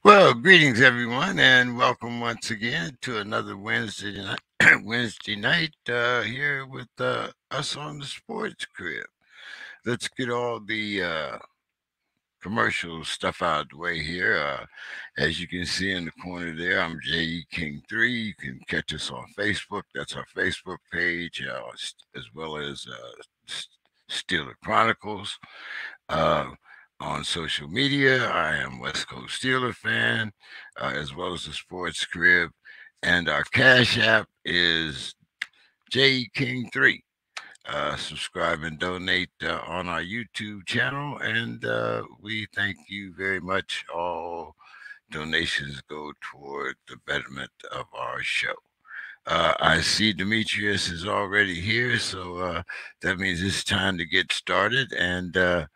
Well, greetings everyone, and welcome once again to another Wednesday night. Wednesday night here with us on the Sports Crib. Let's get all the commercial stuff out of the way here. As you can see in the corner there, I'm JE King 3. You can catch us on Facebook. That's our Facebook page, as well as Steeler Chronicles. Uh, on social media, I am West Coast Steeler fan, as well as the Sports Crib, and our Cash App is J King 3. Subscribe and donate on our YouTube channel, and we thank you very much. All donations go toward the betterment of our show. I see Demetrius is already here, so that means it's time to get started. And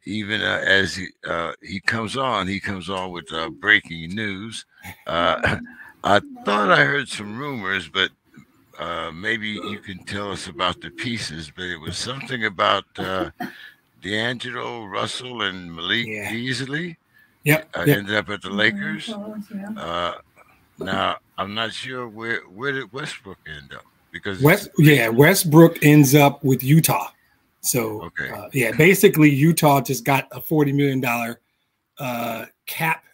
even as he comes on, with breaking news. I thought I heard some rumors, but maybe you can tell us about the pieces. But it was something about D'Angelo Russell and Malik Beasley. Ended up at the Lakers. Now I'm not sure where did Westbrook end up, because Westbrook ends up with Utah. So basically Utah just got a $40 million cap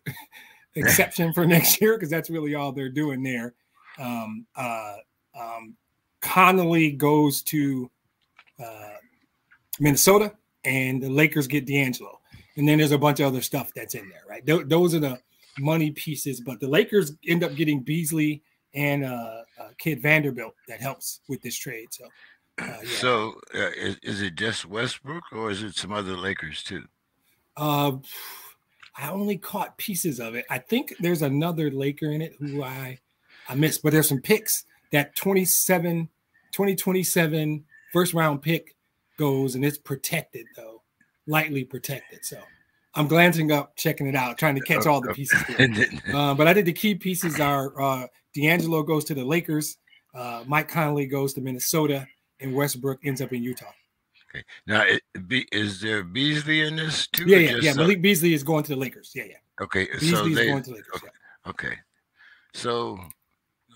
exception for next year, because that's really all they're doing there. Connolly goes to Minnesota, and the Lakers get D'Angelo. And then there's a bunch of other stuff that's in there, right? Those are the money pieces, but the Lakers end up getting Beasley and kid Vanderbilt that helps with this trade. So. So is it just Westbrook, or is it some other Lakers too? I only caught pieces of it. I think there's another Laker in it who I missed, but there's some picks. That 2027 first round pick goes, and it's protected though, lightly protected. So I'm glancing up, checking it out, trying to catch all the pieces. But I think the key pieces are D'Angelo goes to the Lakers, Mike Conley goes to Minnesota, and Westbrook ends up in Utah. Okay. Now, is there Beasley in this too? Yeah. Malik Beasley is going to the Lakers. Yeah. Okay. Beasley is going to the Lakers. Okay. So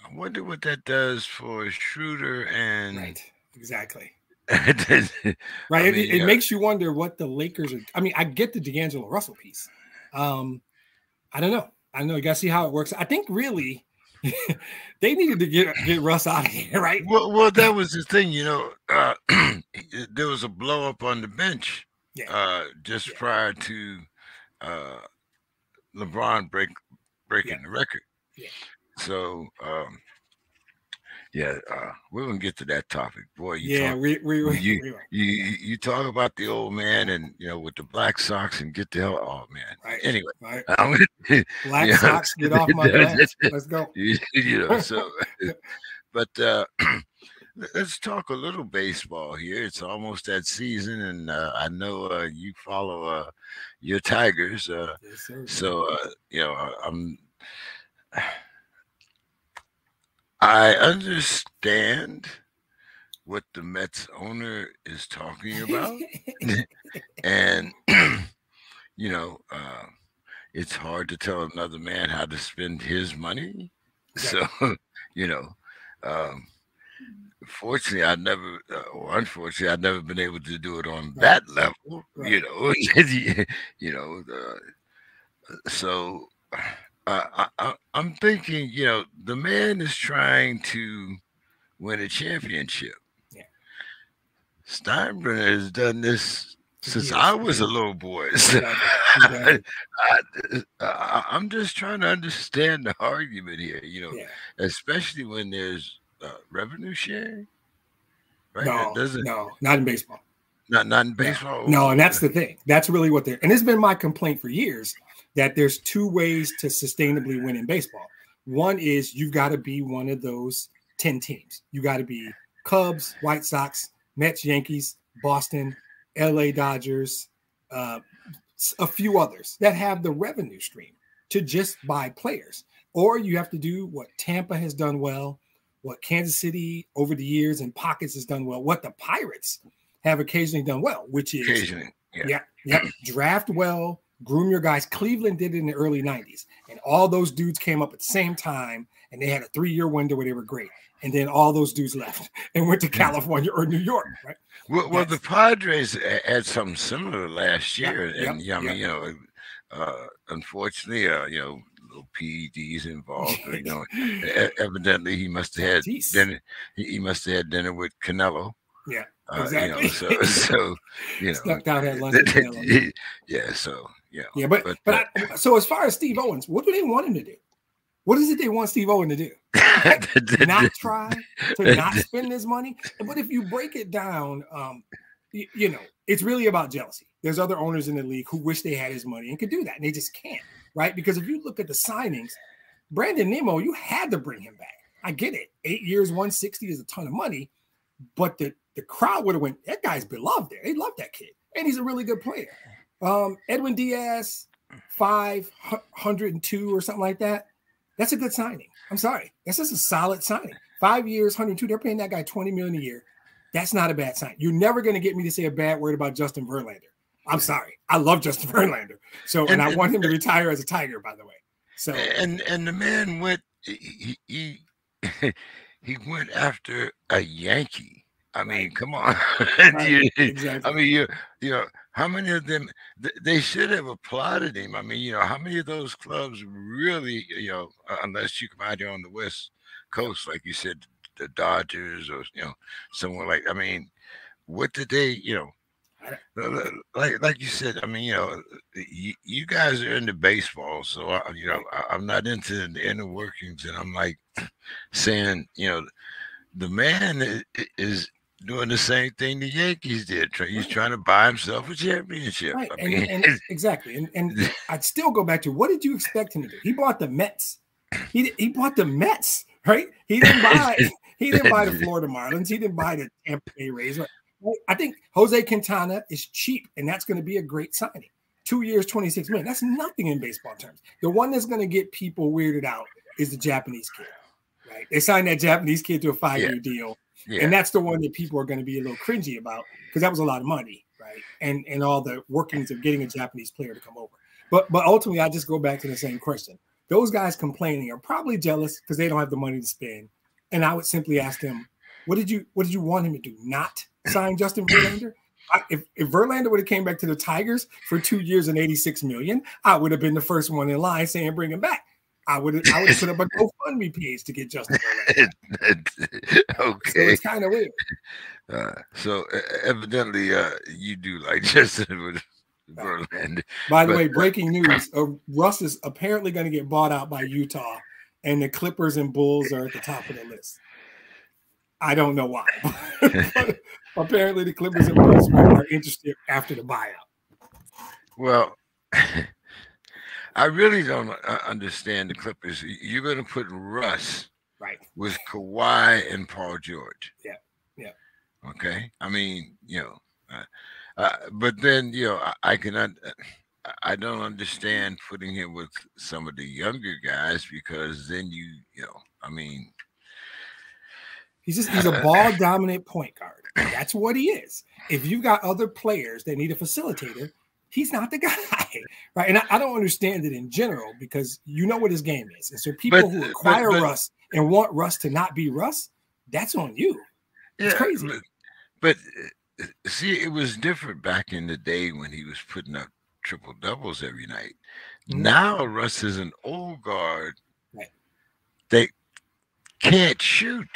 I wonder what that does for Schroeder and. Right. Exactly. Right. It makes you wonder what the Lakers are. I mean, I get the D'Angelo Russell piece. I don't know. You got to see how it works. I think really. They needed to get Russ out of here, right? Well, that was the thing, there was a blow up on the bench, just prior to LeBron breaking the record. Yeah. So, we're gonna get to that topic, boy. You talk about the old man, and with the Black Sox, and get the hell. Oh man. Right. Anyway, right. Black Sox, get off my back. Let's go. So, but let's talk a little baseball here. It's almost that season, and I know you follow your Tigers. Yes, so I understand what the Mets owner is talking about. And, it's hard to tell another man how to spend his money. Exactly. So, fortunately, unfortunately, I've never been able to do it on that level, so I'm thinking, the man is trying to win a championship. Yeah. Steinbrenner has done this since I was a little boy. So I'm just trying to understand the argument here, especially when there's revenue sharing. Right? No, not in baseball. Not in baseball. No, and that's the thing. That's really what they're. And it's been my complaint for years that there's two ways to sustainably win in baseball. One is you've got to be one of those 10 teams. You got to be Cubs, White Sox, Mets, Yankees, Boston, LA Dodgers, a few others that have the revenue stream to just buy players. Or you have to do what Tampa has done well, what Kansas City over the years in pockets has done well, what the Pirates have occasionally done well, which is draft well, Groom your guys. Cleveland did it in the early 90s. And all those dudes came up at the same time, and they had a 3-year window where they were great. And then all those dudes left and went to California or New York, right? Well, the Padres had something similar last year. And, I mean, unfortunately, little PEDs involved. Evidently, he must have had dinner. He must have had dinner with Canelo. Yeah, exactly. Snuck out at lunch with Canelo. Yeah, so yeah. But so as far as Steve Owens, what do they want him to do? What is it they want Steve Owens to do? Not try to not spend his money. But if you break it down, it's really about jealousy. There's other owners in the league who wish they had his money and could do that, and they just can't, right? Because if you look at the signings, Brandon Nimmo, you had to bring him back. I get it. 8 years, 160 is a ton of money, but the crowd would have went, that guy's beloved there. They love that kid, and he's a really good player. Edwin Diaz, 502 or something like that. That's a good signing. I'm sorry. That's just a solid signing. 5 years, 102. They're paying that guy $20 million a year. That's not a bad sign. You're never going to get me to say a bad word about Justin Verlander. I'm sorry. I love Justin Verlander. So, and I want him to retire as a Tiger, by the way. So, and the man went. He went after a Yankee. I mean, come on. Exactly. I mean, how many of them, they should have applauded him. I mean, how many of those clubs really, unless you come out here on the West Coast, like you said, the Dodgers or, somewhere like, I mean, what did they, like you said, I mean, you guys are into baseball, so, I'm not into the inner workings, and I'm like saying, the man is doing the same thing the Yankees did. He's trying to buy himself a championship. Right. I mean, and exactly. And I'd still go back to, what did you expect him to do? He bought the Mets. He bought the Mets, right? He didn't buy the Florida Marlins. He didn't buy the Tampa Bay Rays. I think Jose Quintana is cheap, and that's going to be a great signing. 2 years, $26 million. That's nothing in baseball terms. The one that's going to get people weirded out is the Japanese kid, right? They signed that Japanese kid to a 5-year deal. Yeah. And that's the one that people are going to be a little cringy about, because that was a lot of money, right? And all the workings of getting a Japanese player to come over. But ultimately, I just go back to the same question. Those guys complaining are probably jealous because they don't have the money to spend. And I would simply ask them, what did you want him to do? Not sign Justin Verlander? If Verlander would have came back to the Tigers for 2 years and $86 million, I would have been the first one in line saying bring him back. I would have put up a GoFundMe page to get Justin Verlander. Okay. So it's kind of weird. So evidently you do like Justin Verlander. By the way, breaking news, Russ is apparently going to get bought out by Utah, and the Clippers and Bulls are at the top of the list. I don't know why. But apparently the Clippers and Bulls are interested after the buyout. Well, I really don't understand the Clippers. You're going to put Russ with Kawhi and Paul George. Yeah. Okay. I mean, but then, I don't understand putting him with some of the younger guys, because then I mean. He's a ball dominant point guard. That's what he is. If you've got other players that need a facilitator, he's not the guy, right? And I don't understand it in general, because you know what his game is. And so people who acquire Russ and want Russ to not be Russ, that's on you. It's crazy. But see, it was different back in the day when he was putting up triple doubles every night. Mm-hmm. Now Russ is an old guard. Right. They can't shoot.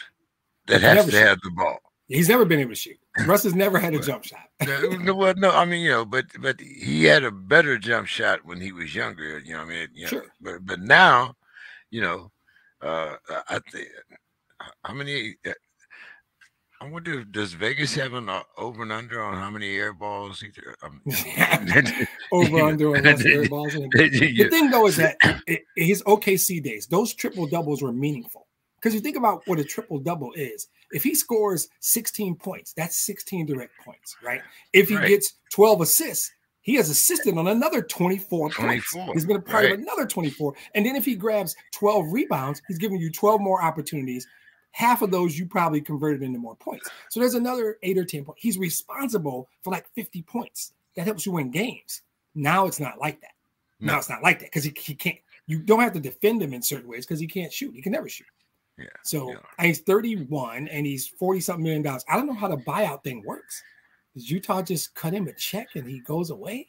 That has to have the ball. He's never been able to shoot. Russ has never had a jump shot. Well, no, I mean, but he had a better jump shot when he was younger. Sure. But now, I think how many. I wonder, does Vegas have an over and under on how many air balls? Over under on those air balls. The thing though is that his OKC days, those triple doubles were meaningful. Because you think about what a triple-double is. If he scores 16 points, that's 16 direct points, right? If he gets 12 assists, he has assisted on another 24 points. He's been a part of another 24. And then if he grabs 12 rebounds, he's giving you 12 more opportunities. Half of those you probably converted into more points. So there's another 8 or 10 points. He's responsible for like 50 points. That helps you win games. Now it's not like that. No. Now it's not like that because he can't. You don't have to defend him in certain ways because he can't shoot. He can never shoot. Yeah. So he's 31 and he's 40-something million dollars. I don't know how the buyout thing works. Does Utah just cut him a check and he goes away?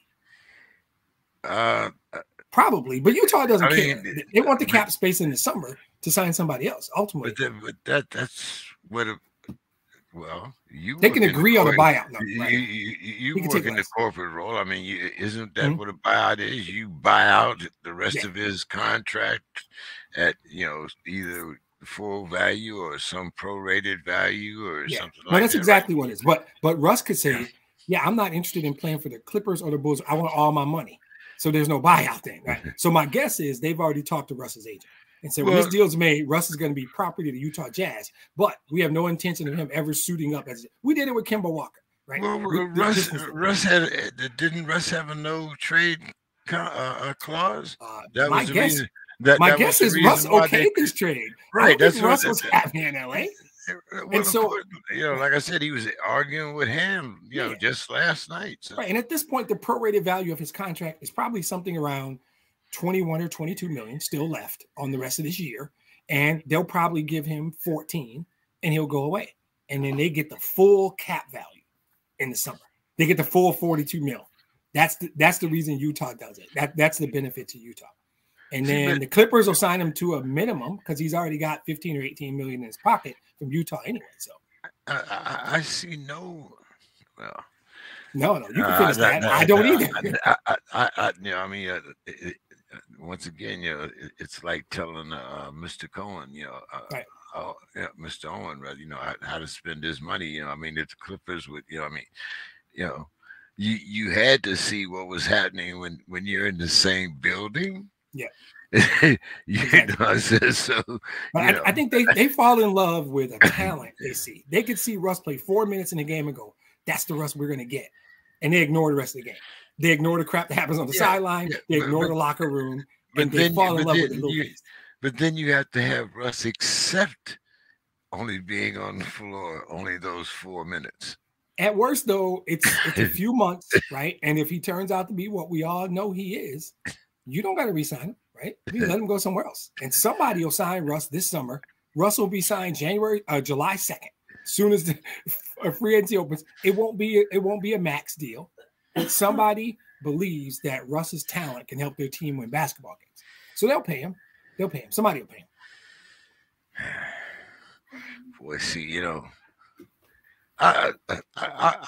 Probably, but Utah doesn't care. They want the cap space in the summer to sign somebody else. Ultimately, but that's what. Well, they can agree on a buyout. No, right? You work in the corporate role. I mean, isn't that what a buyout is? You buy out the rest of his contract at either full value or some prorated value or something like that. That's exactly what it is. But Russ could say, I'm not interested in playing for the Clippers or the Bulls. I want all my money. So there's no buyout thing, right? So my guess is they've already talked to Russ's agent and said, when this deal's made, Russ is going to be property of the Utah Jazz, but we have no intention of him ever suiting up as we did it with Kemba Walker, right? Well, Russ didn't Russ have a no trade clause? My guess is Russ okayed this trade. Right. That's Russ was happy in LA. And so, like I said, he was arguing with him, just last night. So. Right. And at this point, the prorated value of his contract is probably something around 21 or 22 million still left on the rest of this year. And they'll probably give him 14 and he'll go away. And then they get the full cap value in the summer. They get the full 42 mil. That's the reason Utah does it. That's the benefit to Utah. And then the Clippers will sign him to a minimum because he's already got 15 or 18 million in his pocket from Utah anyway. So I see no. Well, no, you can finish that. I don't either. Once again, it's like telling Mr. Cohen, right. Mr. Owen, rather, how to spend his money. If the Clippers would, you had to see what was happening when you're in the same building. Yeah. Exactly. So I think they fall in love with a talent they see. They could see Russ play 4 minutes in the game and go, that's the Russ we're going to get. And they ignore the rest of the game. They ignore the crap that happens on the sideline. They ignore the locker room. And they fall in love with the little piece. But then you have to have Russ accept only being on the floor, only those 4 minutes. At worst, though, it's a few months, right? And if he turns out to be what we all know he is, you don't got to re-sign him, right? You let him go somewhere else. And somebody will sign Russ this summer. Russ will be signed July 2nd. As soon as the free agency opens, it won't be a max deal. But somebody believes that Russ's talent can help their team win basketball games. So they'll pay him. Somebody will pay him. Boy, see, I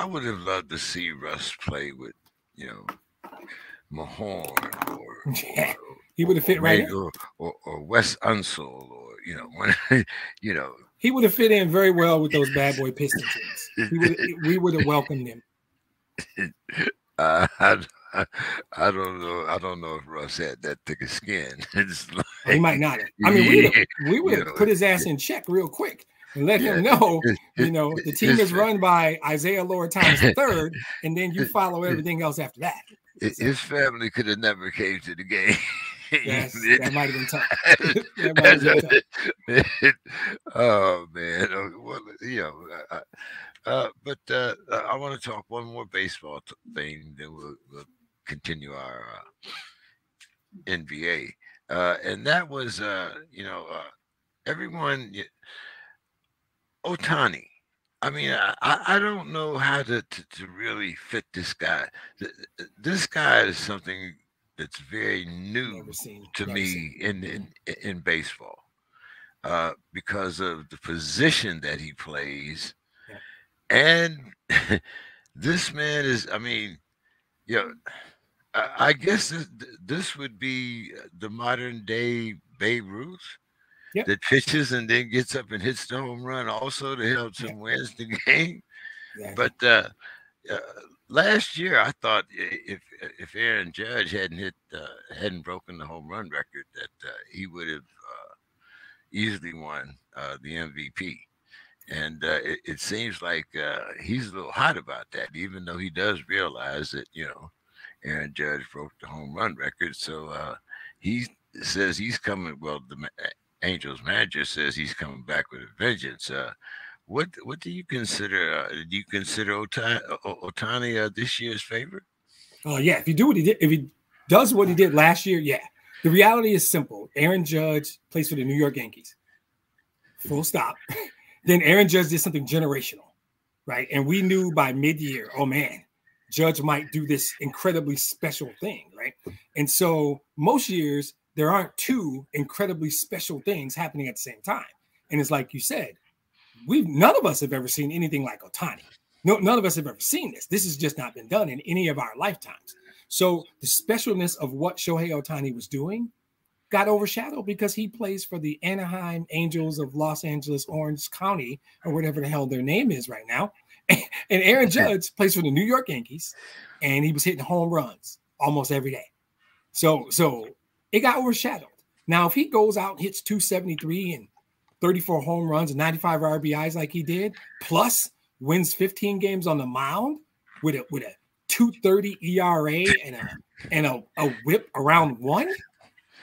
would have loved to see Russ play with, Mahorn or he would have fit right in. Or Wes Unseld or he would have fit in very well with those bad boy Piston teams. We would have welcomed him. I don't know. I don't know if Russ had that thick of skin. He might not have. We would have put his ass in check real quick and let him know, the team is run by Isaiah Lord Thomas III, and then you follow everything else after that. His family could have never came to the game. Yes, that might have been tough. Oh man! But I want to talk one more baseball thing. Then we'll continue our NBA, and that was everyone. Ohtani. I don't know how to really fit this guy. This guy is something that's very new to me in baseball because of the position that he plays. Yeah. And this man is, I guess this would be the modern day Babe Ruth. Yep. That pitches and then gets up and hits the home run also to help him win the game. Yeah. But last year, I thought if Aaron Judge hadn't broken the home run record, that he would have easily won the MVP. And it seems like he's a little hot about that, even though he does realize that Aaron Judge broke the home run record. So he says he's coming. Well, the Angels manager says he's coming back with a vengeance. What do you consider? Do you consider Ohtani this year's favorite? Yeah, if he does what he did last year, yeah. The reality is simple. Aaron Judge plays for the New York Yankees. Full stop. Then Aaron Judge did something generational, right? And we knew by mid-year, oh man, Judge might do this incredibly special thing, right? And so most years there aren't two incredibly special things happening at the same time. And it's like you said, none of us have ever seen anything like Ohtani. No, none of us have ever seen this. This has just not been done in any of our lifetimes. So the specialness of what Shohei Ohtani was doing got overshadowed because he plays for the Anaheim Angels of Los Angeles, Orange County, or whatever the hell their name is right now. And Aaron Judge plays for the New York Yankees, and he was hitting home runs almost every day. So it got overshadowed. Now, if he goes out and hits 273 and 34 home runs and 95 RBIs like he did, plus wins 15 games on the mound with a 2.30 ERA and a whip around 1,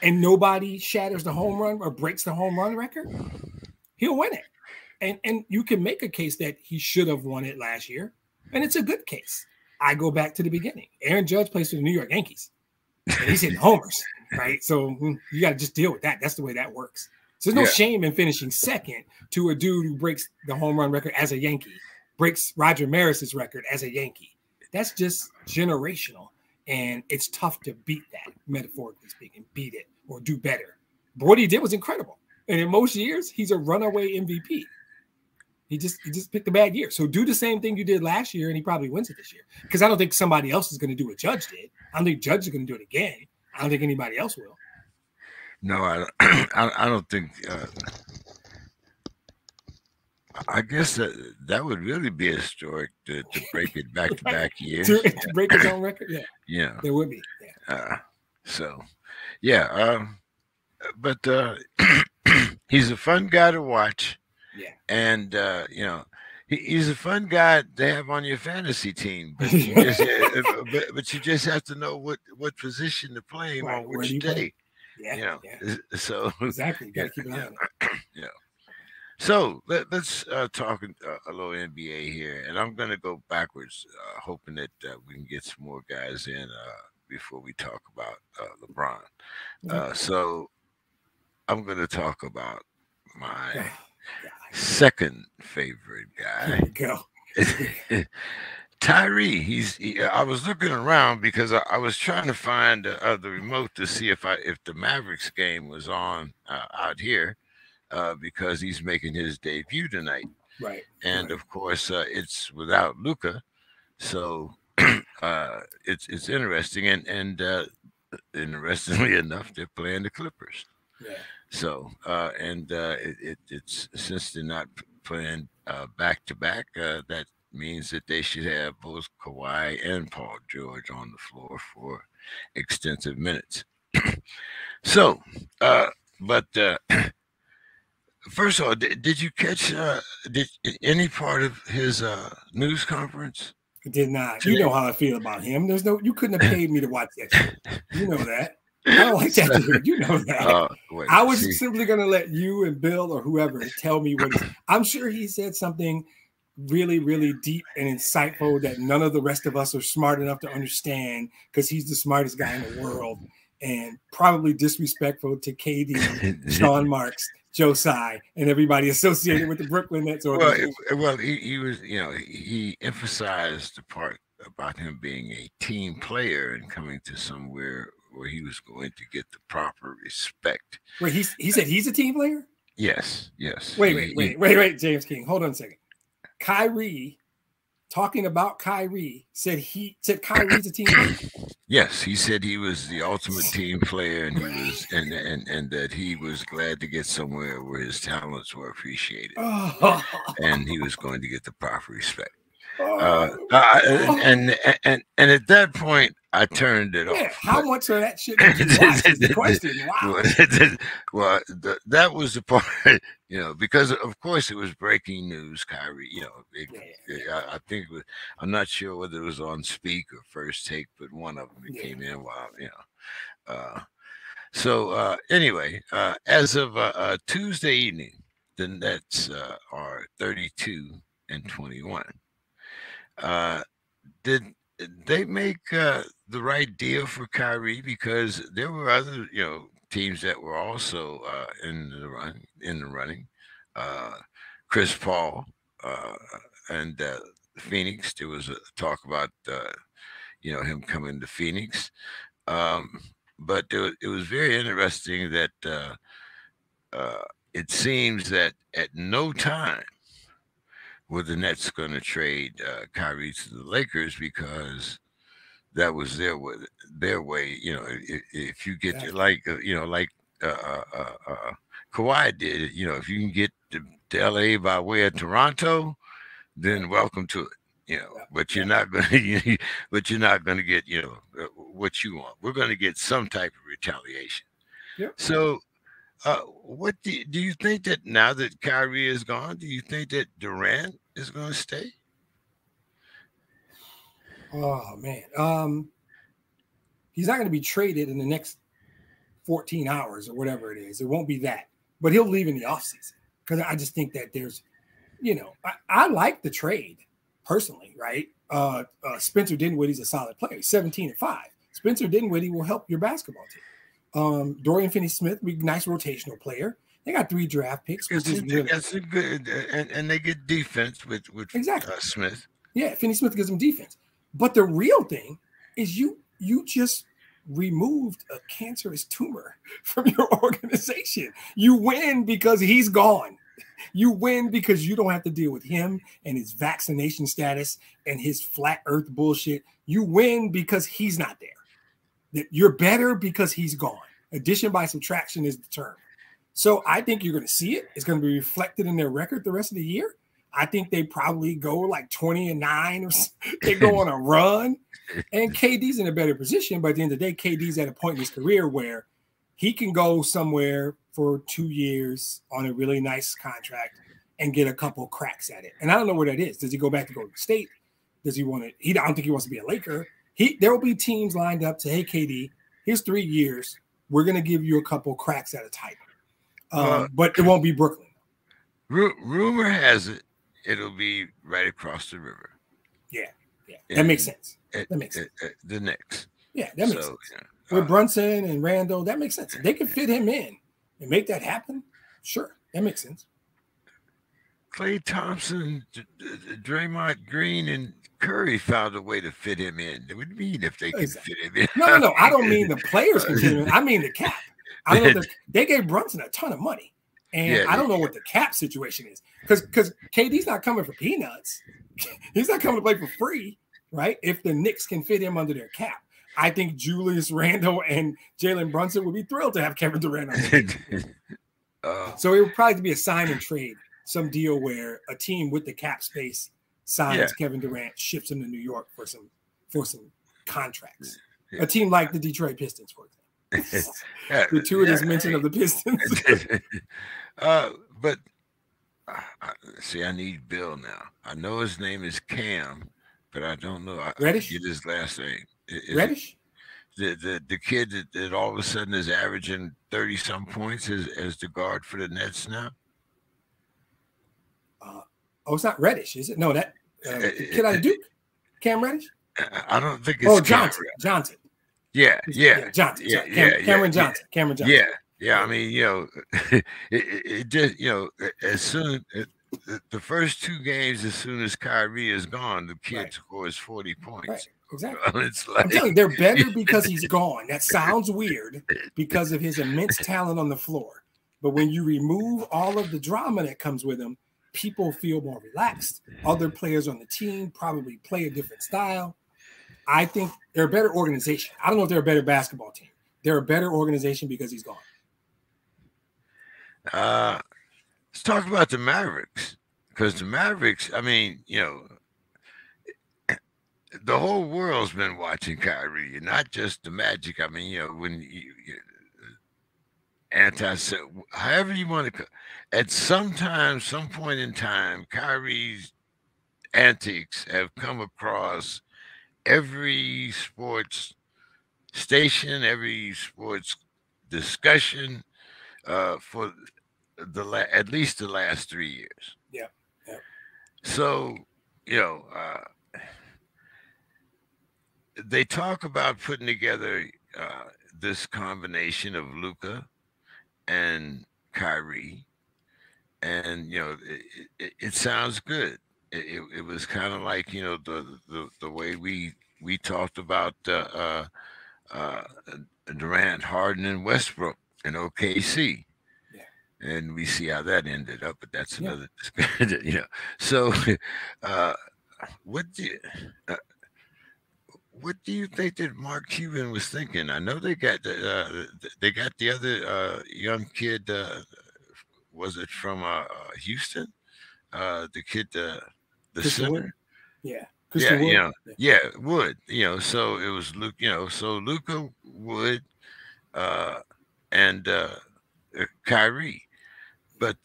and nobody shatters the home run or breaks the home run record, he'll win it. And you can make a case that he should have won it last year, and it's a good case. I go back to the beginning. Aaron Judge plays for the New York Yankees, and he's hitting homers, right? So you got to just deal with that. That's the way that works. So there's no shame in finishing second to a dude who breaks the home run record as a Yankee, breaks Roger Maris's record as a Yankee. That's just generational, and it's tough to beat that, metaphorically speaking, beat it or do better. But what he did was incredible. And in most years, he's a runaway MVP. He just picked a bad year. So do the same thing you did last year, and he probably wins it this year. Because I don't think somebody else is going to do what Judge did. I don't think Judge is going to do it again. I don't think anybody else will. No, I don't think. I guess that would really be historic to break it back-to-back years. to break his own record, yeah. Yeah, there would be. Yeah. But he's a fun guy to watch. Yeah, and he's a fun guy to have on your fantasy team. But but you just have to know what position to play him on which day. Yeah, So exactly. You got to keep an eye on it. Yeah. So let's talk a little NBA here, and I'm going to go backwards, hoping that we can get some more guys in before we talk about LeBron. So I'm going to talk about my second favorite guy. Here we go. Tyree. I was looking around because I was trying to find the remote to see if the Mavericks game was on out here, because he's making his debut tonight. Right. And of course, it's without Luka, so it's interesting. And interestingly enough, they're playing the Clippers. Yeah. So it's since they're not playing back to back, that means that they should have both Kawhi and Paul George on the floor for extensive minutes. So, but first of all, did you catch did any part of his news conference? I did not. You know how I feel about him. You couldn't have paid me to watch that shit. You know that. I don't like that dude. You know that. I was simply going to let you and Bill or whoever tell me what. I'm sure he said something really, really deep and insightful that none of the rest of us are smart enough to understand, because he's the smartest guy in the world, and probably disrespectful to KD, Sean Marks, Joe Tsai, and everybody associated with the Brooklyn Nets. Well, he was, he emphasized the part about him being a team player and coming to somewhere where he was going to get the proper respect. Wait, he said he's a team player? Yes. Wait, James King. Hold on a second. Kyrie, talking about Kyrie, said Kyrie's a team player. Yes, he said he was the ultimate team player, and he was and that he was glad to get somewhere where his talents were appreciated, and he was going to get the proper respect. And at that point, I turned it off. How much of that shit did you watch? Is the question. Wow. Well, that was the part, because of course it was breaking news. Kyrie, I think it was. I'm not sure whether it was on Speak or First Take, but one of them came in while So anyway, as of Tuesday evening, the Nets are 32-21. they make the right deal for Kyrie because there were other teams that were also in the running. Uh, Chris Paul uh, and Phoenix. There was a talk about him coming to Phoenix. Um, but it was very interesting that uh, it seems that at no time were the Nets going to trade Kyrie to the Lakers because that was their way. If you get Exactly. like Kawhi did. If you can get to LA by way of Toronto, then welcome to it. Yeah. But Yeah. you're not going to, but you're not going to get, what you want. We're going to get some type of retaliation. Yep. So, what do you think that now that Kyrie is gone, do you think that Durant is going to stay? Oh man. He's not going to be traded in the next 14 hours or whatever it is. It won't be that, but he'll leave in the offseason because I just think that there's, I like the trade personally, right? Spencer Dinwiddie's a solid player, 17-5. Spencer Dinwiddie will help your basketball team. Dorian Finney-Smith, nice rotational player. They got 3 draft picks, which is really that's a good, and they get defense with exactly Smith. Yeah, Finney-Smith gives them defense. But the real thing is you just removed a cancerous tumor from your organization. You win because he's gone. You win because you don't have to deal with him and his vaccination status and his flat earth bullshit. You win because he's not there. You're better because he's gone. Addition by subtraction is the term. So I think you're going to see it. It's going to be reflected in their record the rest of the year. I think they probably go like 20-9 or they go on a run. And KD's in a better position. But at the end of the day, KD's at a point in his career where he can go somewhere for 2 years on a really nice contract and get a couple cracks at it. And I don't know where that is. Does he go back to Golden State? Does he want to? I don't think he wants to be a Laker. There will be teams lined up to, hey, KD, here's 3 years. We're going to give you a couple cracks at a title. But it won't be Brooklyn. Rumor has it it'll be right across the river. Yeah. That makes sense. That makes sense. The Knicks. Yeah, that makes sense. With Brunson and Randall, that makes sense. If they can fit him in and make that happen, sure, that makes sense. Klay Thompson, Draymond Green, and Curry found a way to fit him in. What do you mean if they can fit him in? No. I don't mean the players can fit him in. I mean the cap. I don't know. They gave Brunson a ton of money. And I don't know what the cap situation is. Because KD's not coming for peanuts. He's not coming to play for free, right? If the Knicks can fit him under their cap. I think Julius Randle and Jalen Brunson would be thrilled to have Kevin Durant on the team. So it would probably be a sign and trade, some deal where a team with the cap space signs Kevin Durant, ships him to New York for some contracts. A team like the Detroit Pistons, for example. Gratuitous mention of the Pistons. But see, I need Bill now. I know his name is Cam, but I don't know. Reddish? I get his last name. Reddish? The kid that all of a sudden is averaging 30-some points as the guard for the Nets now? It's not Reddish, is it? No, that kid out of Duke? Cam Reddish? I don't think it's Johnson. Yeah, Johnson. Cameron Johnson. Yeah. I mean, it just, as soon the first 2 games, as soon as Kyrie is gone, the kid scores 40 points. Right. Exactly. It's like, I'm telling you, they're better because he's gone. That sounds weird because of his immense talent on the floor. But when you remove all of the drama that comes with him, people feel more relaxed. Other players on the team probably play a different style. I think they're a better organization. I don't know if they're a better basketball team. They're a better organization because he's gone. Let's talk about the Mavericks. Because the Mavericks, I mean, the whole world's been watching Kyrie, and not just the Magic. I mean, when however you want to, at some point in time, Kyrie's antics have come across every sports station, every sports discussion for at least the last 3 years. Yeah. So, they talk about putting together this combination of Luca and Kyrie, and it sounds good. It was kind of like the way we talked about uh, Durant, Harden, and Westbrook in OKC, and we see how that ended up. But that's another discussion. So, uh, what do you, uh, what do you think that Mark Cuban was thinking? I know they got the other young kid. Was it from Houston? The kid, the Christian Wood? center. Yeah. Yeah, Christian Wood? Wood. So it was Luke. So Luca Wood, uh, and Kyrie. But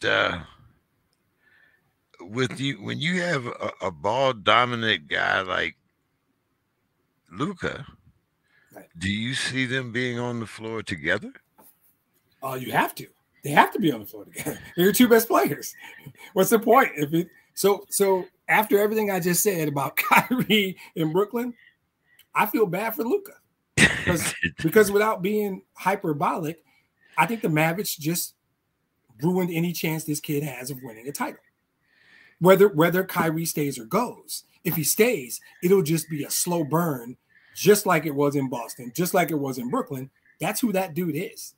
with you, when you have a ball dominant guy like Luca, Right. do you see them being on the floor together? Oh, you have to. They have to be on the floor together. They're your two best players. What's the point? So after everything I just said about Kyrie in Brooklyn, I feel bad for Luca because without being hyperbolic, I think the Mavericks just ruined any chance this kid has of winning a title. Whether Kyrie stays or goes. If he stays, it'll just be a slow burn, just like it was in Boston, just like it was in Brooklyn. That's who that dude is.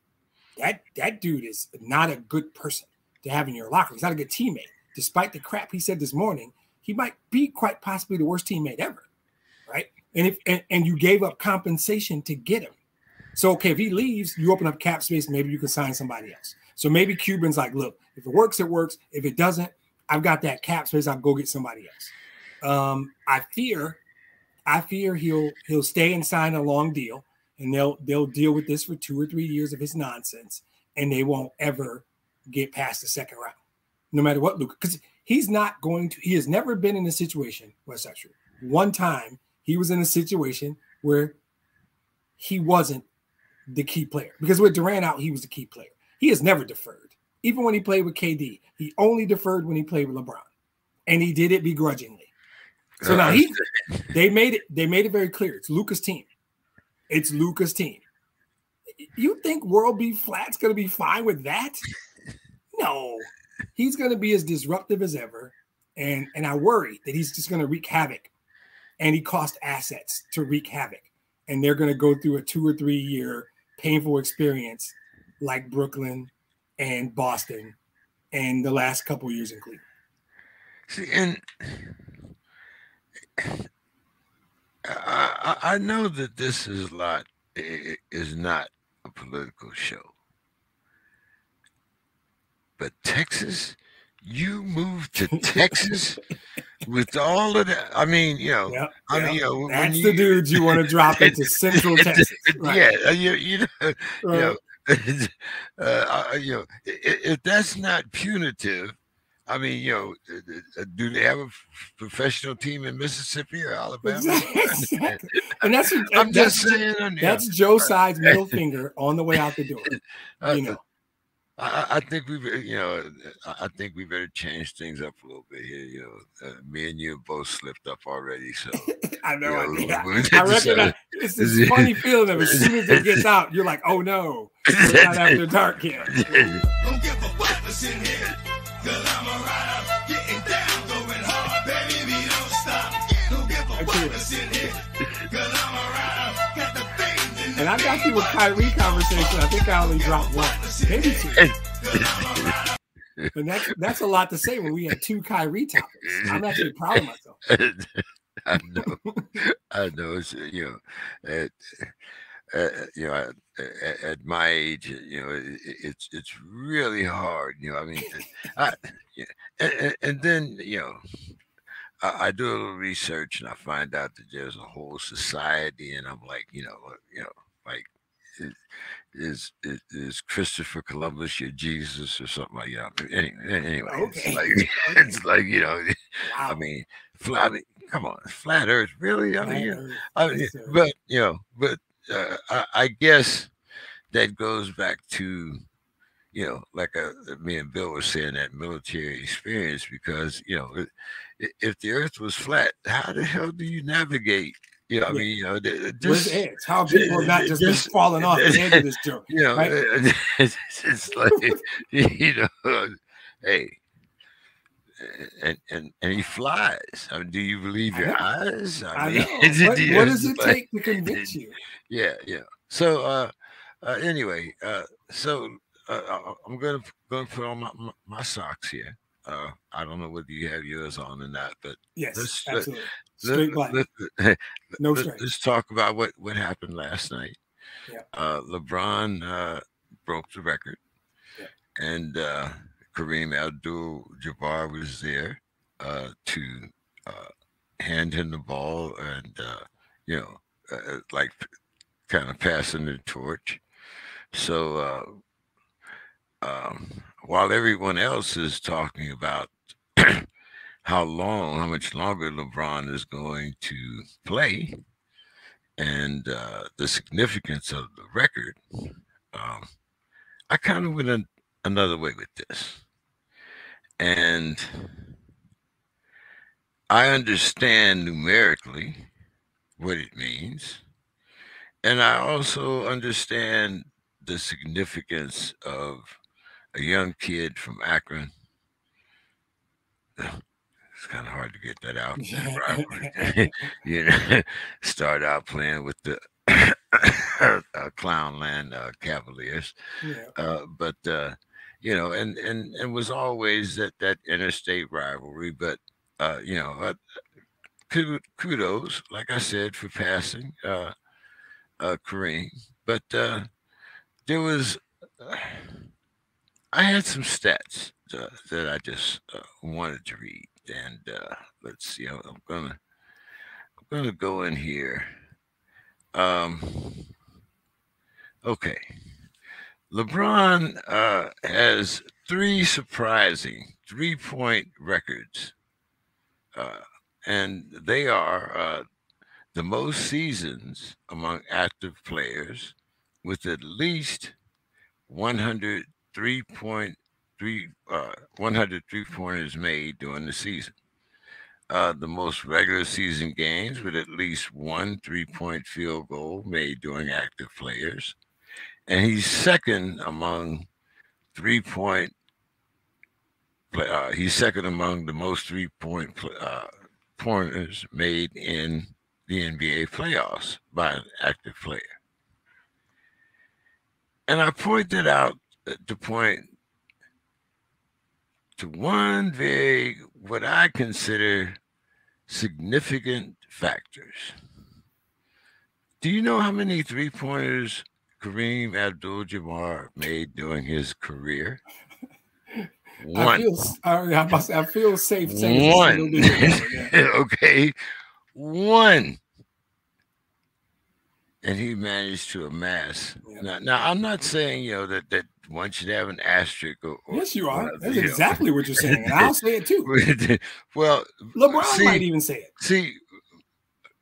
That dude is not a good person to have in your locker. He's not a good teammate. Despite the crap he said this morning, he might be quite possibly the worst teammate ever, right? And you gave up compensation to get him. So, okay, if he leaves, you open up cap space, maybe you can sign somebody else. So maybe Cuban's like, look, if it works, it works. If it doesn't, I've got that cap space. I'll go get somebody else. I fear he'll stay and sign a long deal, and they'll deal with this for 2 or 3 years of his nonsense, and they won't ever get past the second round, no matter what, Luka. Because he has never been in a situation, well, that's not true. One time he was in a situation where he wasn't the key player. Because with Durant out, he was the key player. He has never deferred. Even when he played with KD, he only deferred when he played with LeBron. And he did it begrudgingly. So now they made it very clear. It's Luka's team. It's Luka's team. You think World B. Flat's going to be fine with that? No. He's going to be as disruptive as ever. And I worry that he's just going to wreak havoc. And he cost assets to wreak havoc. And they're going to go through a 2 or 3 year painful experience like Brooklyn and Boston and the last couple years in Cleveland. See, and I know that this is not a political show, but Texas, you moved to Texas with all of that. I mean, that's the dudes you want to drop into Central Texas. Right? Yeah, if that's not punitive. I mean, do they have a professional team in Mississippi or Alabama? Exactly. And I'm just saying. That's Joe Side's middle finger on the way out the door. I think I think we better change things up a little bit here. Me and you have both slipped up already, so I know. I reckon it's this funny feeling of as soon as it gets out, you're like, oh no, we're not after dark yet. Don't give a fuck what's in here. Cause I'm a rider, getting down, going hard, baby, we don't stop. Don't give a fuck what's in here. Cause I'm a rider, got the things in the and I got you with Kyrie conversation. I think I only dropped one, maybe two. And that's a lot to say when we had 2 Kyrie topics. I'm actually proud of myself. I know. It's, at my age, it's really hard. I mean, and then I do a little research and I find out that there's a whole society, and I'm like, like is Christopher Columbus your Jesus or something like that? Anyway, okay. It's like wow. I mean, come on, flat Earth, really? I guess that goes back to like me and Bill were saying, that military experience, because if the Earth was flat, how the hell do you navigate You know, I Yeah. mean, you know, Where's just, Edge? How people have not just been falling off the edge of this joke, you know, right? it's like, you know, hey, and he flies. I mean, do you believe I your know. eyes? I mean, know. But you know, what it's does it just like, take to convince you? yeah, yeah. So, anyway, so I'm gonna put on my socks here. I don't know whether you have yours on or not, but Yes, let's absolutely. let, Straight black. No strings. let's talk about what happened last night. Yeah. LeBron broke the record, Yeah. and Kareem Abdul-Jabbar was there to uh, hand him the ball and you know like kind of passing the torch. So while everyone else is talking about how much longer LeBron is going to play, and the significance of the record, um, I kind of went another way with this. And I understand numerically what it means. And I also understand the significance of a young kid from Akron. It's kind of hard to get that out. You know, start out playing with the Clownland Cavaliers. Yeah. But you know, and was always that interstate rivalry. But you know, kudos, like I said, for passing Kareem. But there was, I had some stats that I just wanted to read, and let's see. I'm gonna go in here. Um, okay. LeBron has three surprising 3-point records, uh, and they are the most seasons among active players with at least 100 3-pointers made during the season. The most regular season games with at least one 3-point field goal made during active players. And he's second among 3-point. He's second among the most 3-point pointers made in the NBA playoffs by an active player. And I pointed out to point to one very, what I consider significant factors. Do you know how many 3-pointers Kareem Abdul-Jabbar made during his career? One. I feel safe saying one. Yeah. Okay, one. And he managed to amass. Yeah. Now, I'm not saying, you know, that one should have an asterisk. Yes, you are. That's exactly what you're saying, and I'll say it too. Well, LeBron might even say it. See,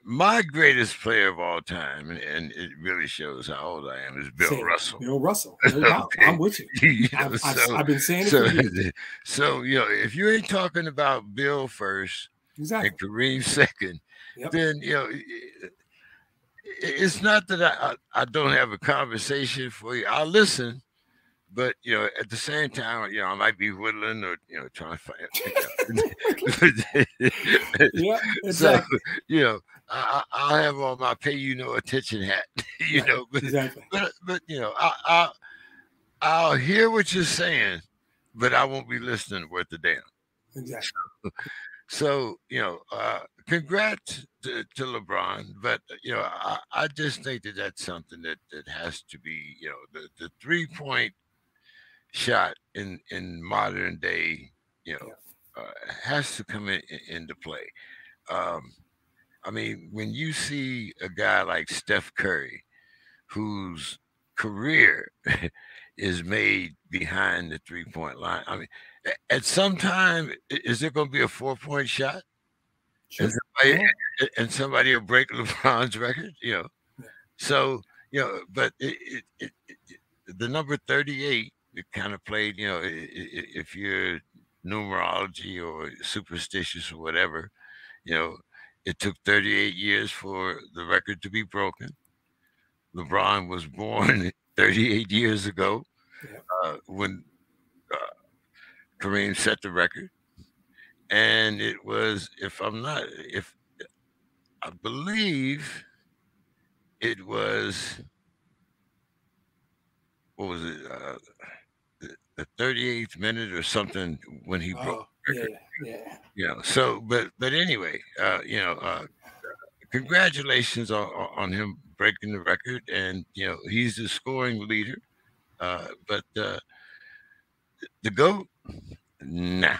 my greatest player of all time, and it really shows how old I am, is Bill Russell. Bill Russell. Okay. I'm with you. You know, I've been saying it for years. So, you know, if you ain't talking about Bill first and Kareem second, then, you know, it's not that I don't have a conversation for you. I'll listen, but you know, at the same time, you know, I might be whittling or you know trying to find. Yeah, exactly. So you know, I'll have on my pay you no attention hat. You know, but you know, I'll hear what you're saying, but I won't be listening worth a damn. Exactly. So you know, congrats to LeBron, but you know, I just think that's something that has to be, you know, the 3-point shot in modern day, you know, has to come into play. I mean, when you see a guy like Steph Curry, whose career is made behind the 3-point line, I mean, at some time, is there going to be a 4-point shot? Sure. And somebody will break LeBron's record, you know. So, you know, but the number 38, it kind of played, you know, if you're numerology or superstitious or whatever, you know, it took 38 years for the record to be broken. LeBron was born 38 years ago when Kareem set the record. And it was, if I believe it was, what was it, the 38th minute or something when he broke the record. So, but anyway, congratulations on him breaking the record, and he's the scoring leader. But the GOAT, nah.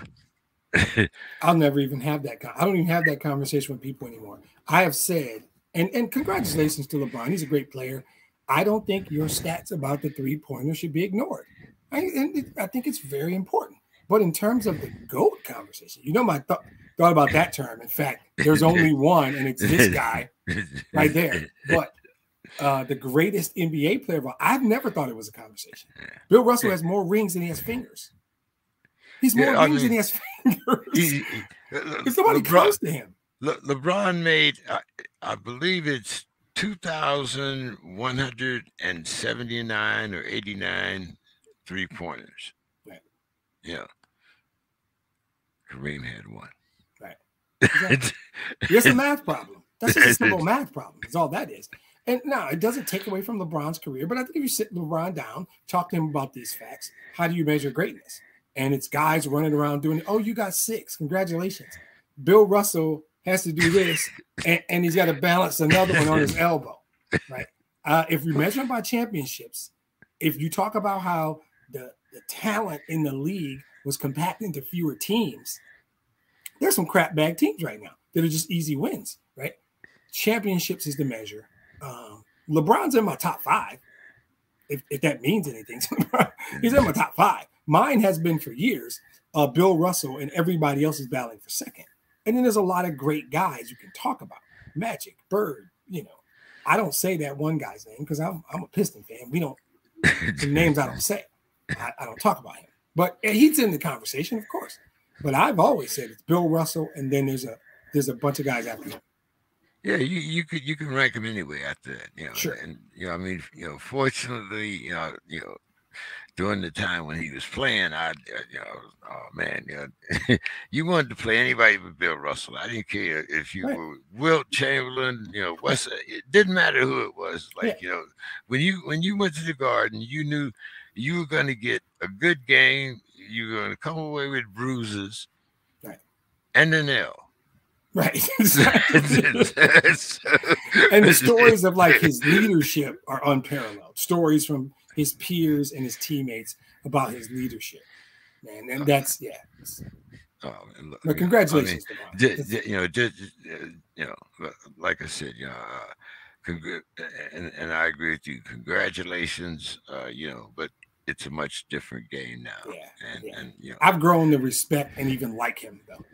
I'll never even have that. I don't even have that conversation with people anymore. I have said, and congratulations to LeBron. He's a great player. I don't think your stats about the three-pointer should be ignored. I think it's very important. But in terms of the GOAT conversation, my thought about that term. In fact, there's only one, and it's this guy right there. But the greatest NBA player of all, I've never thought it was a conversation. Bill Russell has more rings than he has fingers. He's more rings than he has fingers. There's nobody close to him. LeBron made, I believe it's 2,179 or 89 three-pointers. Right. Yeah. Kareem had one. Right. Exactly. It's a math problem. That's just a simple math problem. That's all that is. And no, it doesn't take away from LeBron's career, but I think if you sit LeBron down, talk to him about these facts, how do you measure greatness? And it's guys running around doing, oh, you got 6. Congratulations. Bill Russell has to do this, and he's got to balance another one on his elbow, right? If we measure by championships, if you talk about how the talent in the league was compacted into fewer teams, there's some crap bag teams right now that are just easy wins, right? Championships is the measure. LeBron's in my top 5, if that means anything. He's in my top 5. Mine has been for years. Bill Russell and everybody else is battling for second. And then there's a lot of great guys you can talk about. Magic, Bird, I don't say that one guy's name because I'm a Piston fan. We don't, the names I don't say. I don't talk about him. But he's in the conversation, of course. But I've always said it's Bill Russell, and then there's a bunch of guys after him. Yeah, you can rank him anyway after that. Sure. And fortunately, during the time when he was playing, you wanted to play anybody but Bill Russell. I didn't care if you were Wilt Chamberlain, West. It didn't matter who it was. Like when you went to the Garden, you knew you were going to get a good game. You were going to come away with bruises, and an L. Right. And the stories of like his leadership are unparalleled. Stories from his peers and his teammates about his leadership, man. And that's but congratulations, like I said, and I agree with you. Congratulations, but it's a much different game now. And I've grown to respect and even like him, though.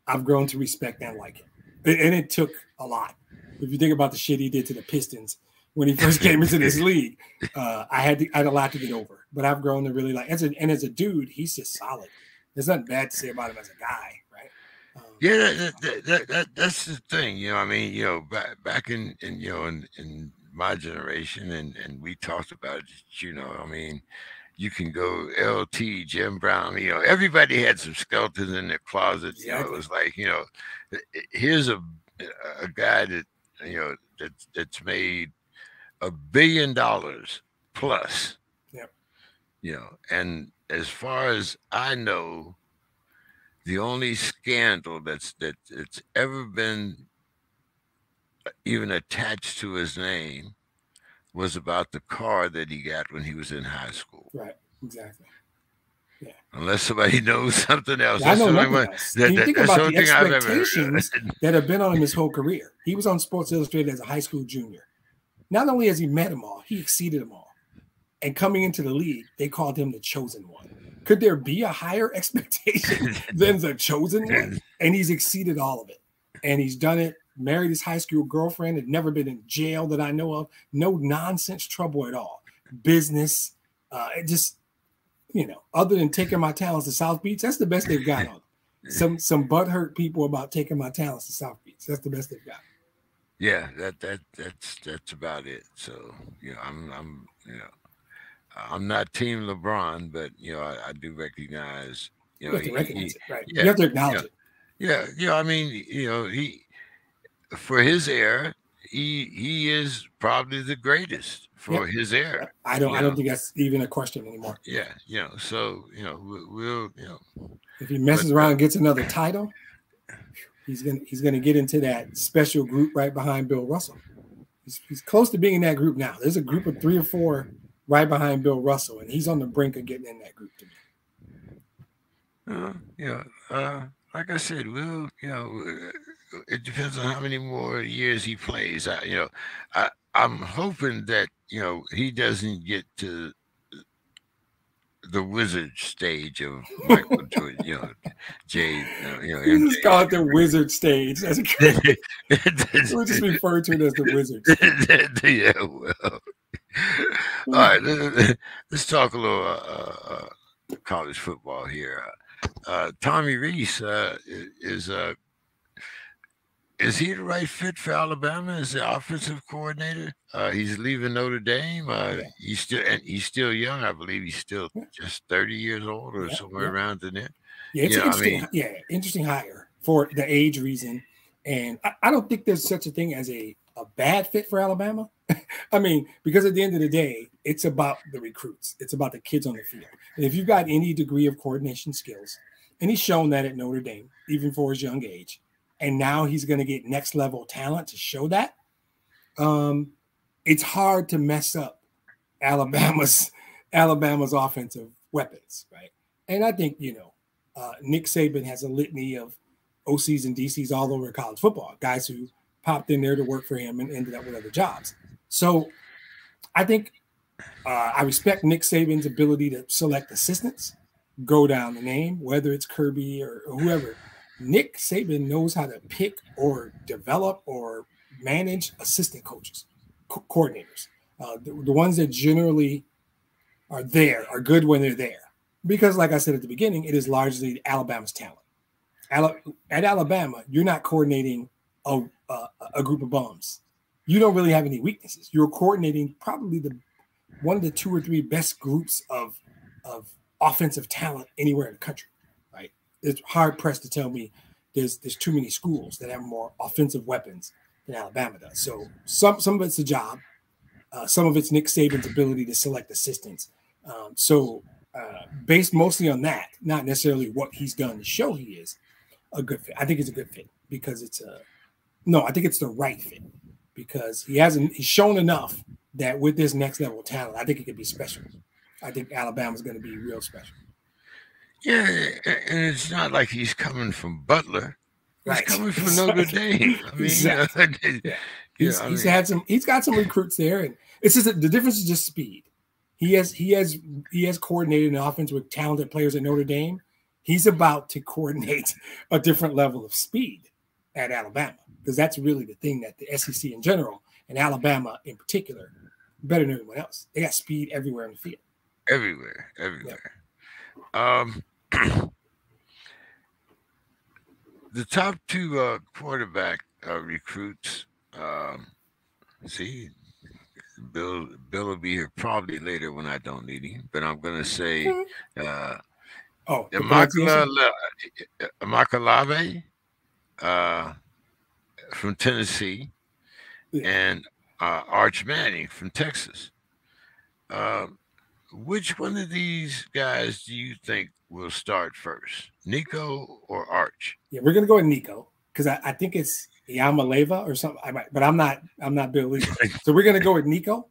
I've grown to respect and like him, and it took a lot. If you think about the shit he did to the Pistons when he first came into this league, I had a lot to get over. But I've grown to really like. As a dude, he's just solid. There's nothing bad to say about him as a guy, right? That's the thing. Back in my generation, and we talked about it. You can go LT, Jim Brown, everybody had some skeletons in their closet. It was like, here's a guy that, that's made $1 billion plus. Yep. And as far as I know, the only scandal that's ever been even attached to his name was about the car that he got when he was in high school. Right, exactly. Yeah. Unless somebody knows something else. I know nothing else. You think about the expectations that have been on him his whole career. He was on Sports Illustrated as a high school junior. Not only has he met them all, he exceeded them all. And coming into the league, they called him the chosen one. Could there be a higher expectation than the chosen one? And he's exceeded all of it. And he's done it. Married his high school girlfriend, had never been in jail that I know of. No nonsense trouble at all. Business, other than taking my talents to South Beach, that's the best they've got on him. some butthurt people about taking my talents to South Beach. That's the best they've got. Yeah, that's about it. So I'm I'm not Team LeBron, but I do recognize You have to recognize it, right? yeah You have to acknowledge it. I mean he for his era he is probably the greatest for his era. I don't think that's even a question anymore. Yeah, so we'll if he messes around and gets another title, he's gonna get into that special group right behind Bill Russell. He's close to being in that group now. There's a group of 3 or 4 right behind Bill Russell, and he's on the brink of getting in that group to me. Like I said, it depends on how many more years he plays. I'm hoping that he doesn't get to the wizard stage of Michael Jordan. Jay. You just call it the wizard stage. That's we'll just refer to it as the wizard stage. Yeah, well. All right, let's talk a little college football here. Tommy Rees is he the right fit for Alabama as the offensive coordinator? He's leaving Notre Dame. He's still young. I believe he's still just 30 years old or somewhere around in there. Yeah, it's interesting hire for the age reason. And I don't think there's such a thing as a bad fit for Alabama. I mean, because at the end of the day, it's about the recruits. It's about the kids on the field. And if you've got any degree of coordination skills, and he's shown that at Notre Dame, even for his young age, and now he's going to get next level talent to show that, it's hard to mess up Alabama's offensive weapons, right? And I think, Nick Saban has a litany of OCs and DCs all over college football, guys who popped in there to work for him and ended up with other jobs. So I think I respect Nick Saban's ability to select assistants, go down the name, whether it's Kirby or whoever. Nick Saban knows how to pick or develop or manage assistant coaches, coordinators. The ones that generally are good when they're there. Because like I said at the beginning, it is largely Alabama's talent. At Alabama, you're not coordinating a group of bums. You don't really have any weaknesses. You're coordinating probably one of the 2 or 3 best groups of offensive talent anywhere in the country, right? It's hard pressed to tell me there's too many schools that have more offensive weapons than Alabama does. So some of it's the job, some of it's Nick Saban's ability to select assistants. Based mostly on that, not necessarily what he's done to show he is a good fit. I think it's a good fit because I think it's the right fit because he's shown enough that with this next level talent, I think it could be special. I think Alabama's going to be real special. Yeah, and it's not like he's coming from Butler. He's coming from Notre Dame. I mean, exactly. He's got some recruits there, and it's just the difference is just speed. He has coordinated an offense with talented players at Notre Dame. He's about to coordinate a different level of speed at Alabama because that's really the thing that the SEC in general and Alabama in particular better than everyone else. They got speed everywhere in the field. Everywhere. Yeah. The top 2 quarterback recruits. Bill will be here probably later when I don't need him, but I'm going to say Makalave from Tennessee and Arch Manning from Texas. Which one of these guys do you think will start first, Nico or Arch? Yeah, we're going to go with Nico because I think it's Yamaleva or something. But I'm not Bill Lee. So we're going to go with Nico.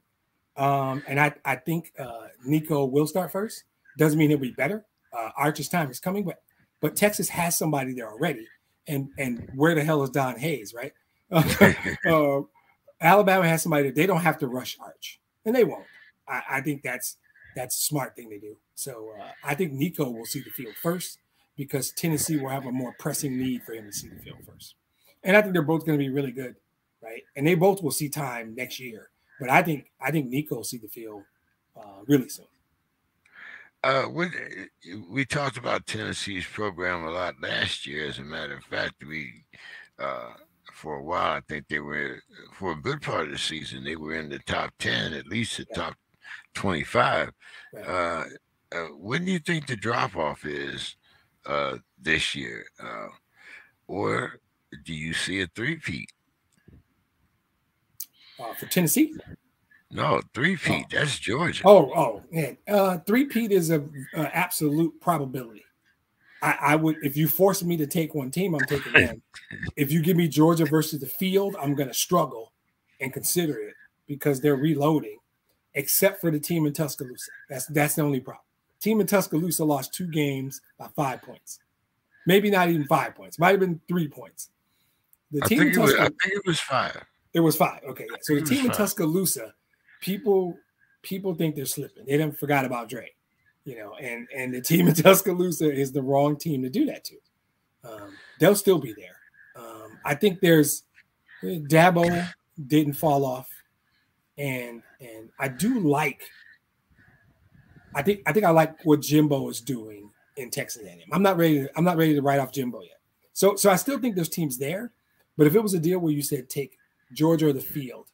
And I think Nico will start first. Doesn't mean he'll be better. Arch's time is coming, but Texas has somebody there already. And where the hell is Don Hayes, right? Alabama has somebody that they don't have to rush Arch, and they won't. I think that's a smart thing to do. So I think Nico will see the field first because Tennessee will have a more pressing need for him to see the field first. And I think they're both going to be really good, right? And they both will see time next year. But I think Nico will see the field really soon. We talked about Tennessee's program a lot last year. As a matter of fact, uh, for a while, I think they were for a good part of the season. They were in the top 10, at least the top 25. Right. When do you think the drop off is this year, or do you see a three-peat? For Tennessee? No, three-peat. That's Georgia. Yeah. Three-peat is a absolute probability. I would, if you force me to take one team, I'm taking them. If you give me Georgia versus the Field, I'm going to struggle and consider it because they're reloading, except for the team in Tuscaloosa. That's the only problem. Team in Tuscaloosa lost 2 games by 5 points. Maybe not even 5 points. Might have been 3 points. I think it was 5. It was 5. Okay. Yeah. So the team in Tuscaloosa, people think they're slipping. They done forgot about Dre. And the team in Tuscaloosa is the wrong team to do that to. They'll still be there. I think there's Dabo didn't fall off, and I do like. I think I like what Jimbo is doing in Texas A&M. I'm not ready to write off Jimbo yet. So I still think there's teams there, but if it was a deal where you said take Georgia or the Field,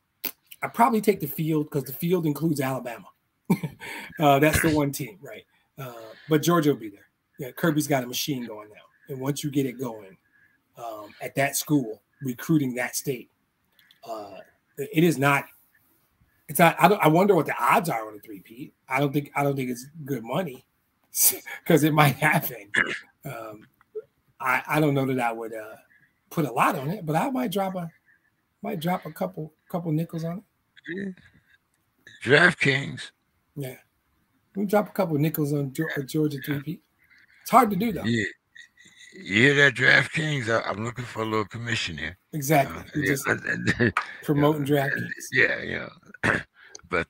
I'd probably take the Field because the Field includes Alabama. That's the one team, right? But Georgia will be there. Yeah, Kirby's got a machine going now, and once you get it going at that school, recruiting that state, it is not. It's not. I wonder what the odds are on a three-peat. I don't think it's good money because it might happen. I don't know that I would put a lot on it, but I might drop a couple nickels on it. DraftKings. Yeah. We drop a couple of nickels on Georgia three-peat. It's hard to do, though. Yeah. You hear that, DraftKings? I'm looking for a little commission here. Exactly. Just promoting DraftKings. Yeah, but,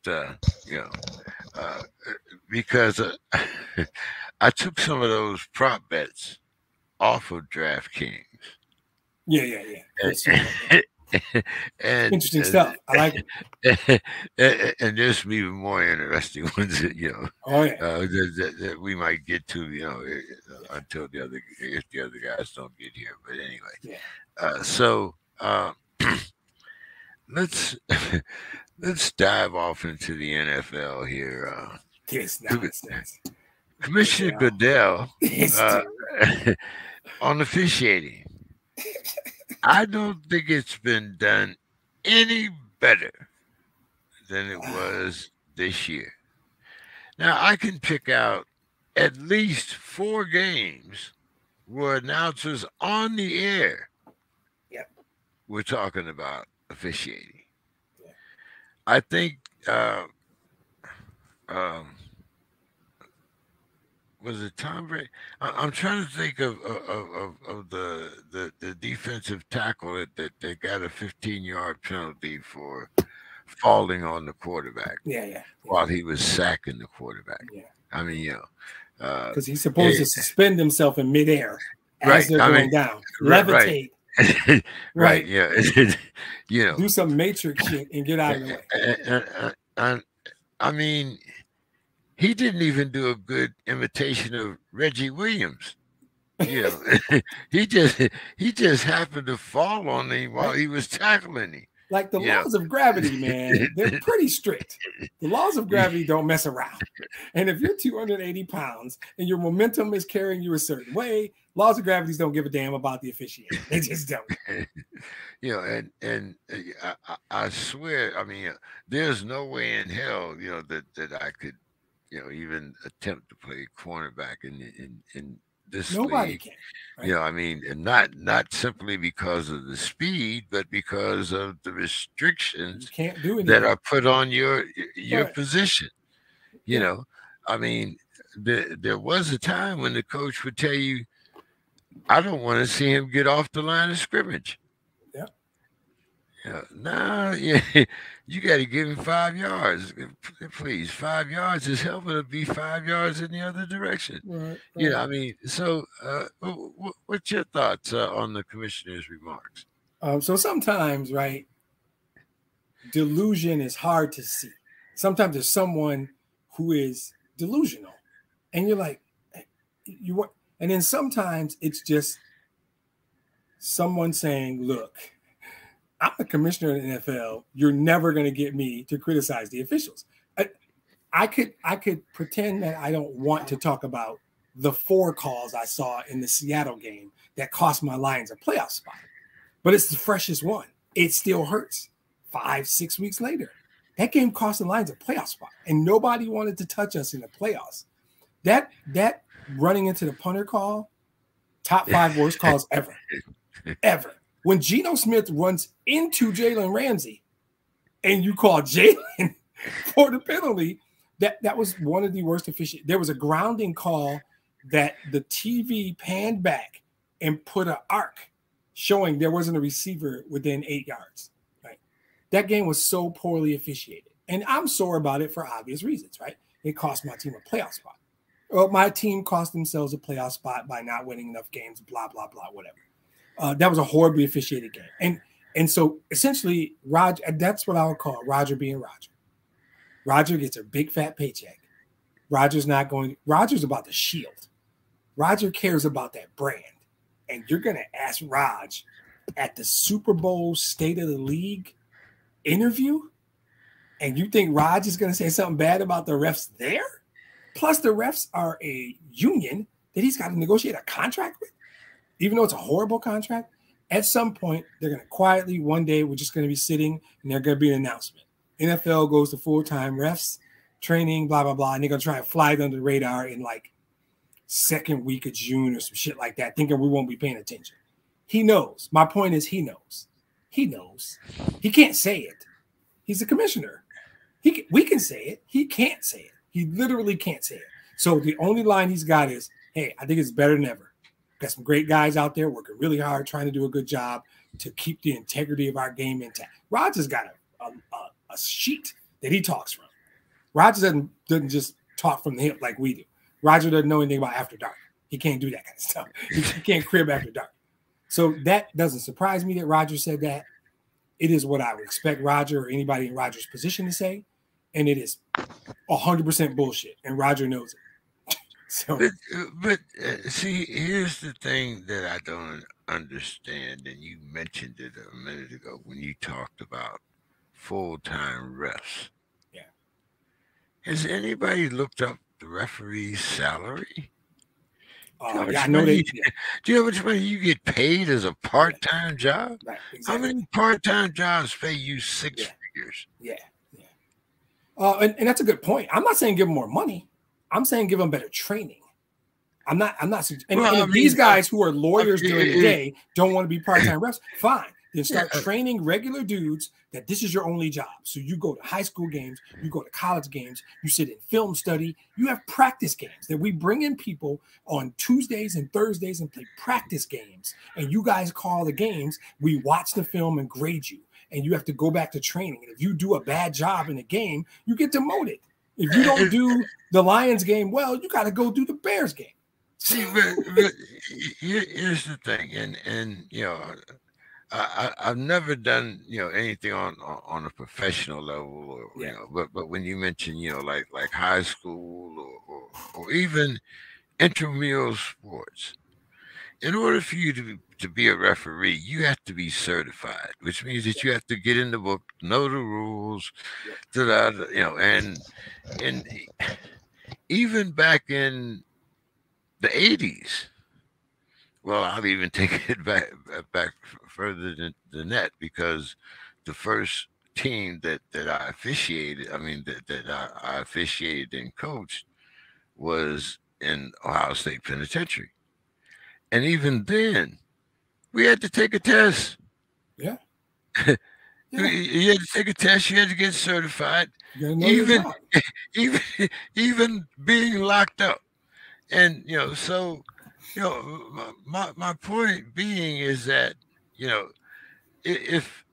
because I took some of those prop bets off of DraftKings. Yeah. And interesting stuff. I like it. And there's some even more interesting ones that that we might get to, until if the other guys don't get here. But anyway, so let's dive off into the NFL here. Commissioner Goodell on officiating. I don't think it's been done any better than it was this year. Now, I can pick out at least 4 games where announcers on the air were talking about officiating. Yeah. I think was it Tom Brady? I'm trying to think of the defensive tackle that got a 15-yard penalty for falling on the quarterback. While he was sacking the quarterback. Yeah. I mean, because he's supposed to suspend himself in midair as they're going down, levitate. Right. Yeah. Do some Matrix shit and get out of the way. I mean, he didn't even do a good imitation of Reggie Williams. He just happened to fall on him while he was tackling him. Like the laws of gravity, man, they're pretty strict. The laws of gravity don't mess around. And if you're 280 pounds and your momentum is carrying you a certain way, laws of gravity don't give a damn about the officiating. They just don't. And I swear, I mean, there's no way in hell, that I could, even attempt to play cornerback in this Nobody league. Can. Right? I mean, and not simply because of the speed, but because of the restrictions can't do that are put on your position. I mean, there was a time when the coach would tell you, I don't want to see him get off the line of scrimmage. You got to give him 5 yards. Please, 5 yards is helping to be 5 yards in the other direction. Right. I mean, so what's your thoughts on the commissioner's remarks? So sometimes, right, delusion is hard to see. Sometimes there's someone who is delusional, And you're like, you want, and then sometimes it's just someone saying, look, I'm the commissioner of the NFL. You're never going to get me to criticize the officials. I could pretend that I don't want to talk about the 4 calls I saw in the Seattle game that cost my Lions a playoff spot. But it's the freshest one. It still hurts 5-6 weeks later. That game cost the Lions a playoff spot, and nobody wanted to touch us in the playoffs. That running into the punter call, top 5 worst calls ever. Ever. When Geno Smith runs into Jalen Ramsey and you call Jalen for the penalty, that was one of the worst officiating. There was a grounding call that the TV panned back and put an arc showing there wasn't a receiver within 8 yards. Right? That game was so poorly officiated. And I'm sore about it for obvious reasons, right? It cost my team a playoff spot. Well, my team cost themselves a playoff spot by not winning enough games, blah, blah, blah, whatever. That was a horribly officiated game. And so essentially, Roger, that's what I would call Roger being Roger. Roger gets a big fat paycheck. Roger's about the shield. Roger cares about that brand. And you're going to ask Raj at the Super Bowl State of the League interview, and you think Raj is going to say something bad about the refs there? Plus, the refs are a union that he's got to negotiate a contract with, even though it's a horrible contract. At some point, they're going to quietly, one day, we're just going to be sitting, and there's going to be an announcement. NFL goes to full-time refs, training, blah, blah, blah, and they're going to try and fly it under the radar in like second week of June or some shit like that, thinking we won't be paying attention. He knows. My point is he knows. He knows. He can't say it. He's a commissioner. We can say it. He can't say it. He literally can't say it. So the only line he's got is, hey, I think it's better than ever. Got some great guys out there working really hard, trying to do a good job to keep the integrity of our game intact. Roger's got a sheet that he talks from. Roger doesn't just talk from the hip like we do. Roger doesn't know anything about After Dark. He can't do that kind of stuff. He can't crib After Dark. So that doesn't surprise me that Roger said that. It is what I would expect Roger or anybody in Roger's position to say. And it is 100% bullshit. And Roger knows it. So, but see, here's the thing that I don't understand. And you mentioned it a minute ago when you talked about full-time refs. Yeah. Has anybody looked up the referee's salary? Yeah, I know do you know how much money you get paid as a part-time job? Right, exactly. How many part-time jobs pay you 6 figures? Yeah. And that's a good point. I'm not saying give them more money. I'm saying give them better training. I'm not. And these guys who are lawyers during the day don't want to be part-time refs. Fine. Then start training regular dudes that this is your only job. So you go to high school games, you go to college games, you sit in film study, you have practice games that we bring in people on Tuesdays and Thursdays and play practice games. And you guys call the games, we watch the film and grade you. And you have to go back to training. And if you do a bad job in the game, you get demoted. If you don't do the Lions game well, you got to go do the Bears game. See, but here's the thing. And you know, I've never done, you know, anything on a professional level, or, you know, but when you mention, you know, like high school or even intramural sports, in order for you to be a referee, you have to be certified, which means that you have to get in the book, know the rules, you know, and even back in the 80s. Well, I'll even take it back further than that, because the first team that I officiated, that I officiated and coached, was in Ohio State Penitentiary. And even then, we had to take a test. Yeah. You had to take a test. You had to get certified. Even being locked up. And, you know, so, you know, my point being is that, you know, if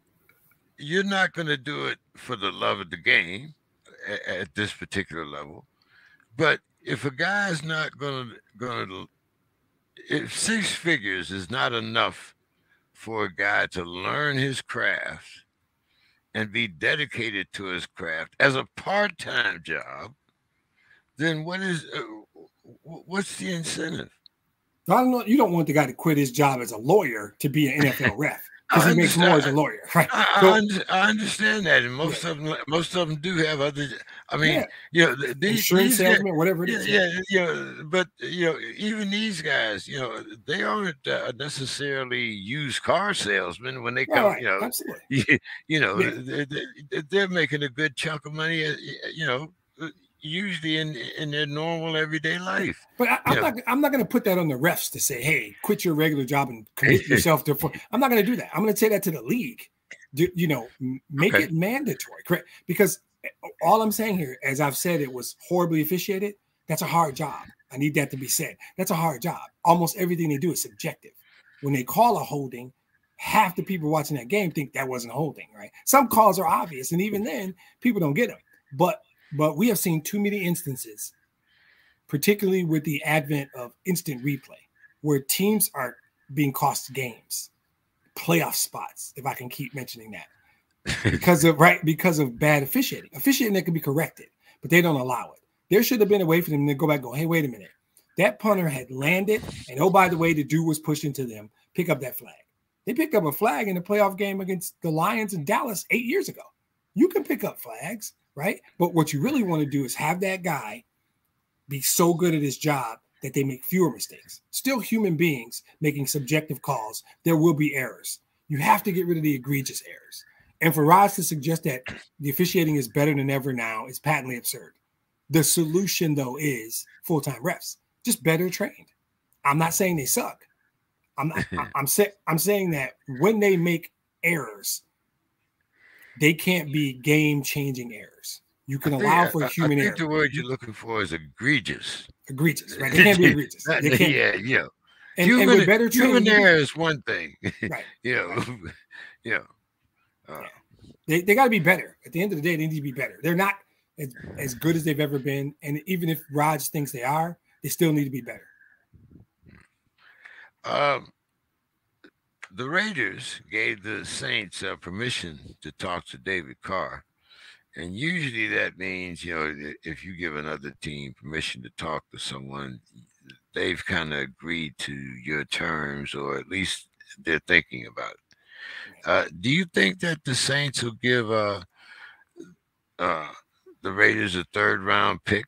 you're not going to do it for the love of the game at this particular level, but if a guy's not going to, if 6 figures is not enough for a guy to learn his craft and be dedicated to his craft as a part-time job, then what is what's the incentive? I don't know. You don't want the guy to quit his job as a lawyer to be an NFL ref because he makes more as a lawyer, right? I understand that, and most of them do have other. I mean, insurance salesman, whatever it is. But even these guys, they aren't necessarily used car salesmen when they come. Right. Absolutely. They're making a good chunk of money. Usually in their normal everyday life. But I'm not going to put that on the refs to say, hey, quit your regular job and commit yourself to. I'm not going to do that. I'm going to say that to the league. Make it mandatory, correct? Because all I'm saying here, as I've said, it was horribly officiated. That's a hard job. I need that to be said. That's a hard job. Almost everything they do is subjective. When they call a holding, half the people watching that game think that wasn't a holding, right? Some calls are obvious, and even then, people don't get them. But we have seen too many instances, particularly with the advent of instant replay, where teams are being cost games, playoff spots, if I can keep mentioning that, because of bad officiating. Officiating that can be corrected, but they don't allow it. There should have been a way for them to go back and go, hey, wait a minute. That punter had landed, and oh, by the way, the dude was pushed into them. Pick up that flag. They picked up a flag in the playoff game against the Lions in Dallas 8 years ago. You can pick up flags. Right. But what you really want to do is have that guy be so good at his job that they make fewer mistakes. Still human beings making subjective calls. There will be errors. You have to get rid of the egregious errors. And for Raj to suggest that the officiating is better than ever now is patently absurd. The solution, though, is full-time refs, just better trained. I'm not saying they suck. I'm saying that when they make errors, they can't be game-changing errors. You can allow for human error. The word you're looking for is egregious. Egregious, right? They can't be egregious. They can't. And with better training, human error is one thing. Right. They got to be better. At the end of the day, they need to be better. They're not as good as they've ever been. And even if Raj thinks they are, they still need to be better. The Raiders gave the Saints permission to talk to David Carr. And usually that means, if you give another team permission to talk to someone, they've kind of agreed to your terms, or at least they're thinking about it. Do you think that the Saints will give the Raiders a third-round pick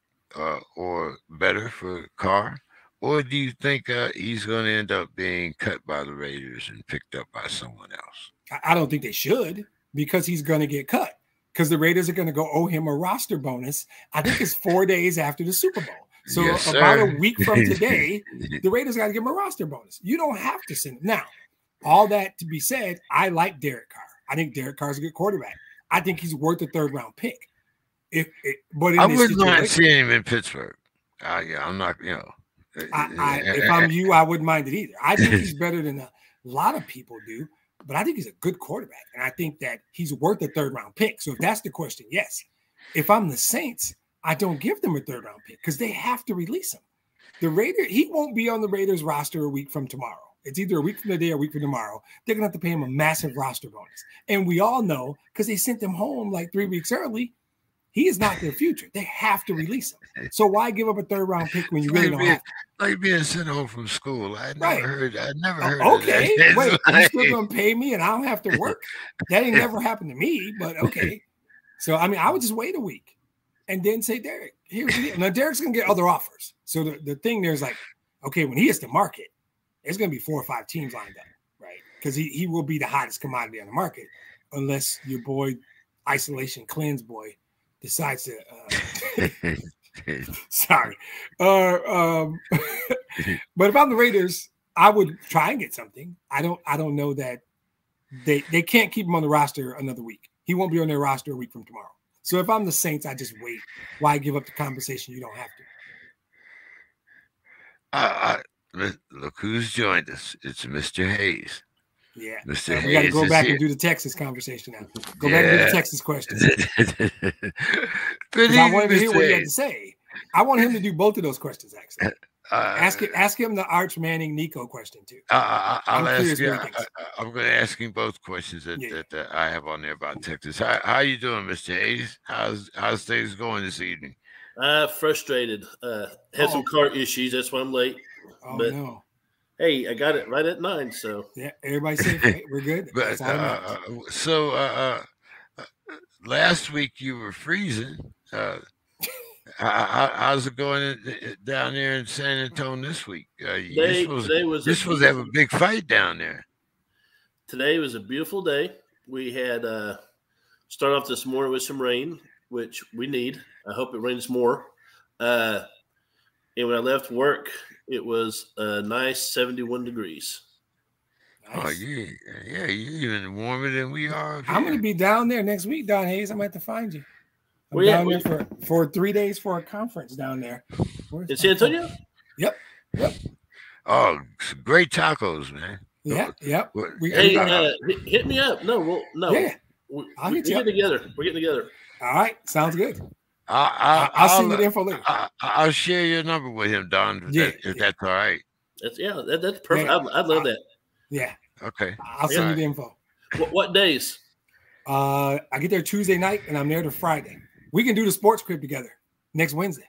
or better for Carr? Or do you think he's going to end up being cut by the Raiders and picked up by someone else? I don't think they should, because he's going to get cut. Because the Raiders are going to go owe him a roster bonus. I think it's 4 days after the Super Bowl. So yes, about a week from today, the Raiders got to give him a roster bonus. You don't have to send him. Now, all that to be said, I like Derek Carr. I think Derek Carr is a good quarterback. I think he's worth a third-round pick. But I wouldn't mind seeing him in Pittsburgh. I'm not, if I'm you, I wouldn't mind it either. I think he's better than a lot of people do, but I think he's a good quarterback, and I think that he's worth a third-round pick. So if that's the question, yes. If I'm the Saints, I don't give them a third-round pick because they have to release him. He won't be on the Raiders roster a week from tomorrow. It's either a week from today or a week from tomorrow. They're going to have to pay him a massive roster bonus. And we all know, because they sent him home like 3 weeks early, he is not their future. They have to release him. So why give up a third-round pick when you really don't have to? Like being sent home from school. I never heard okay, of that. Wait, you still going to pay me and I don't have to work? That ain't never happened to me, but okay. So, I mean, I would just wait a week and then say, Derek, here's the deal. Now, Derek's going to get other offers. So the thing there's like, okay, when he hits the market, there's going to be 4 or 5 teams lined up, right? Because he will be the hottest commodity on the market unless your boy, Isolation Cleanse boy, decides to sorry. But if I'm the Raiders, I would try and get something. I don't know that they can't keep him on the roster another week. He won't be on their roster a week from tomorrow. So if I'm the Saints, I just wait. Why give up the compensation you don't have to? Look who's joined us. It's Mr. Hayes. Yeah. Mr. Hayes. We got to go back and do the Texas conversation now. Go back and do the Texas questions. I wanted to hear what he had to say. I want him to do both of those questions, actually. Ask him the Arch Manning Nico question, too. I'm going to ask him both questions that I have on there about Texas. How you doing, Mr. Hayes? How's things going this evening? Frustrated. Had some car issues. That's why I'm late. Oh But no. hey, I got it right at 9. So Yeah, everybody safe. Hey, we're good. But That's all that matters. so last week you were freezing. How's it going down there in San Antonio this week? You're supposed to have a big fight down there. Today was a beautiful day. We had started off this morning with some rain, which we need. I hope it rains more. And when I left work, it was a nice 71 degrees. Nice. Oh, yeah, you're even warmer than we are. I'm going to be down there next week, Don Hayes. I'm going to have to find you. I'm down there for 3 days for a conference down there. In San Antonio? Yep. Oh, some great tacos, man. Yeah, yep. Hey, hit me up. No. Yeah. We're getting together. We're getting together. All right. Sounds good. I'll send you the info later. I'll share your number with him, Don, if that's all right. That's perfect. Yeah. I'd love that. Yeah. Okay. I'll send you the info. What days? I get there Tuesday night, and I'm there to Friday. We can do the sports crib together next Wednesday.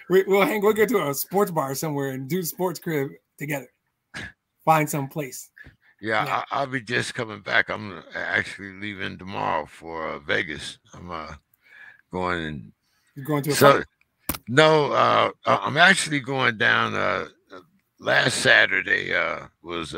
We'll go to a sports bar somewhere and do the sports crib together. Find some place. Yeah. I'll be just coming back. I'm actually leaving tomorrow for Vegas. I'm going. You're going to a fight? No, I'm actually going down. Last Saturday was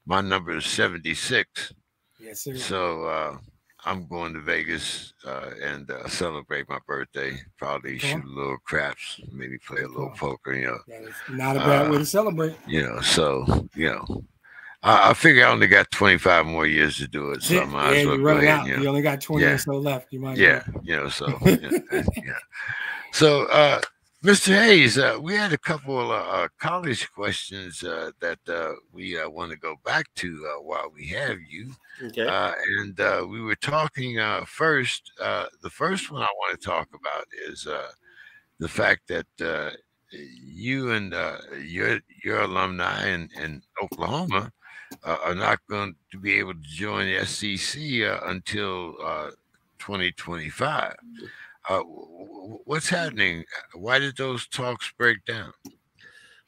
my number is 76. Yes, sir. So I'm going to Vegas and celebrate my birthday. Probably shoot a little craps, maybe play a little poker. That is not a bad way to celebrate. So I figure I only got 25 more years to do it, so I might as well go ahead. You only got 20 or so left. You might. So So, Mr. Hayes, we had a couple of college questions that we want to go back to while we have you. Okay. And we were talking first. The first one I want to talk about is the fact that you and your alumni in Oklahoma are not going to be able to join the SEC until 2025. What's happening? Why did those talks break down?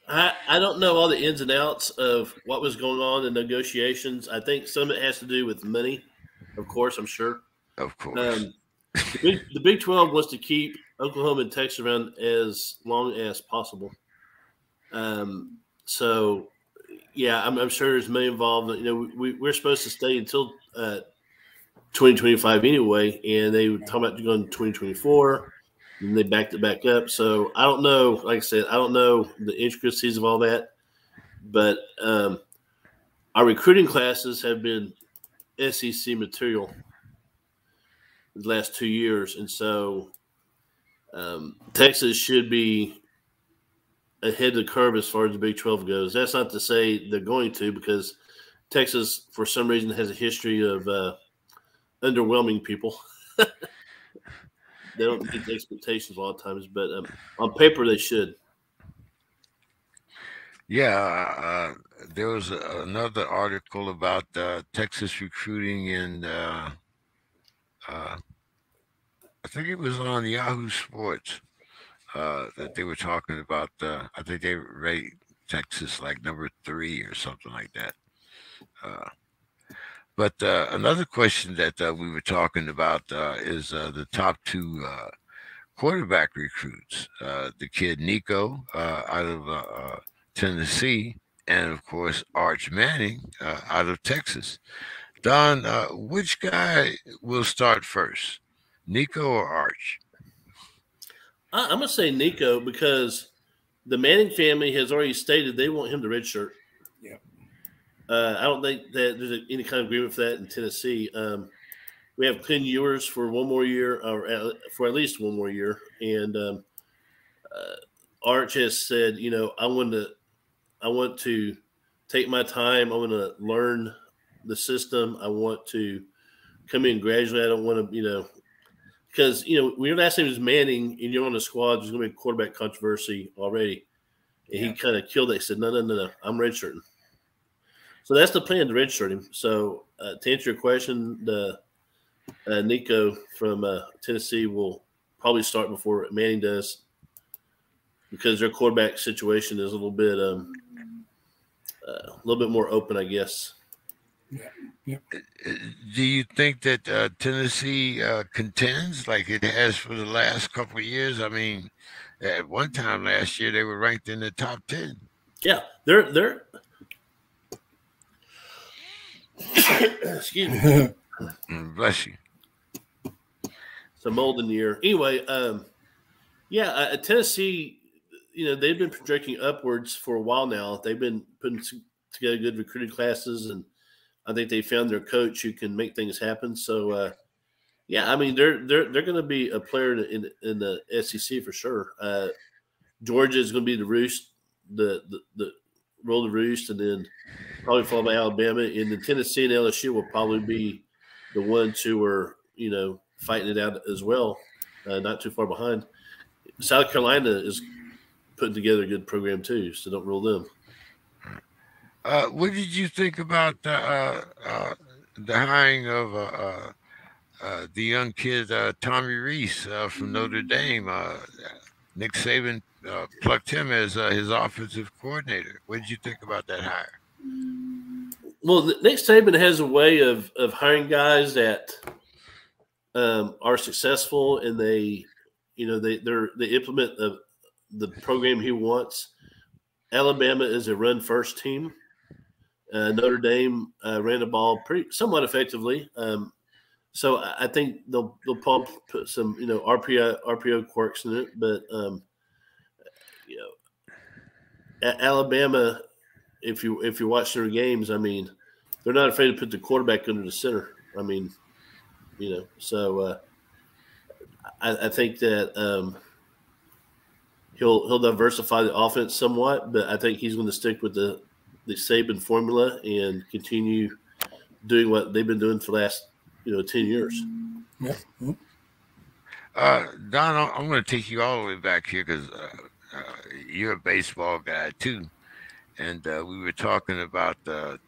I don't know all the ins and outs of what was going on in negotiations. I think some of it has to do with money, of course, I'm sure. Of course. The Big 12 wants to keep Oklahoma and Texas around as long as possible. So, yeah, I'm sure there's money involved. We're supposed to stay until 2025 anyway, and they were talking about going to 2024, and they backed it back up. So I don't know. Like I said, I don't know the intricacies of all that, but our recruiting classes have been SEC material the last 2 years, and so Texas should be ahead of the curve as far as the Big 12 goes. That's not to say they're going to, because Texas, for some reason, has a history of underwhelming people. They don't get the expectations a lot of times, but on paper they should. Yeah, there was another article about Texas recruiting in I think it was on Yahoo Sports that they were talking about. I think they rate Texas like number 3 or something like that. But another question that we were talking about is the top 2 quarterback recruits, the kid Nico out of Tennessee, and of course Arch Manning out of Texas. Don, which guy will start first, Nico or Arch? I'm going to say Nico, because the Manning family has already stated they want him to redshirt. Yeah. I don't think that there's any kind of agreement for that in Tennessee. We have Quinn Ewers for 1 more year, or for at least 1 more year. And Arch has said, I want to take my time. I want to learn the system. I want to come in gradually. I don't want to, because, when your last name is Manning and you're on the squad, there's going to be a quarterback controversy already. And he kind of killed it. He said, no, I'm redshirting. So that's the plan, to redshirt him. So to answer your question, the Nico from Tennessee will probably start before Manning does, because their quarterback situation is a little bit more open, I guess. Yeah. Do you think that Tennessee contends like it has for the last couple of years? I mean, at one time last year they were ranked in the top 10. Yeah, they're excuse me. Bless you. It's a molden year. Anyway, Tennessee, they've been projecting upwards for a while now. They've been putting together good recruiting classes, and I think they found their coach who can make things happen. So, I mean, they're going to be a player in the SEC for sure. Georgia is going to be the roost, the roll the roost, and then probably followed by Alabama. And then Tennessee and LSU will probably be the ones who are, fighting it out as well, not too far behind. South Carolina is putting together a good program too, so don't rule them. What did you think about the hiring of the young kid Tommy Rees from Notre Dame? Nick Saban plucked him as his offensive coordinator. What did you think about that hire? Well, Nick Saban has a way of hiring guys that are successful, and they implement the program he wants. Alabama is a run first team. Notre Dame ran the ball somewhat effectively. So I think they'll probably put some RPO quirks in it, but Alabama, if you watch their games, I mean, they're not afraid to put the quarterback under the center. I mean, so I think that he'll diversify the offense somewhat, but I think he's going to stick with the Saban formula and continue doing what they've been doing for the last 10 years. Yeah. Don, I'm going to take you all the way back here because you're a baseball guy too, and we were talking about the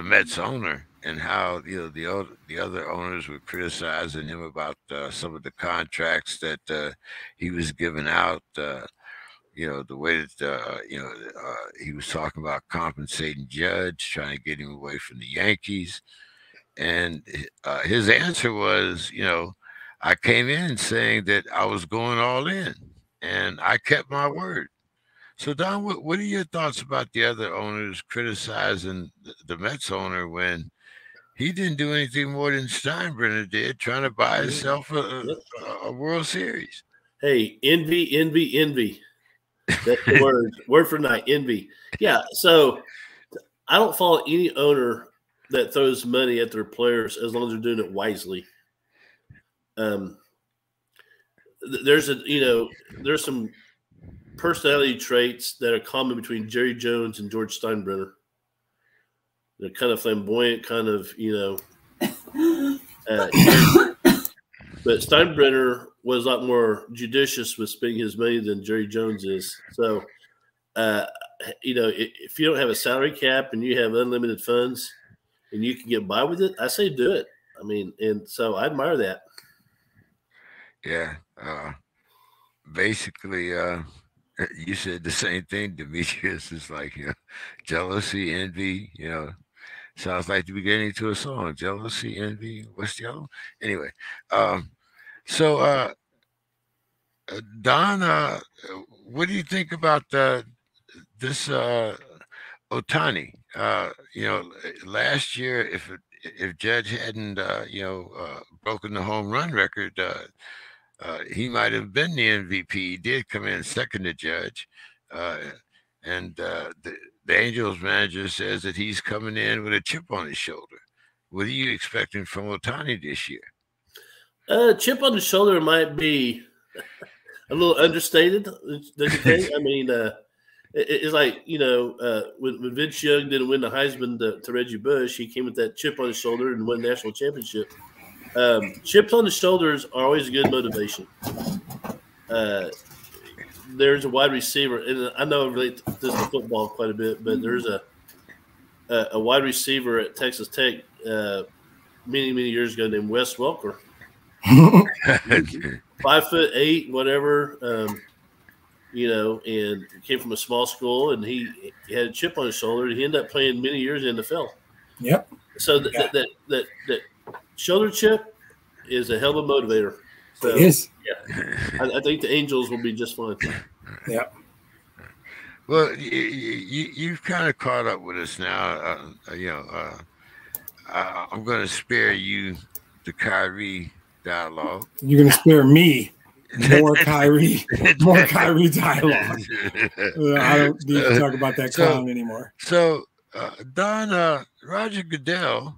Mets owner and how the other owners were criticizing him about some of the contracts that he was giving out. The way that he was talking about compensating Judge, trying to get him away from the Yankees, and his answer was, I came in saying that I was going all in, and I kept my word. So, Don, what are your thoughts about the other owners criticizing the Mets owner when he didn't do anything more than Steinbrenner did, trying to buy himself a World Series? Hey, envy. That's the word for tonight, envy. Yeah, so I don't follow any owner that throws money at their players as long as they're doing it wisely. There's some personality traits that are common between Jerry Jones and George Steinbrenner. They're kind of flamboyant, kind of, but Steinbrenner was a lot more judicious with spending his money than Jerry Jones is. So, if you don't have a salary cap and you have unlimited funds and you can get by with it, I say do it. I mean, and so I admire that. Yeah. Basically, you said the same thing, Demetrius. It's like, jealousy, envy, sounds like the beginning to a song. Jealousy, envy, what's the other? Anyway, so Don, what do you think about this Ohtani? Last year, if Judge hadn't broken the home run record, he might have been the MVP. He did come in second to Judge, and the Angels manager says that he's coming in with a chip on his shoulder. What are you expecting from Ohtani this year? Chip on the shoulder might be a little understated. Don't you think? I mean, it's like, when Vince Young didn't win the Heisman to Reggie Bush, he came with that chip on his shoulder and won the national championship. Chips on the shoulders are always a good motivation. There's a wide receiver, and I know I relate this to football quite a bit, but there's a wide receiver at Texas Tech many years ago named Wes Welker. 5'8", whatever, and came from a small school, and he had a chip on his shoulder. And he ended up playing many years in the NFL. Yep. So that shoulder chip is a hell of a motivator. So, it is. Yeah, I think the Angels will be just fine. Yep. Well, you've kind of caught up with us now. I'm going to spare you the Kyrie dialogue. You're going to spare me more Kyrie dialogue. I don't need to talk about that clown anymore. So, Don, Roger Goodell,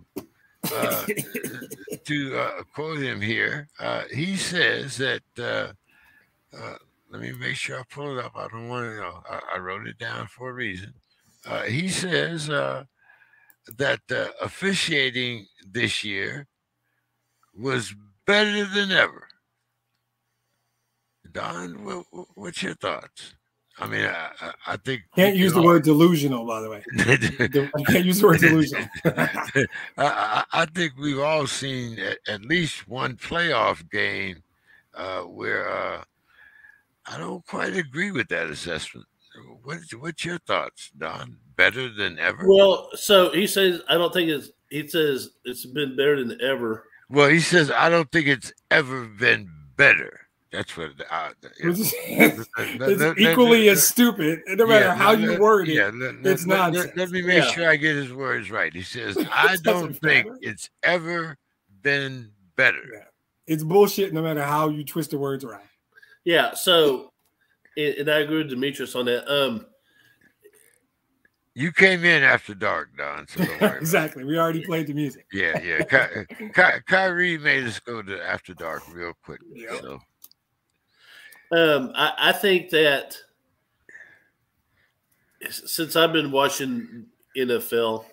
to quote him here, he says that, let me make sure I pull it up. I don't want to know. I wrote it down for a reason. He says that officiating this year was better than ever. Don, what's your thoughts? I mean, I think can't use the word delusional. By the way, I can't use the word delusional. I think we've all seen at least one playoff game where I don't quite agree with that assessment. What's your thoughts, Don? Better than ever? Well, so he says I don't think it's. He says it's been better than ever. Well, he says I don't think it's ever been better. That's what it's equally as stupid. No matter how you word it, it's nonsense. Let me make sure I get his words right. He says, I don't think it's ever been better. Yeah. It's bullshit no matter how you twist the words around. Yeah, so, and I agree with Demetrius on that. You came in after dark, Don. So don't worry exactly. We already played the music. Yeah. Kyrie made us go to after dark real quick. Yep. So. I think that since I've been watching NFL,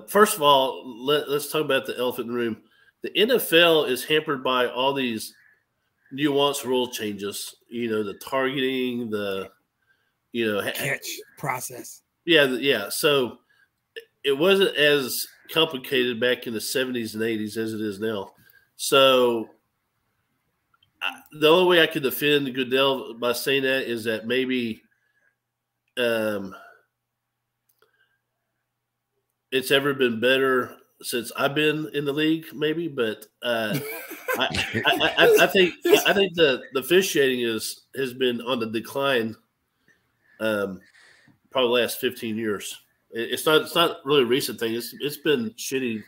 first of all, let's talk about the elephant in the room. The NFL is hampered by all these nuanced rule changes. The targeting, catch process. Yeah. So it wasn't as complicated back in the 70s and 80s as it is now. So the only way I could defend Goodell by saying that is that maybe it's ever been better since I've been in the league, maybe. But I think the officiating has been on the decline. Probably the last 15 years. It's not really a recent thing. It's been shitty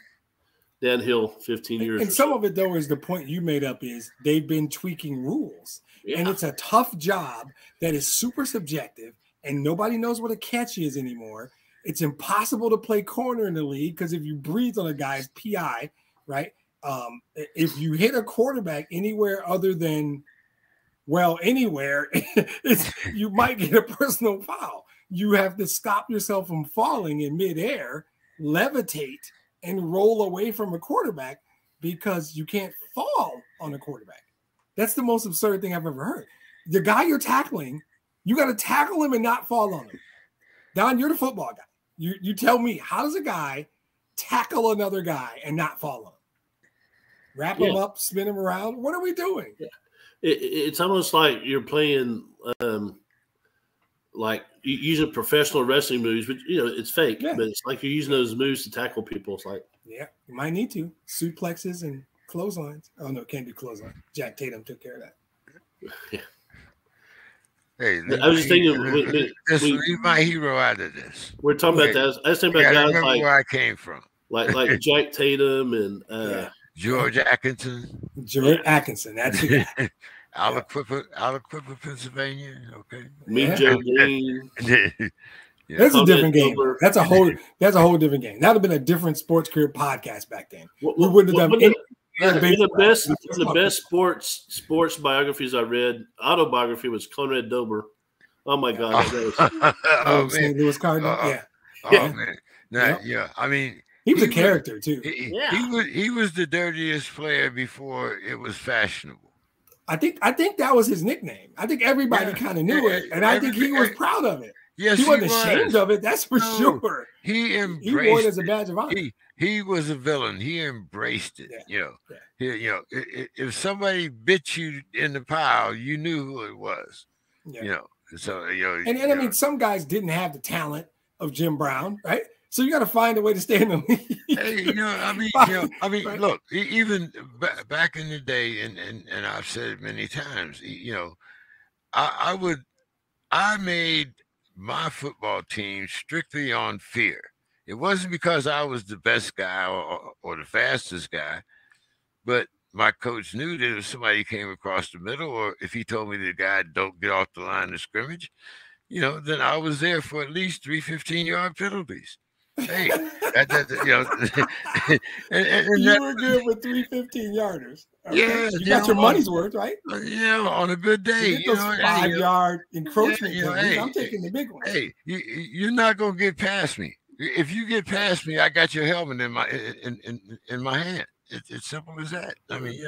downhill 15 years. And some of it, though, is the point you made up is they've been tweaking rules. Yeah. And it's a tough job that is super subjective, and nobody knows what a catch is anymore. It's impossible to play corner in the league because if you breathe on a guy's PI, right? If you hit a quarterback anywhere other than, anywhere, you might get a personal foul. You have to stop yourself from falling in midair, levitate, and roll away from a quarterback because you can't fall on a quarterback. That's the most absurd thing I've ever heard. The guy you're tackling, you got to tackle him and not fall on him. Don, you're the football guy. You tell me, how does a guy tackle another guy and not fall on him? Wrap him up, spin him around? What are we doing? Yeah. It's almost like you're playing like using professional wrestling moves, but it's fake. Yeah. But it's like you're using those moves to tackle people. It's like, you might need to suplexes and clotheslines. Oh no, can't do clothesline. Jack Tatum took care of that. Yeah. Hey, I was just thinking, leave my hero out of this. We're talking about that. I was thinking about guys like where I came from, like Jack Tatum and George Atkinson. George Atkinson, that's the guy. Aliquippa, Pennsylvania. Okay. Joe Green. That's a different game. That's a whole different game. That would have been a different sports career podcast back then. We wouldn't have done any. The best sports biographies I read, autobiography was Conrad Dober. Oh my God! St. Louis Cardinal. Man. I mean, he was a character too. He was the dirtiest player before it was fashionable. I think that was his nickname. I think everybody kind of knew it, and I think he was proud of it. Yes, he wasn't ashamed of it. That's for sure. He embraced. He wore it as a badge of honor. he was a villain. He embraced it. Yeah. If somebody bit you in the pile, you knew who it was. Yeah. So and I mean, some guys didn't have the talent of Jim Brown, right? So you got to find a way to stay in the league. Hey, Right. look, even back in the day, and I've said it many times, I made my football team strictly on fear. It wasn't because I was the best guy or the fastest guy, but my coach knew that if somebody came across the middle, or if he told me the guy don't get off the line of scrimmage, then I was there for at least 3 15-yard penalties. Hey, You were good with 3 15-yarders. Yeah, you got your money's worth, right? On a good day. You get those 5-yard encroachment. Hey, I'm taking the big one. Hey, you're not gonna get past me. If you get past me, I got your helmet in my hand. It's simple as that. I mean,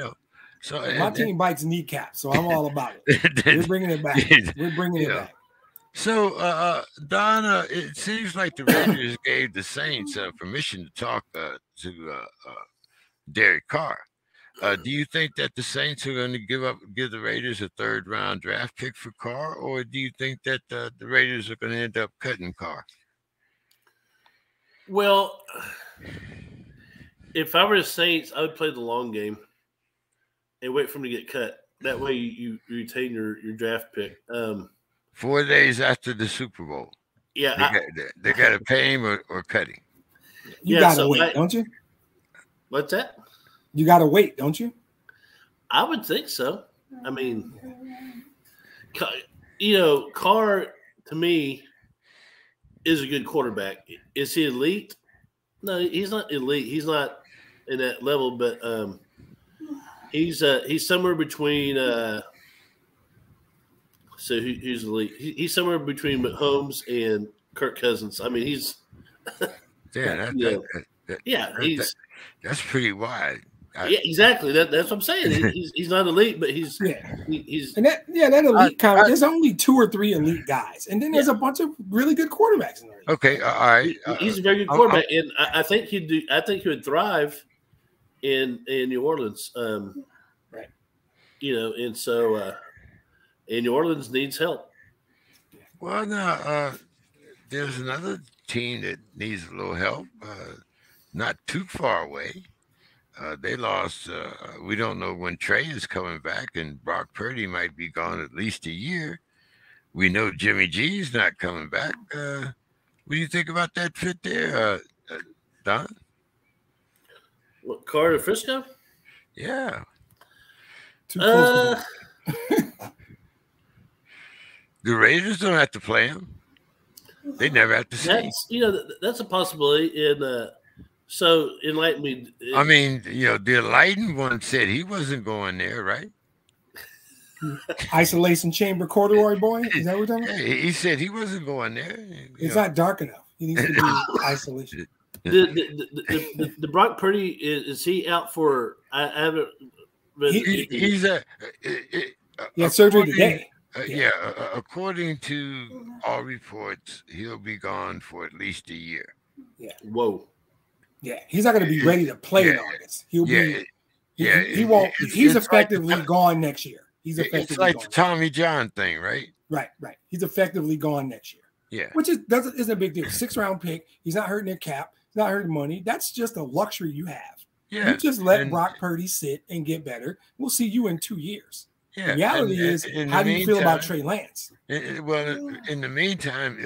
So my team bites kneecaps, so I'm all about it. We're bringing it back. We're bringing it back. So, Donna, it seems like the Raiders gave the Saints permission to talk to Derek Carr. Do you think that the Saints are going to give the Raiders a 3rd-round draft pick for Carr, or do you think that the Raiders are going to end up cutting Carr? Well, if I were the Saints, I would play the long game and wait for him to get cut. That way you retain your draft pick. 4 days after the Super Bowl. Yeah. They got to pay him or cut him. You got to wait, don't you? What's that? You got to wait, don't you? I would think so. I mean, Carr, to me, is a good quarterback. Is he elite? No, he's not elite. He's not in that level, but he's somewhere between so who's elite? He's somewhere between Mahomes and Kirk Cousins. I mean, he's that's pretty wide. Yeah, exactly. That's what I'm saying. He's not elite, but he's and that elite kind of. There's only 2 or 3 elite guys, and then there's a bunch of really good quarterbacks in there. Okay, all right. He's a very good quarterback, and I think he'd do. I think he would thrive in New Orleans. Right. And so and New Orleans needs help. Well, now there's another team that needs a little help. Not too far away. They lost. We don't know when Trey is coming back, and Brock Purdy might be gone at least a year. We know Jimmy G's not coming back. What do you think about that fit there, Don? What, Carter Frisco? Yeah. Too close the Raiders don't have to play him. They never have to see. That's a possibility. And so enlighten me. I mean, the enlightened one said he wasn't going there, right? Isolation chamber corduroy boy? Is that what we're talking about? Yeah, he said he wasn't going there. It's not dark enough. He needs to be isolation. The Brock Purdy, is he out for? I haven't. He's surgery today. According to all reports, he'll be gone for at least a year. Yeah. Whoa. Yeah, he's not going to be ready to play in August. He'll be. He won't. He's effectively gone next year. He's effectively. It's like the Tommy John thing, right? Right. He's effectively gone next year. Yeah, which isn't a big deal. 6th-round pick. He's not hurting their cap. He's not hurting money. That's just a luxury you have. Yeah, you just let Brock Purdy sit and get better. We'll see you in 2 years. Yeah. The reality is, how do you feel about Trey Lance? Well, in the meantime,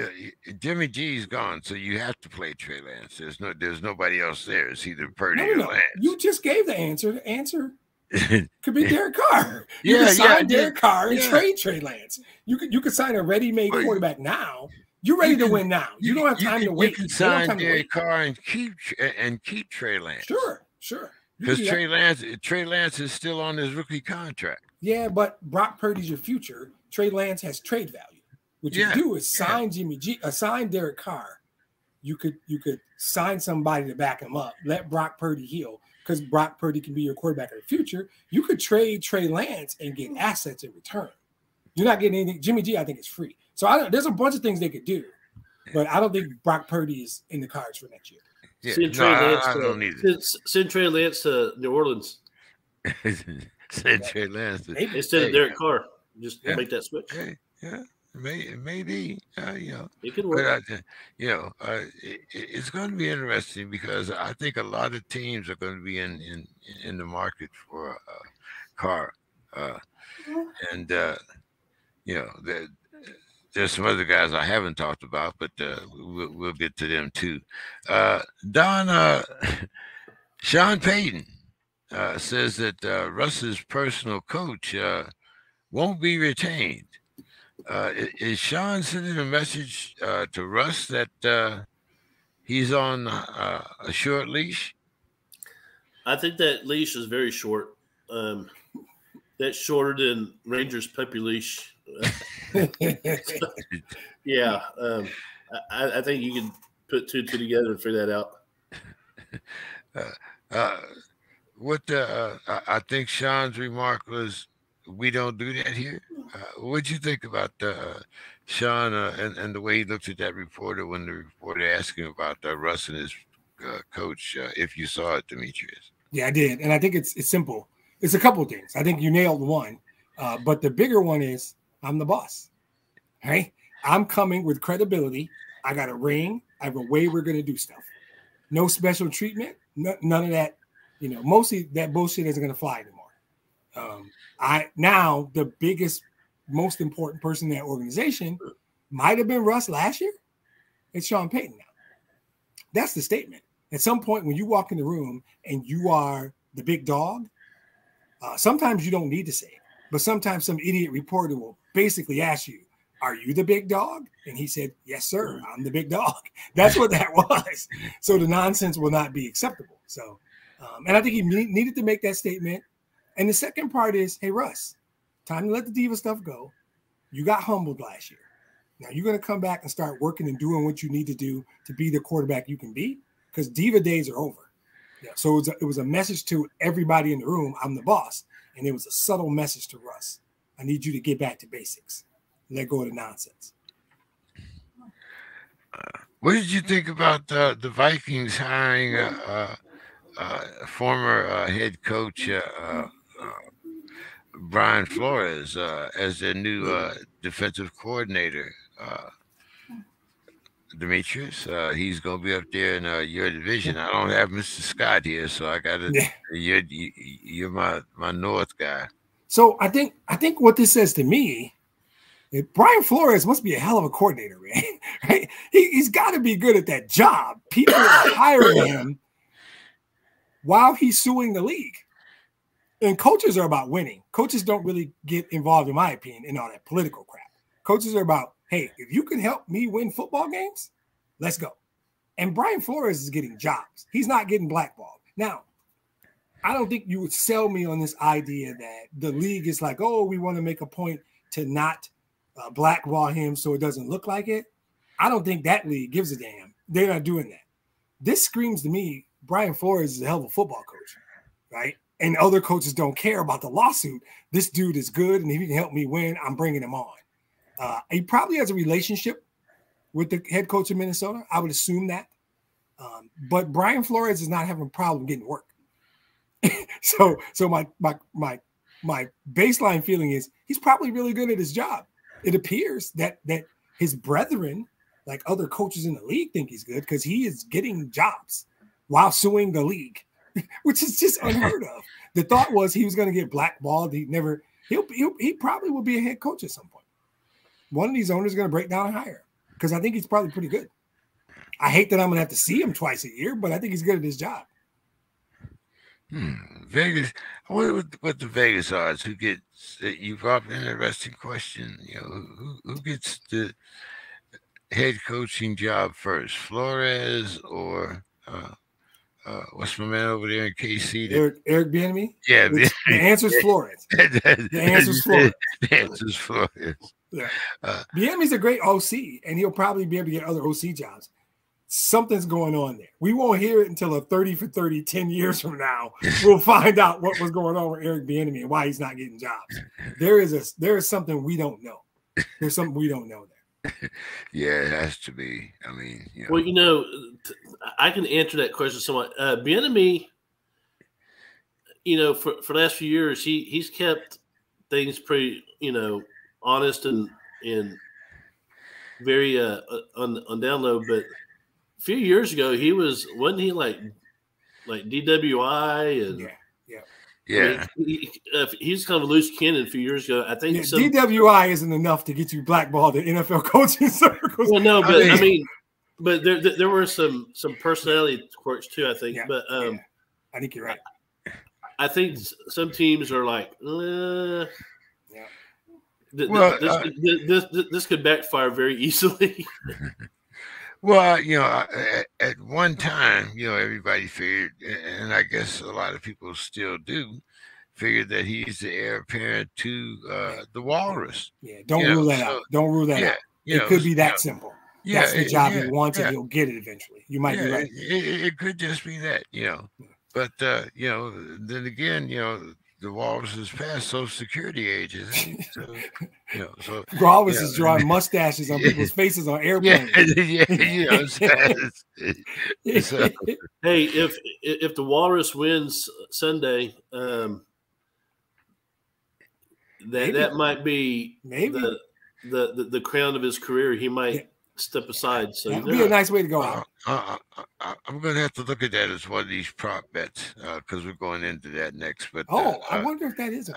Jimmy G's gone, so you have to play Trey Lance. There's nobody else there. It's either Purdy or Lance. You just gave the answer. The answer could be Derek Carr. You could sign Derek Carr and trade Trey Lance. You could sign a ready-made quarterback now. You're ready to win now. You don't have time to wait. You can sign Derek Carr and keep Trey Lance. Sure. Because Trey Lance is still on his rookie contract. Yeah, but Brock Purdy's your future. Trey Lance has trade value. What you do is sign sign Derek Carr. You could sign somebody to back him up. Let Brock Purdy heal, because Brock Purdy can be your quarterback in the future. You could trade Trey Lance and get assets in return. You're not getting anything. Jimmy G, I think, is free. So there's a bunch of things they could do, but I don't think Brock Purdy is in the cards for next year. Yeah, Send no, Trey Lance I to don't need it. send Trey Lance to New Orleans Said Trey Lance. Maybe. instead of Hey, Derek Carr. Just yeah. make that switch. Hey, yeah, maybe, you know, It could but work. you know, it's going to be interesting because I think a lot of teams are going to be in the market for Carr, uh, and you know, there's some other guys I haven't talked about, but we'll get to them too. Don Sean Payton says that Russ's personal coach won't be retained. Is Sean sending a message to Russ that he's on a short leash? I think that leash is very short. That's shorter than Rangers puppy leash. Yeah, I think you can put two together and figure that out. What I think Sean's remark was, we don't do that here. What'd you think about Sean and the way he looked at that reporter when the reporter asked him about Russ and his coach? If you saw it, Demetrius. Yeah, I did, and I think it's simple. It's a couple of things. I think you nailed one, but the bigger one is I'm the boss. Right? I'm coming with credibility. I got a ring. I have a way we're going to do stuff. No special treatment. None of that. You know, mostly that bullshit isn't going to fly anymore. Now the biggest, most important person in that organization might have been Russ last year. It's Sean Payton now. That's the statement. At some point when you walk in the room and you are the big dog, sometimes you don't need to say it, but sometimes some idiot reporter will basically ask you, are you the big dog? And he said, yes, sir, I'm the big dog. That's what that was. So the nonsense will not be acceptable. So, and I think he needed to make that statement. And the second part is, hey, Russ, time to let the diva stuff go. You got humbled last year. Now you're going to come back and start working and doing what you need to do to be the quarterback you can be, because diva days are over. Yeah. So it was a message to everybody in the room, I'm the boss. And it was a subtle message to Russ. I need you to get back to basics. Let go of the nonsense. What did you think about the Vikings hiring former head coach Brian Flores as their new defensive coordinator? Demetrius, he's going to be up there in your division. I don't have Mr. Scott here, so I got to. You're my North guy. So I think what this says to me, Brian Flores must be a hell of a coordinator, man. Right? He's got to be good at that job. People are hiring him while he's suing the league. And coaches are about winning. Coaches don't really get involved, in my opinion, in all that political crap. Coaches are about, hey, if you can help me win football games, let's go. And Brian Flores is getting jobs. He's not getting blackballed. Now, I don't think you would sell me on this idea that the league is like, oh, we want to make a point to not blackball him so it doesn't look like it. I don't think that league gives a damn. They're not doing that. This screams to me, Brian Flores is a hell of a football coach, right? And other coaches don't care about the lawsuit. This dude is good, and if he can help me win, I'm bringing him on. He probably has a relationship with the head coach of Minnesota. I would assume that. But Brian Flores is not having a problem getting work. So my baseline feeling is he's probably really good at his job. It appears that his brethren, like other coaches in the league, think he's good because he is getting jobs while suing the league, which is just unheard of. The thought was he was going to get blackballed. He probably will be a head coach at some point. One of these owners is going to break down and hire him because I think he's probably pretty good. I hate that I'm going to have to see him twice a year, but I think he's good at his job. Vegas. I wonder what the Vegas odds. Who gets? You brought up an interesting question. You know, who gets the head coaching job first, Flores or what's my man over there in KC? Eric Bieniemy? Yeah, the answer is Flores. The answer is Flores. The answer is Flores. Yeah. Bieniemy's a great OC, and he'll probably be able to get other OC jobs. Something's going on there. We won't hear it until a 30 for 30, 10 years from now. We'll find out what was going on with Eric Bieniemy and why he's not getting jobs. There is something we don't know. There's something we don't know there. Yeah, it has to be. I mean, Well, I can answer that question somewhat. Bieniemy, for the last few years, he's kept things pretty, honest and very on down low. But a few years ago, wasn't he like DWI and yeah. he's kind of a loose cannon a few years ago. I think DWI isn't enough to get you blackballed in NFL coaching circles. Well, no, but I mean, but there were some personality quirks too. I think, but I think you're right. I think some teams are like, this could backfire very easily. Well, at one time, everybody figured, and I guess a lot of people still do, figure that he's the heir apparent to the Walrus. Yeah, don't rule that out. Don't rule that out. It could be that simple. Yeah, that's the job he wants, and he'll get it eventually. You might be right. It could just be that, But then again, the Walrus is past Social Security age, isn't he? So, Walrus is drawing mustaches on people's faces on airplanes. So. Hey, if the Walrus wins Sunday, that might be the crown of his career. He might step aside. So that'd be a nice way to go out. I'm going to have to look at that as one of these prop bets because we're going into that next. But I wonder if that is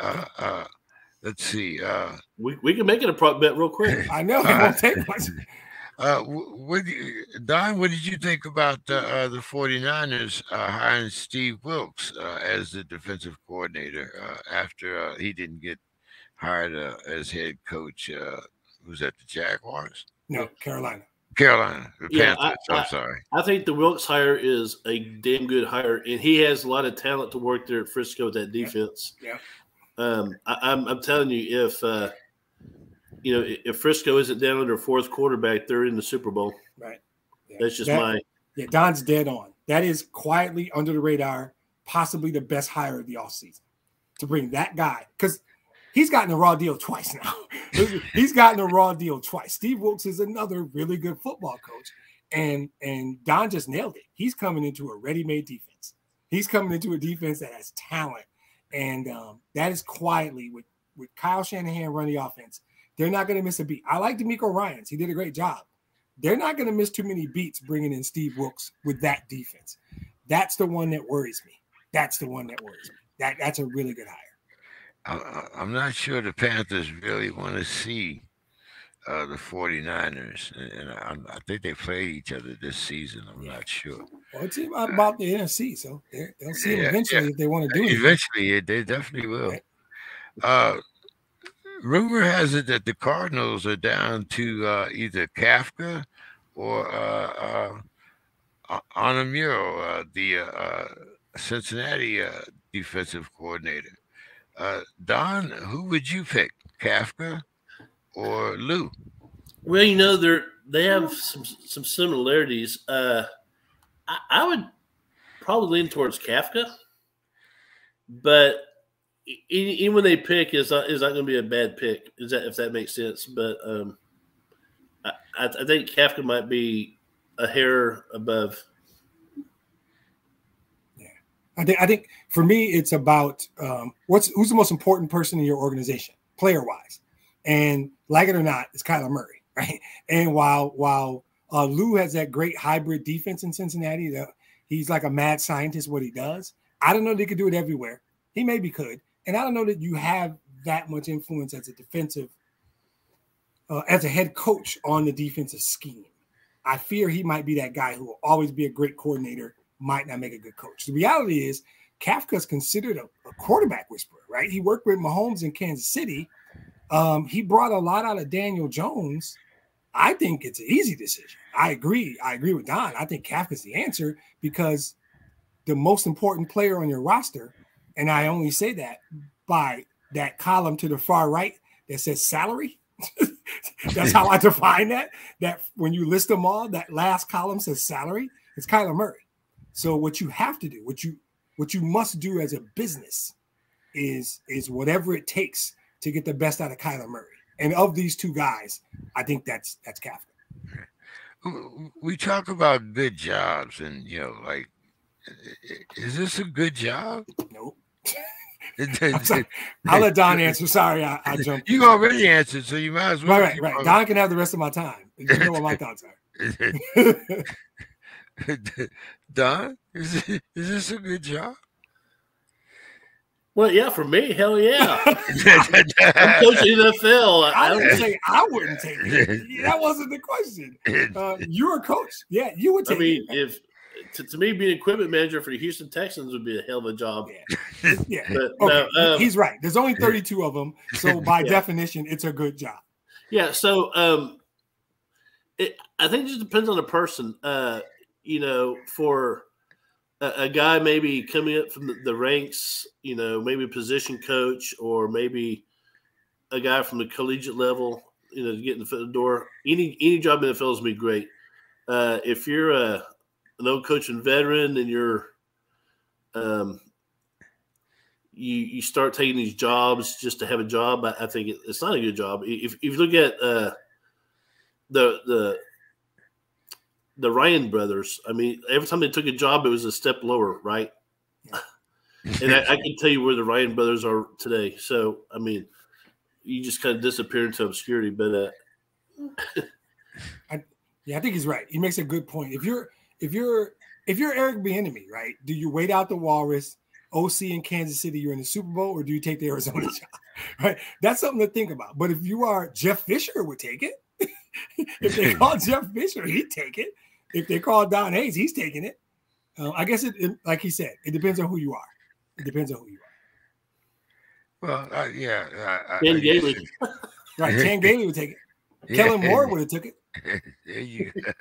let's see. We can make it a prop bet real quick. I know. It won't take much. Don, what did you think about the 49ers hiring Steve Wilks as the defensive coordinator after he didn't get hired as head coach? Was that the Jaguars? No, Carolina. The Panthers. I'm sorry. I think the Wilkes hire is a damn good hire, and he has a lot of talent to work there at Frisco with that defense. Yeah. I'm telling you, if Frisco isn't down on their fourth quarterback, they're in the Super Bowl. Right. Yeah. That's just Yeah, Don's dead on. That is quietly under the radar, possibly the best hire of the offseason to bring that guy because he's gotten a raw deal twice now. He's gotten a raw deal twice. Steve Wilkes is another really good football coach, and Don just nailed it. He's coming into a ready-made defense. He's coming into a defense that has talent, and that is quietly with Kyle Shanahan running the offense. They're not going to miss a beat. I like DeMeco Ryans. He did a great job. They're not going to miss too many beats bringing in Steve Wilkes with that defense. That's the one that worries me. That's a really good hire. I'm not sure the Panthers really want to see the 49ers. And I think they played each other this season. I'm not sure. Well, it's about the NFC, so they'll see them eventually if they want to do it. Eventually, they definitely will. Right. Rumor has it that the Cardinals are down to either Kafka or Onamuro, the Cincinnati defensive coordinator. Don, who would you pick, Kafka or Lou? Well, they have some similarities. I would probably lean towards Kafka, but even when they pick, is not going to be a bad pick. If that makes sense? But I think Kafka might be a hair above. I think for me, it's about who's the most important person in your organization, player-wise. And like it or not, it's Kyler Murray, right? And while Lou has that great hybrid defense in Cincinnati, he's like a mad scientist what he does. I don't know that he could do it everywhere. He maybe could. And I don't know that you have that much influence as a defensive, as a head coach on the defensive scheme. I fear he might be that guy who will always be a great coordinator, might not make a good coach. The reality is Kafka's considered a quarterback whisperer, right? He worked with Mahomes in Kansas City. He brought a lot out of Daniel Jones. I think it's an easy decision. I agree with Don. I think Kafka's the answer because the most important player on your roster, and I only say that by that column to the far right that says salary. That's how I define that. That when you list them all, that last column says salary. It's Kyler Murray. So what you have to do, what you must do as a business is whatever it takes to get the best out of Kyler Murray. And of these two guys, I think that's Kafka. We talk about good jobs, and like, is this a good job? Nope. I'm sorry. I'll let Don answer. Sorry, I jumped. You already answered, so you might as well. Right. Don can have the rest of my time. You know what my thoughts are. Don, is this a good job? Well, yeah, for me, hell yeah. I'm coaching NFL. I didn't say I wouldn't take it. That wasn't the question. You're a coach. Yeah, you would take it. I mean, to me, being equipment manager for the Houston Texans would be a hell of a job. Yeah. But, okay. He's right. There's only 32 of them. So by definition, it's a good job. Yeah. So I think it just depends on the person. For a guy maybe coming up from the ranks, maybe a position coach, or maybe a guy from the collegiate level, to get in the foot of the door. Any job in the NFL is going to be great. If you're an old coaching veteran and you're you start taking these jobs just to have a job, I think it's not a good job. If you look at the Ryan brothers, I mean, every time they took a job, it was a step lower, right? And I can tell you where the Ryan brothers are today. So, I mean, you just kind of disappear into obscurity. But I think he's right. He makes a good point. If you're Eric Bieniemy, right? Do you wait out the Walrus, OC in Kansas City, you're in the Super Bowl, or do you take the Arizona job? Right? That's something to think about. But if you are Jeff Fisher, would take it. If they call Jeff Fisher, he'd take it. If they call Don Hayes, he's taking it. I guess it, like he said, it depends on who you are. It depends on who you are. Well, yeah. Chan Gailey. Right, Chan Gailey would take it. Kellen Moore would have took it. There you go.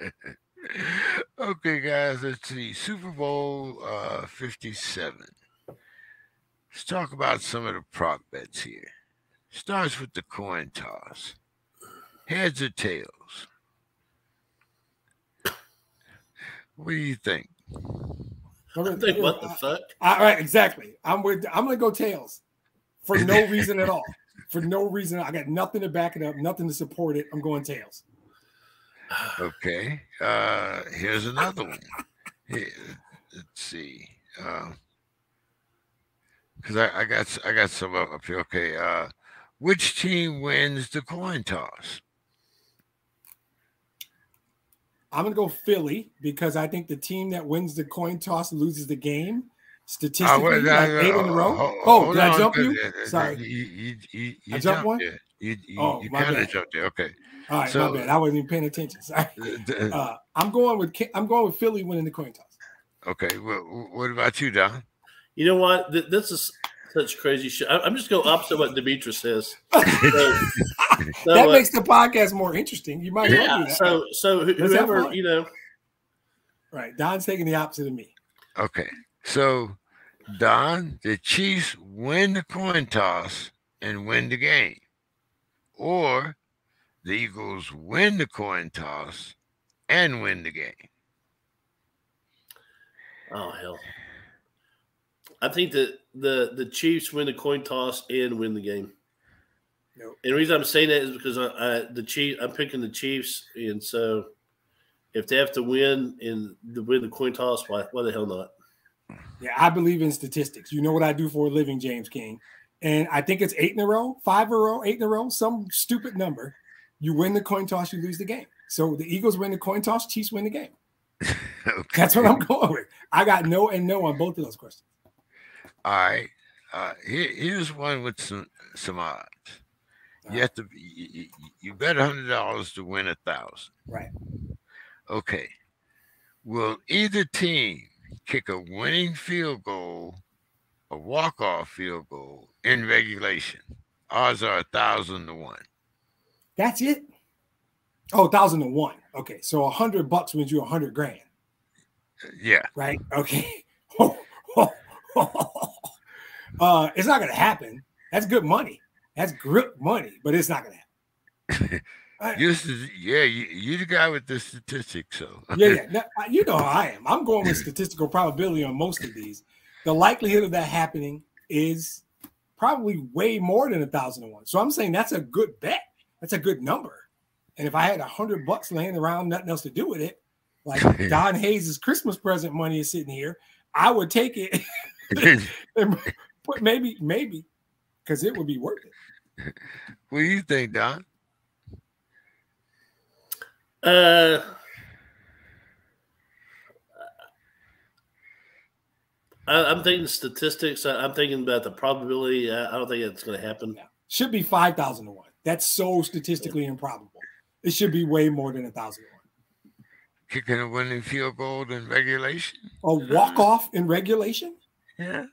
Okay, guys, let's see. Super Bowl 57. Let's talk about some of the prop bets here. Starts with the coin toss. Heads or tails? What do you think? I think what the fuck? All right, exactly. I'm gonna go tails for no reason at all. For no reason. I got nothing to back it up, nothing to support it. I'm going tails. Okay. Here's another one. Here, let's see. Because I got some up here. Okay. Which team wins the coin toss? I'm going to go Philly because I think the team that wins the coin toss loses the game. Statistically, 8 in a row. Did I jump you? Sorry. You I jumped one? there. You kind of jumped there. Okay. All right, my bad. I wasn't even paying attention. Sorry. I'm going with Philly winning the coin toss. Okay. Well, what about you, Don? You know what? This is such crazy shit. I'm just going opposite what Demetrius says. That makes the podcast more interesting. You might want to do that. So whoever, Right. Don's taking the opposite of me. Okay. So, Don, the Chiefs win the coin toss and win the game. Or the Eagles win the coin toss and win the game. Oh, hell. I think that the Chiefs win the coin toss and win the game. Nope. And the reason I'm saying that is because I'm picking the Chiefs, and so if they have to win the coin toss, why the hell not? Yeah, I believe in statistics. You know what I do for a living, James King. And I think it's 8 in a row, 5 in a row, 8 in a row, some stupid number. You win the coin toss, you lose the game. So the Eagles win the coin toss, Chiefs win the game. Okay. That's what I'm going with. I got no and no on both of those questions. All right. Here's one with some odds. You have to you bet $100 to win 1,000. Right. Okay. Will either team kick a winning field goal, a walk-off field goal in regulation? Odds are 1,000 to 1. That's it. Oh, 1,000 to 1. Okay, so $100 wins you $100,000. Yeah. Right. Okay. It's not going to happen. That's good money. That's grip money, but it's not going to happen. You're the guy with the statistics. So yeah. Now, you know how I am. I'm going with statistical probability on most of these. The likelihood of that happening is probably way more than 1,000 to 1. So I'm saying that's a good bet. That's a good number. And if I had $100 laying around, nothing else to do with it, like Don Hayes' Christmas present money is sitting here, I would take it and put maybe, because it would be worth it. What do you think, Don? I'm thinking statistics. I'm thinking about the probability. I don't think it's going to happen. Yeah. Should be 5,000 to 1. That's so statistically improbable. It should be way more than 1,000 to 1. Kicking a winning field goal in regulation? A walk-off in regulation? Yeah.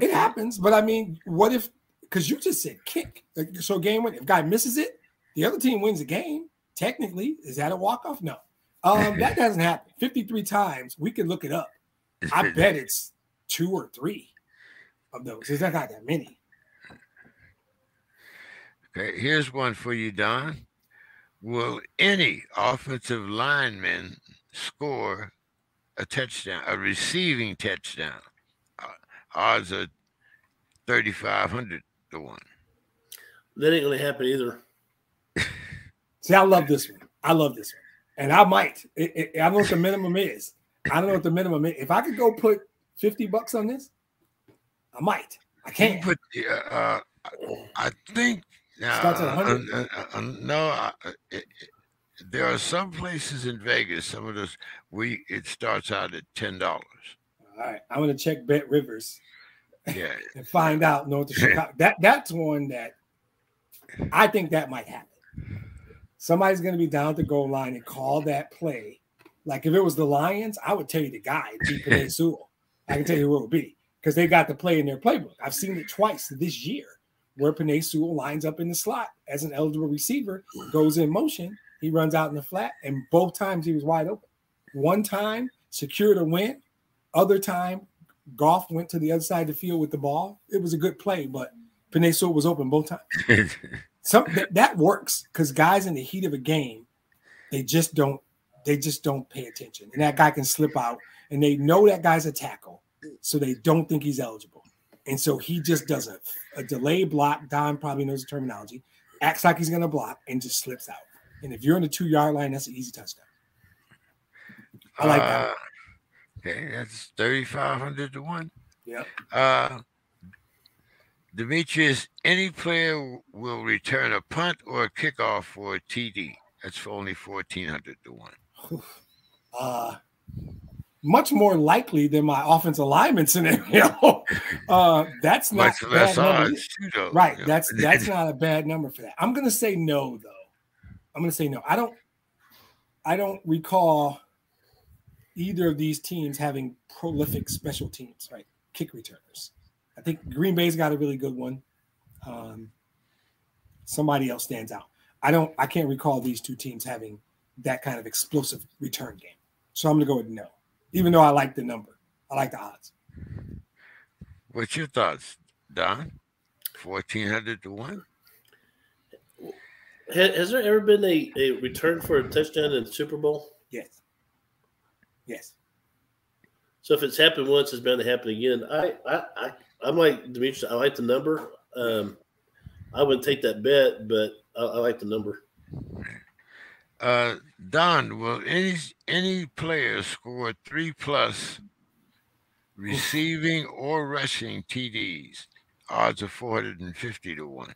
It happens, but I mean, what if, because you just said kick. So game win, if guy misses it, the other team wins the game. Technically, is that a walk-off? No. That doesn't happen. 53 times, we can look it up. I bet it's 2 or 3 of those. There's not that many. Okay, here's one for you, Don. Will any offensive lineman score a touchdown, a receiving touchdown? Odds are 3,500 to 1. That ain't going to happen either. See, I love this one. And I might. I don't know what the minimum is. If I could go put $50 on this, I might. I can't. But I think starts at 100. There are some places in Vegas. Some of those it starts out at $10. All right, I'm gonna check Bet Rivers. Yeah, and find out. North of Chicago. That's one that I think that might happen. Somebody's gonna be down at the goal line and call that play. Like if it was the Lions, I would tell you the guy, Penei Sewell. I can tell you who it would be because they got the play in their playbook. I've seen it twice this year where Penei Sewell lines up in the slot as an eligible receiver, goes in motion, he runs out in the flat, and both times he was wide open. One time, secured a win. Other time, Goff went to the other side of the field with the ball. It was a good play, but Penei Sewell was open both times. That works because guys in the heat of a game, they just don't pay attention. And that guy can slip out, and they know that guy's a tackle, so they don't think he's eligible. And so he just does a delay block. Don probably knows the terminology. Acts like he's going to block and just slips out. And if you're on the 2-yard line, that's an easy touchdown. I like that. Okay, that's 3,500 to 1. Yep. Demetrius, any player will return a punt or a kickoff for a TD. That's for only 1,400 to 1. Much more likely than my offensive lineman scenario. That's not much less odds, too, though. Right. That's not a bad number for that. I'm gonna say no, though. I don't recall either of these teams having prolific special teams, right? Kick returners. I think Green Bay's got a really good one. Somebody else stands out. I can't recall these two teams having that kind of explosive return game. So I'm gonna go with no. Even though I like the number. I like the odds. What's your thoughts, Don? 1,400 to 1? Has there ever been a return for a touchdown in the Super Bowl? Yes. So if it's happened once, it's bound to happen again. I'm like Demetrius. I like the number. I wouldn't take that bet, but I like the number. Don, will any player score 3+ receiving or rushing TDs? Odds of 450 to 1.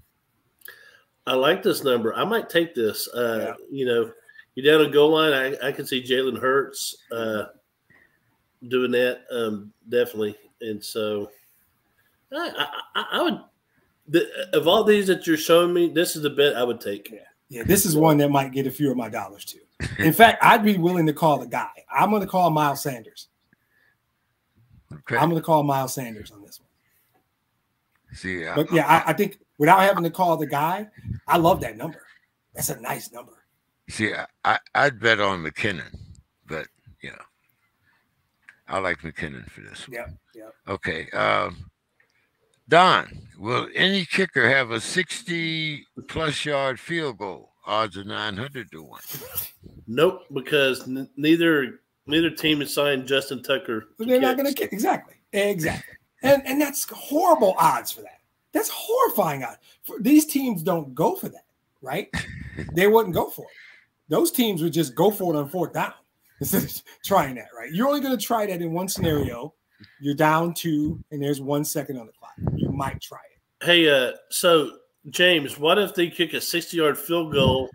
I like this number. I might take this. You're down a goal line. I can see Jalen Hurts doing that definitely. And so I would. Of all these that you're showing me, this is the bet I would take. Yeah, this is one that might get a few of my dollars too. In fact, I'd be willing to call the guy. I'm going to call Miles Sanders. Okay. I'm going to call Miles Sanders on this one. See, I think without having to call the guy, I love that number. That's a nice number. See, I'd bet on McKinnon, but I like McKinnon for this one. Yeah. Okay. Don, will any kicker have a 60+ yard field goal? Odds of 900 to 1. Nope, because neither team has signed Justin Tucker. They're not going to kick. Exactly. And that's horrible odds for that. That's horrifying odds. These teams don't go for that. right? They wouldn't go for it. Those teams would just go for it on fourth down instead of trying that, right? You're only going to try that in one scenario. You're down 2, and there's 1 second on the clock. You might try it. Hey, so James, what if they kick a 60-yard field goal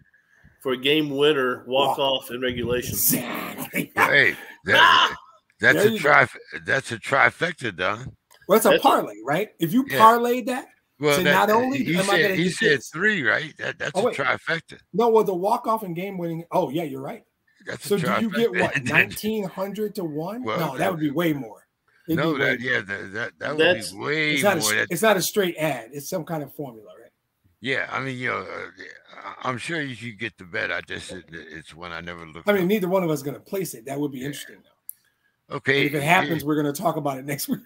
for a game winner, walk off in regulation? Exactly. Hey, that's a trifecta, Don. Well, it's a parlay, right? If you parlayed that, well, so not only he said 3, right? That's a trifecta. No, well, the walk off and game winning. Oh, yeah, you're right. That's so do you get what 1,900 to 1? Well, no, that would be way more. That would be way more. It's not a straight ad. It's some kind of formula, right? Yeah, I mean, I'm sure you should get the bet. It's one I never looked. I mean, neither one of us is going to place it. That would be interesting, though. Okay, and if it happens, we're going to talk about it next week.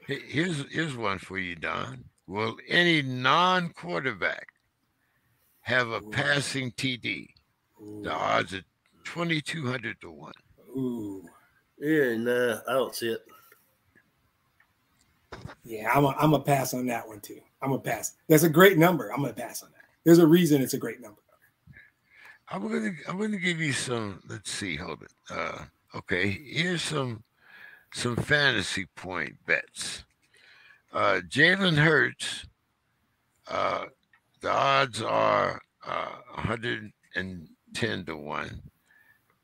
Here's one for you, Don. Will any non-quarterback have a passing TD? The odds are 2,200 to 1. Ooh. Yeah, nah, I don't see it. Yeah, I'm a pass on that one too. I'm a pass. That's a great number. I'm gonna pass on that. There's a reason it's a great number. I'm gonna give you some. Let's see. Hold it. Okay. Here's some fantasy point bets. Jalen Hurts. The odds are 110 to 1.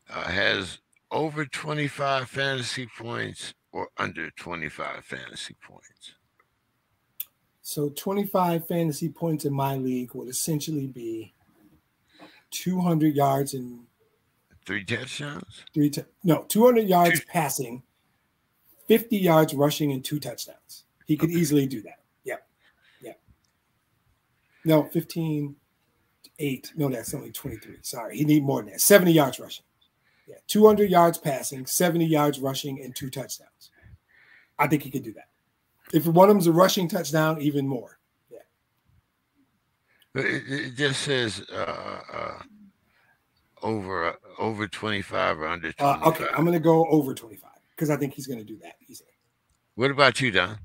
Has over 25 fantasy points or under 25 fantasy points. So 25 fantasy points in my league would essentially be 200 yards and 3 touchdowns. 200 yards passing, 50 yards rushing, and 2 touchdowns. He could easily do that. Yep. No, 15, 8. No, that's only 23. Sorry, he need more than that. 70 yards rushing. Yeah, 200 yards passing, 70 yards rushing, and 2 touchdowns. I think he could do that. If one of them's a rushing touchdown, even more. Yeah. But it just says over 25 or under 25. Okay, I'm going to go over 25 because I think he's going to do that easily. What about you, Don?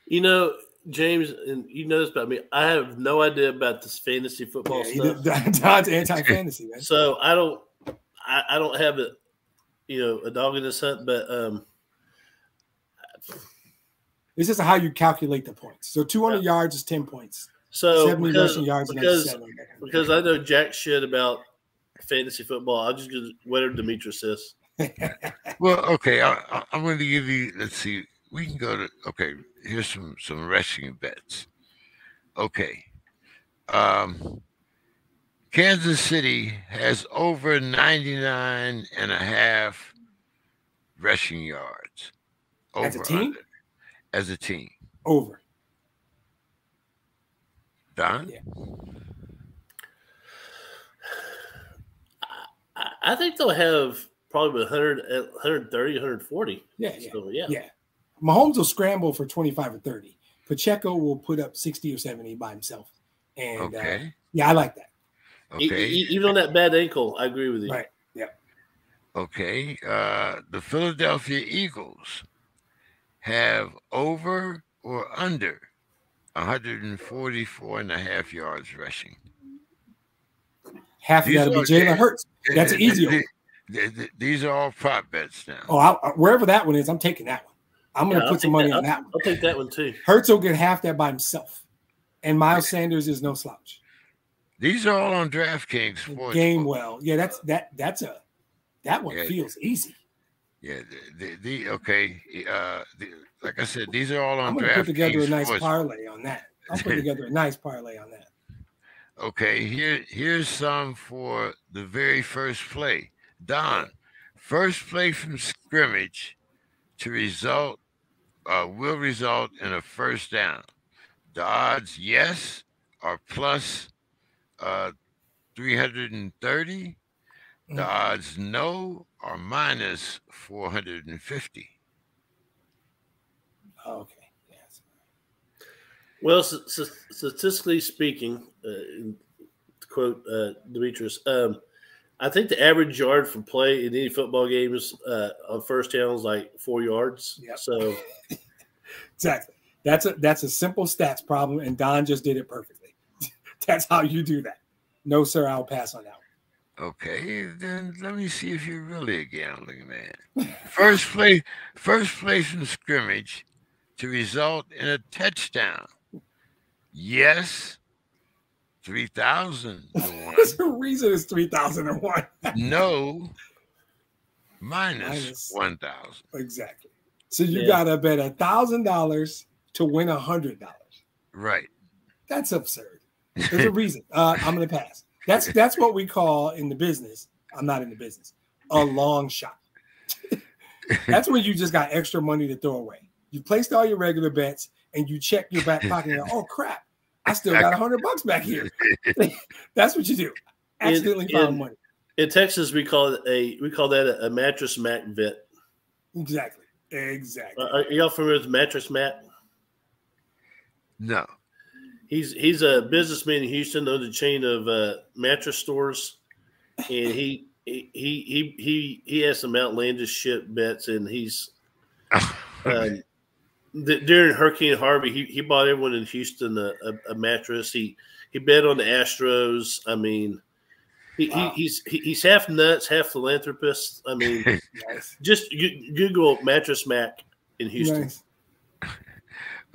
You know, James, and you know this about me, I have no idea about this fantasy football stuff. Don's anti-fantasy, man. So I don't have a dog in this hunt, but this is how you calculate the points. So 200 yards is 10 points. So 70 rushing yards because I know jack shit about fantasy football, I'll just do whatever Demetrius says. Well, okay, I'm going to give you. Let's see. We can go to. Okay, here's some rushing bets. Okay, Kansas City has over 99.5 rushing yards. As a team? As a team. Over. Don? Yeah. I think they'll have probably 100, 130, 140. Yeah. So, yeah. Mahomes will scramble for 25 or 30. Pacheco will put up 60 or 70 by himself. And okay. I like that. Okay. Even on that bad ankle, I agree with you. Right. Yeah. Okay. The Philadelphia Eagles have over or under 144.5 yards rushing. Half of that will be Jalen Hurts. That's an easy one. These are all prop bets now. Oh, wherever that one is, I'm taking that one. I'm going to put some money on that one. I'll take that one too. Hurts will get half that by himself. And Miles Sanders is no slouch. These are all on DraftKings. Gamewell. Yeah, that one feels easy. Yeah, like I said, these are all on DraftKings. Put together a nice parlay on that. I'll put together a nice parlay on that. Okay, here's some for the very first play. Don, first play from scrimmage will result in a first down. The odds, yes, are plus 330. The odds, no, are minus 450. Okay. Yes. Well, statistically speaking, to quote Demetrius, I think the average yard for play in any football games on first down is like 4 yards. Yep. So exactly. That's a simple stats problem, and Don just did it perfectly. That's how you do that. No, sir, I'll pass on that one. Okay, then let me see if you're really a gambling man. First place in scrimmage to result in a touchdown. Yes, 3,000 to 1. There's a reason it's 3,001. No, minus 1,000. Exactly. So you gotta bet $1,000 to win $100. Right. That's absurd. There's a reason. I'm gonna pass. That's what we call in the business. I'm not in the business. A long shot. That's when you just got extra money to throw away. You placed all your regular bets and you check your back pocket and go, oh crap, I still got $100 back here. That's what you do. Accidentally found money. In Texas, we call that a mattress Mac bet. Exactly. Are y'all familiar with Mattress Mac? No. He's a businessman in Houston, owns a chain of mattress stores, and he has some outlandish shit bets, and he's during Hurricane Harvey, he bought everyone in Houston a mattress. He bet on the Astros. I mean, he's half nuts, half philanthropist. I mean, Nice. just Google Mattress Mac in Houston. Nice.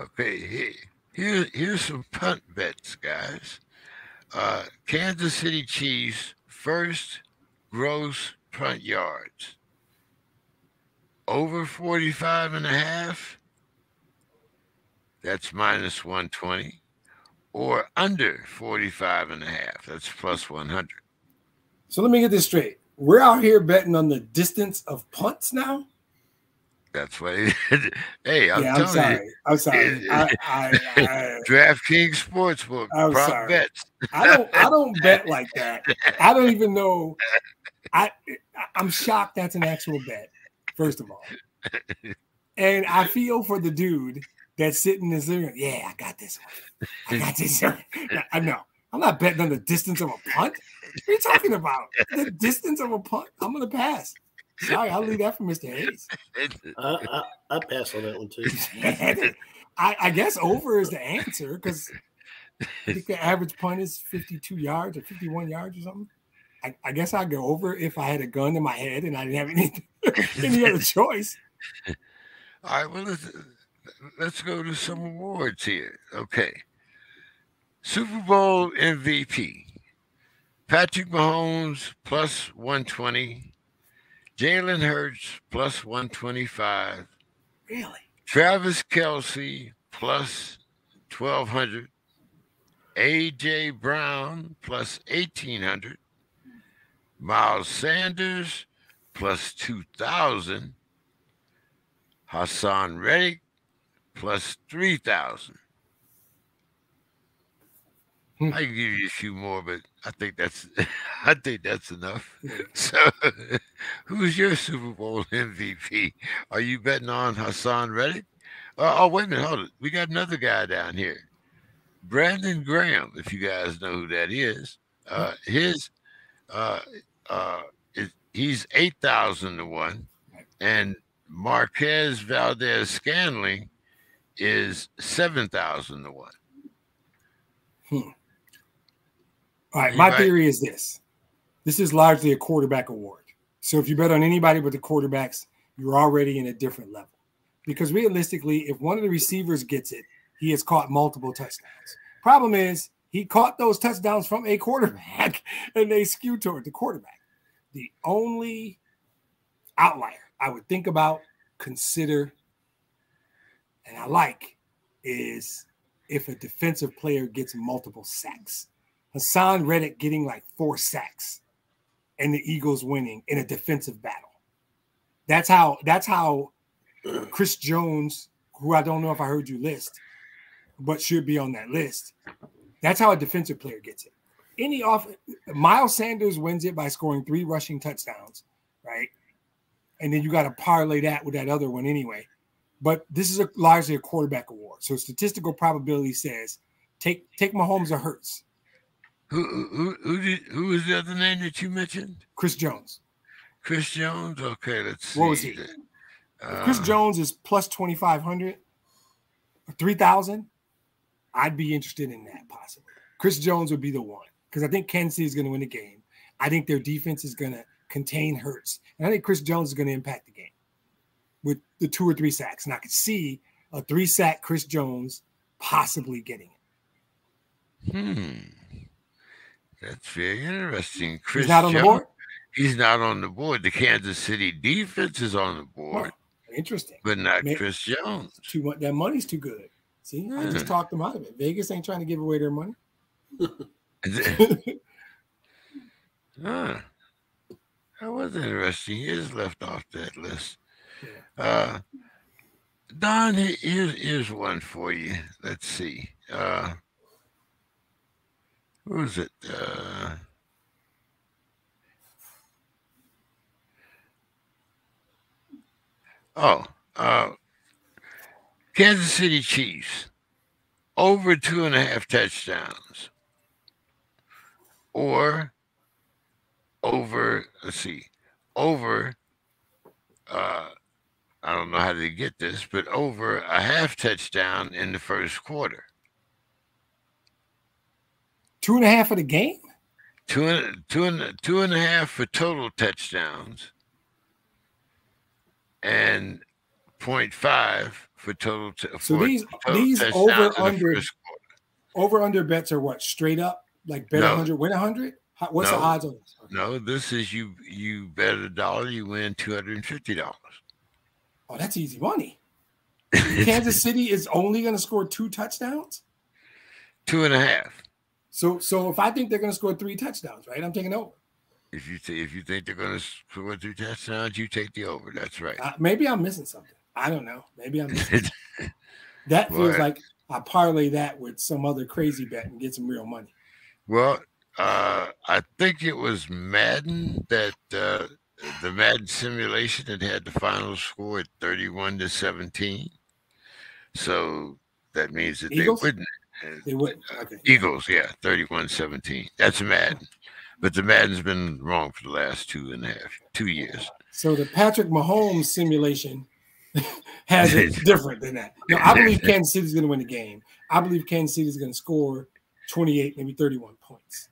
Okay, here's some punt bets, guys. Kansas City Chiefs first gross punt yards. Over 45.5. That's minus 120. Or under 45.5. That's plus 100. So let me get this straight. We're out here betting on the distance of punts now. That's what it is. Hey, I'm sorry. DraftKings Sportsbook. I'm prop sorry. bets. I don't bet like that. I don't even know. I'm shocked that's an actual bet, first of all. And I feel for the dude that's sitting there. Yeah, I got this one. I got this one. I know. I'm not betting on the distance of a punt. What are you talking about? The distance of a punt? I'm going to pass. Sorry, I'll leave that for Mr. Hayes. I pass on that one too. I guess over is the answer because I think the average punt is 52 yards or 51 yards or something. I guess I'd go over if I had a gun in my head and I didn't have any other choice. All right, well, let's go to some awards here. Okay. Super Bowl MVP. Patrick Mahomes plus 120. Jalen Hurts plus 125. Really? Travis Kelce plus 1,200. A.J. Brown plus 1,800. Miles Sanders plus 2,000. Hassan Reddick plus 3,000. I can give you a few more, but I think that's enough. So, who's your Super Bowl MVP? Are you betting on Hassan Reddick? Oh, wait a minute, hold it. We got another guy down here, Brandon Graham. If you guys know who that is, he's 8,000 to 1, and Marquez Valdez-Scantling is 7,000 to 1. All right, my theory is this. This is largely a quarterback award. So if you bet on anybody but the quarterbacks, you're already in a different level. Because realistically, if one of the receivers gets it, he has caught multiple touchdowns. Problem is, he caught those touchdowns from a quarterback, and they skew toward the quarterback. The only outlier I would think about, consider, and I like, is if a defensive player gets multiple sacks. Hassan Reddick getting like 4 sacks and the Eagles winning in a defensive battle. That's how Chris Jones, who I don't know if I heard you list, but should be on that list. That's how a defensive player gets it. Miles Sanders wins it by scoring 3 rushing touchdowns, right? And then you got to parlay that with that other one anyway. But this is largely a quarterback award. So statistical probability says take Mahomes or Hurts. Who was the other name that you mentioned? Chris Jones. Chris Jones? Okay, let's see. What was he? Chris Jones is plus 2,500, 3,000. I'd be interested in that possibly. Chris Jones would be the one because I think Kansas City is going to win the game. I think their defense is going to contain Hurts, and I think Chris Jones is going to impact the game with the 2 or 3 sacks. And I could see a 3-sack Chris Jones possibly getting it. That's very interesting. Chris He's not on the board? He's not on the board. The Kansas City defense is on the board. Oh, interesting. But not Chris Jones. That money's too good. See, I just talked them out of it. Vegas ain't trying to give away their money. That was interesting. He is left off that list. Yeah. Don, here's one for you. Let's see. Who was it? Kansas City Chiefs over 2.5 touchdowns, or over. Let's see, over. I don't know how they get this, but over a half touchdown in the first quarter. 2.5 of the game? 2.5 for total touchdowns, and 0.5 for total. So these over under bets are what, straight up, like bet 100, win 100? What's the odds on this? No, this is you bet $1, you win $250. Oh, that's easy money. Kansas City is only going to score 2 touchdowns? 2.5. So if I think they're going to score 3 touchdowns, right? I'm taking over. If you think they're going to score 3 touchdowns, you take the over. That's right. Maybe I'm missing something. I don't know. Maybe I'm missing that feels like I parlay that with some other crazy bet and get some real money. Well, I think it was Madden that the Madden simulation had the final score at 31-17. So that means that Eagles? they wouldn't. They wouldn't. Okay. Eagles, yeah, 31-17. That's Madden. But the Madden's been wrong for the last 2 years. So the Patrick Mahomes simulation has it different than that. No, I believe Kansas City is going to win the game. I believe Kansas City is going to score 28, maybe 31 points.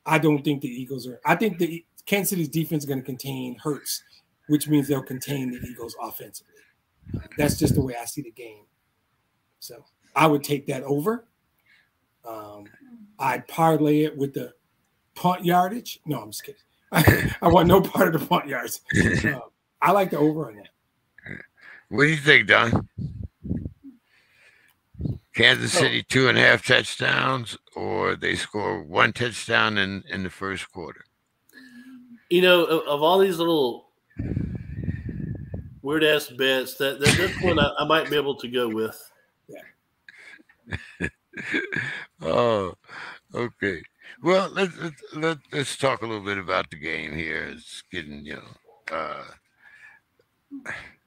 I don't think the Eagles are. I think the Kansas City's defense is going to contain Hurts, which means they'll contain the Eagles offensively. That's just the way I see the game. So I would take that over. I'd parlay it with the punt yardage. No, I'm just kidding. I want no part of the punt yards. I like the over on that. What do you think, Don? Kansas City 2.5 touchdowns, or they score 1 touchdown in the first quarter? You know, of all these little weird ass bets, that's one I might be able to go with. Yeah. Oh, okay. Well, let's talk a little bit about the game here. It's getting,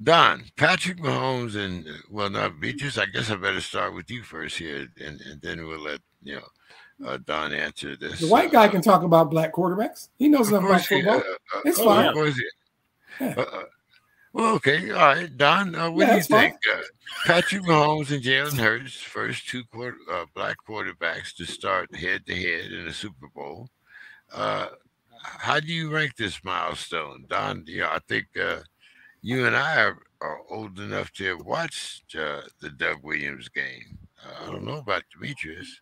Don, Patrick Mahomes and not Beatrice. I guess I better start with you first here, and then we'll let Don answer this. The white guy can talk about black quarterbacks. He knows enough about football. It's fine. Of course, well, okay, all right, Don. What do you think? Patrick Mahomes and Jalen Hurts, first 2 black quarterbacks to start head-to-head in a Super Bowl. How do you rank this milestone, Don? I think you and I are old enough to have watched the Doug Williams game. I don't know about Demetrius.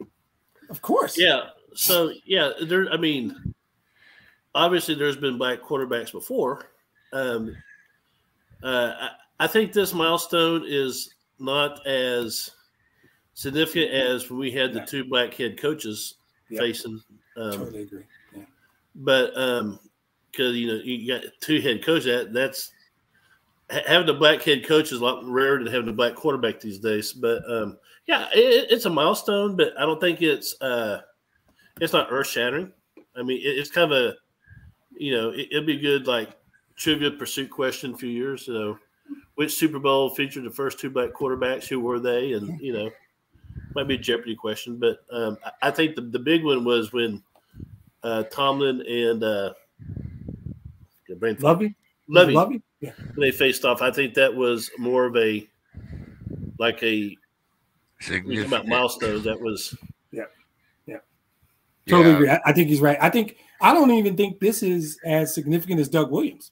Of course. Yeah. So obviously there's been black quarterbacks before. I think this milestone is not as significant as when we had the 2 black head coaches facing. Totally agree. Yeah. But because you got 2 head coaches, that's having a black head coach is a lot rarer than having a black quarterback these days. But it's a milestone, but I don't think it's not earth shattering. I mean, it's kind of a it'll be good like Trivia Pursuit question a few years. Which Super Bowl featured the first 2 black quarterbacks? Who were they? And might be a Jeopardy question, but I think the big one was when Tomlin and Lovey. Yeah. When they faced off. I think that was more of a significant about milestones. That was Totally Yeah. agree. I think he's right. I don't even think this is as significant as Doug Williams.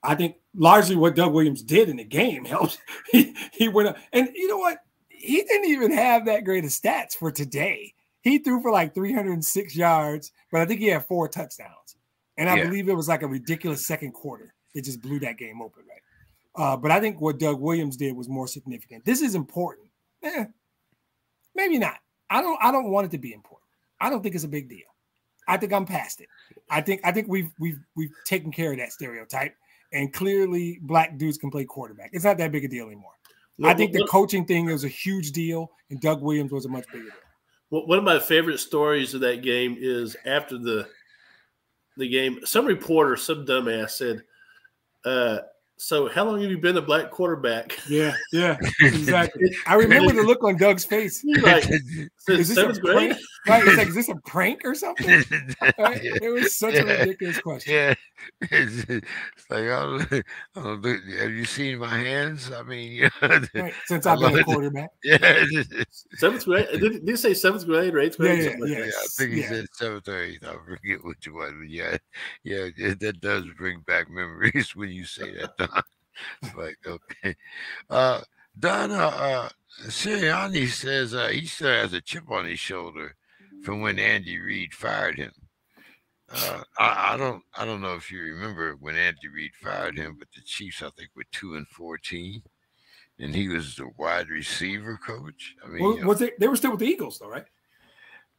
I think largely what Doug Williams did in the game helped. He went up, and you know what? He didn't even have that great of stats for today. He threw for like 306 yards, but I think he had 4 touchdowns. And I believe it was like a ridiculous second quarter. It just blew that game open, right? But I think what Doug Williams did was more significant. This is important. Maybe not. I don't want it to be important. I don't think it's a big deal. I think I'm past it. I think we've taken care of that stereotype. And clearly, black dudes can play quarterback. It's not that big a deal anymore. I think the coaching thing was a huge deal, and Doug Williams was a much bigger deal. One of my favorite stories of that game is after the game, some reporter, some dumbass said, so how long have you been a black quarterback? Yeah, exactly. I remember the look on Doug's face. Like, is this a prank? Right? It's like, is this a prank or something? Right? It was such a ridiculous question. Yeah. It's like, I don't know, have you seen my hands? I mean, right. Since I've been a quarterback. Yeah. 7th grade? Did you say 7th grade or 8th grade? Yeah, I think he said 7th or 8th. I forget which one. But yeah, that does bring back memories when you say that, Don. Like, okay. Don Sirianni says he still has a chip on his shoulder from when Andy Reid fired him. I don't know if you remember when Andy Reid fired him, but the Chiefs, I think, were 2-14, and he was the wide receiver coach. I mean, they were still with the Eagles, though, right?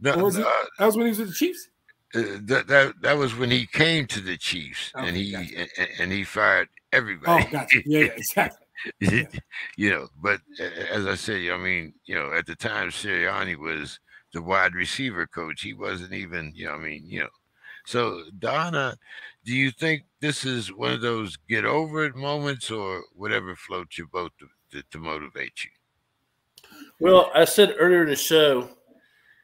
No, that was when he was with the Chiefs. That was when he came to the Chiefs, and he fired everybody. Oh, gotcha. Yeah, exactly. Yeah. But as I said, I mean, at the time Sirianni was the wide receiver coach. He wasn't even, So Donna, do you think this is one of those get over it moments, or whatever floats your boat to motivate you? Well, I said earlier in the show,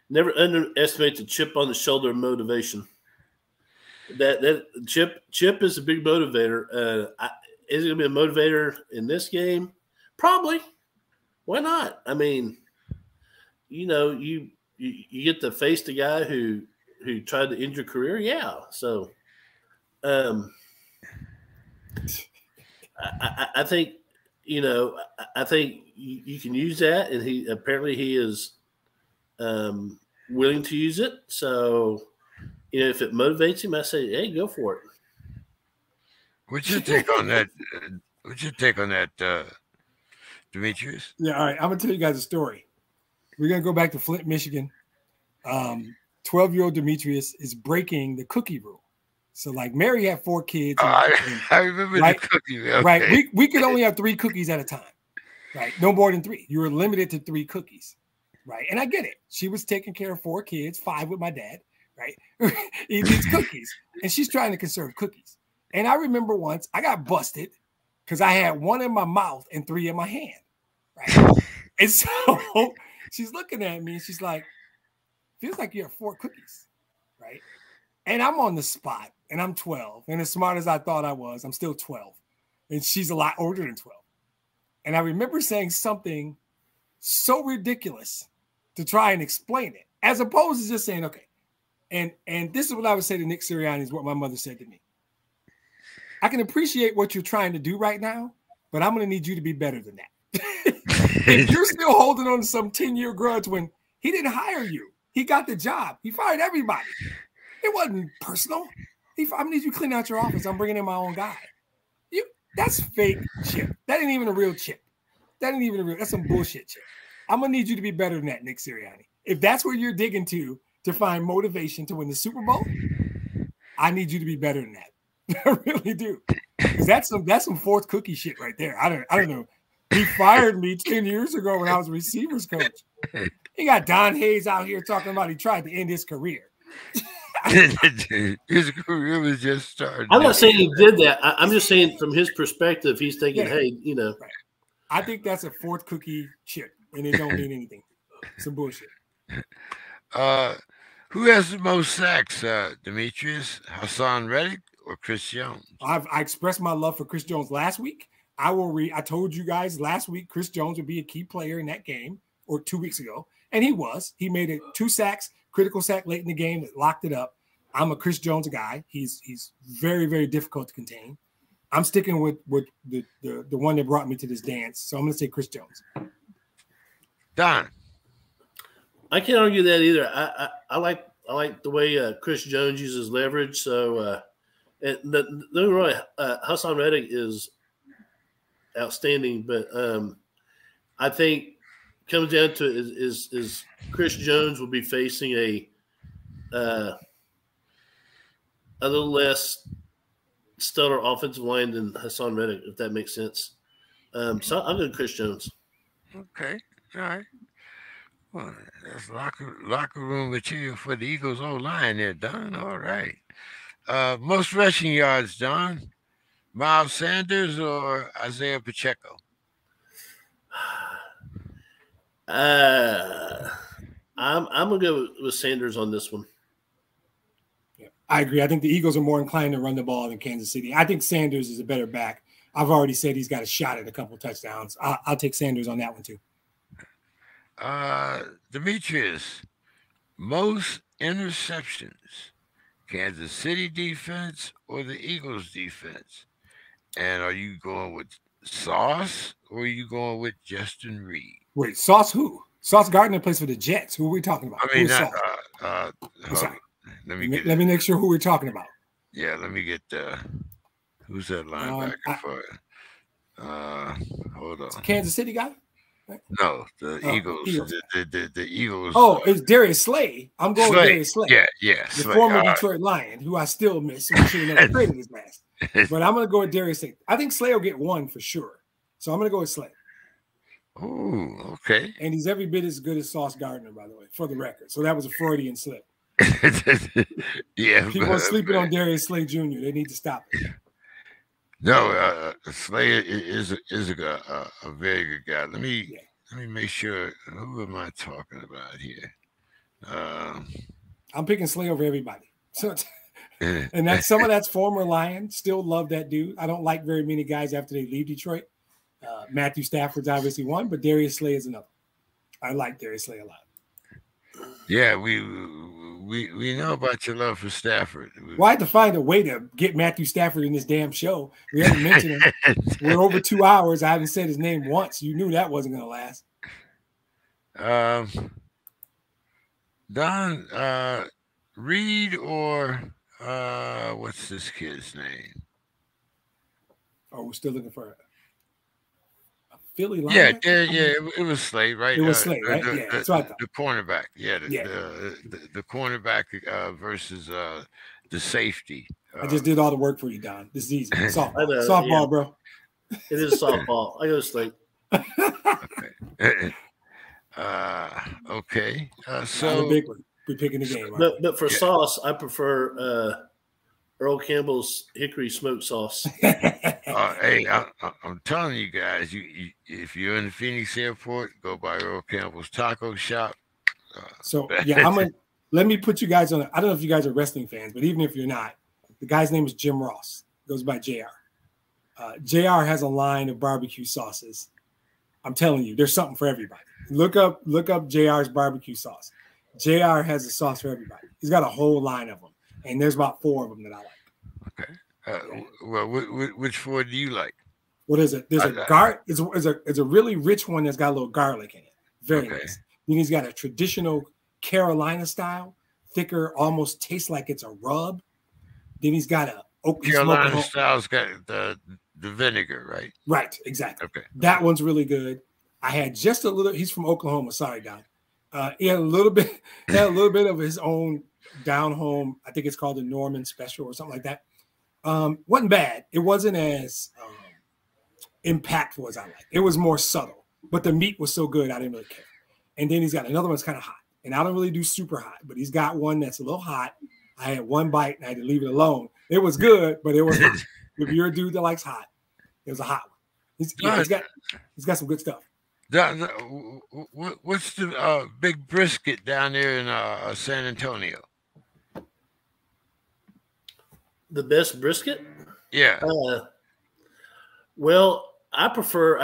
never underestimate the chip on the shoulder motivation. That chip is a big motivator. Is it going to be a motivator in this game? Probably. Why not? I mean, you get to face the guy who tried to end your career. Yeah. So, I think, I think you can use that, and he is willing to use it. So, if it motivates him, I say, hey, go for it. What's your take on that? Demetrius? Yeah, all right. I'm gonna tell you guys a story. We're gonna go back to Flint, Michigan. 12-year-old Demetrius is breaking the cookie rule. So, like, Mary had 4 kids. I remember the cookie. Okay. Right. We could only have 3 cookies at a time. Right. No more than 3. You were limited to 3 cookies. Right. And I get it. She was taking care of 4 kids, 5 with my dad. Right. He needs cookies, and she's trying to conserve cookies. And I remember once I got busted because I had 1 in my mouth and 3 in my hand. Right. And so she's looking at me and she's like, feels like you have 4 cookies. Right. And I'm on the spot and I'm 12. And as smart as I thought I was, I'm still 12. And she's a lot older than 12. And I remember saying something so ridiculous to try and explain it, as opposed to just saying, okay. And this is what I would say to Nick Sirianni, is what my mother said to me. I can appreciate what you're trying to do right now, but I'm going to need you to be better than that. If you're still holding on to some 10-year grudge when he didn't hire you, he got the job. He fired everybody. It wasn't personal. I going to need you to clean out your office. I'm bringing in my own guy. That's fake chip. That ain't even a real chip. That's some bullshit chip. I'm going to need you to be better than that, Nick Sirianni. If that's where you're digging to find motivation to win the Super Bowl, I need you to be better than that. I really do. Because that's some fourth cookie shit right there. I don't know. He fired me 10 years ago when I was a receivers coach. He got Don Hayes out here talking about he tried to end his career. His career was just starting. I'm not saying he did that. I'm just saying from his perspective, he's thinking, hey, Right. I think that's a fourth cookie chip, and it don't mean anything. Some bullshit. Who has the most sacks, Demetrius? Hassan Reddick or Chris Jones? I expressed my love for Chris Jones last week. I told you guys last week Chris Jones would be a key player in that game, or 2 weeks ago, and he was. He made 2 sacks critical sack late in the game that locked it up. I'm a Chris Jones guy. He's very, very difficult to contain. I'm sticking with the one that brought me to this dance. So I'm going to say Chris Jones. Don. I can't argue that either. I like the way Chris Jones uses leverage. So Hassan Reddick is outstanding, but I think comes down to is Chris Jones will be facing a little less stellar offensive line than Hassan Reddick, if that makes sense. So I'm going to Chris Jones. Okay. All right. Well, that's locker room material for the Eagles O-line there, Don. All right. Most rushing yards, Don. Miles Sanders or Isaiah Pacheco? I'm gonna go with Sanders on this one. Yeah, I agree. I think the Eagles are more inclined to run the ball than Kansas City. I think Sanders is a better back. I've already said he's got a shot at a couple touchdowns. I'll take Sanders on that one too. Demetrius, most interceptions, Kansas City defense or the Eagles defense? And are you going with Sauce or are you going with Justin Reed? Wait, Sauce who? Sauce Gardner plays for the Jets. Who are we talking about? I mean, let me make sure who we're talking about. Yeah, let me get who's that linebacker for? Hold on. Kansas City guy? No, the Eagles. The Eagles. Oh, it's Darius Slay. I'm going with Darius Slay. Yeah. The former Detroit Lion, who I still miss. We should have never traded his mask. But I'm going to go with Darius Slay. I think Slay will get one for sure. So I'm going to go with Slay. Oh, okay. And he's every bit as good as Sauce Gardner, by the way, for the record. So that was a Freudian slip. Yeah. People are sleeping on Darius Slay Jr. They need to stop it. No, Slay is a very good guy. Let me make sure. Who am I talking about here? I'm picking Slay over everybody. So, and that's some of that's former Lion. Still love that dude. I don't like very many guys after they leave Detroit. Matthew Stafford's obviously one, but Darius Slay is another. I like Darius Slay a lot. Yeah, we know about your love for Stafford. Well, I had to find a way to get Matthew Stafford in this damn show. We haven't mentioned him. We're over 2 hours. I haven't said his name once. You knew that wasn't going to last. Don, Reed or what's this kid's name? Oh, we're still looking for a Philly line. Yeah. It was Slay, right? It was Slay, right? Yeah, that's what I thought. The cornerback. The cornerback versus the safety. I just did all the work for you, Don. This is easy. Softball, bro. It is softball. I go Slay. Okay. So big one. We're picking the game. But for sauce, I prefer Earl Campbell's hickory smoked sauce. Hey, I'm telling you guys, you if you're in the Phoenix airport, go by Earl Campbell's Taco Shop. Let me put you guys on. I don't know if you guys are wrestling fans, but even if you're not, the guy's name is Jim Ross. Goes by JR. JR has a line of barbecue sauces. I'm telling you, there's something for everybody. Look up JR's barbecue sauce. JR has a sauce for everybody. He's got a whole line of them, and there's about 4 of them that I like. Okay. Well, which 4 do you like? What is it? There's it's a really rich one that's got a little garlic in it. Very nice. Then he's got a traditional Carolina style, thicker, almost tastes like it's a rub. Then he's got a Carolina style's got the vinegar, right? Right, exactly. Okay. That one's really good. I had just a little. He's from Oklahoma. Sorry, Don. He had a little bit of his own down home. I think it's called the Norman Special or something like that. Wasn't bad. It wasn't as impactful as I like. It was more subtle, but the meat was so good I didn't really care. And then he's got another one that's kind of hot, and I don't really do super hot, but he's got one that's a little hot. I had one bite and I had to leave it alone. It was good, but it was hot. If you're a dude that likes hot, it was a hot one. He's got some good stuff. What's the big brisket down there in San Antonio? The best brisket? Yeah. Well, I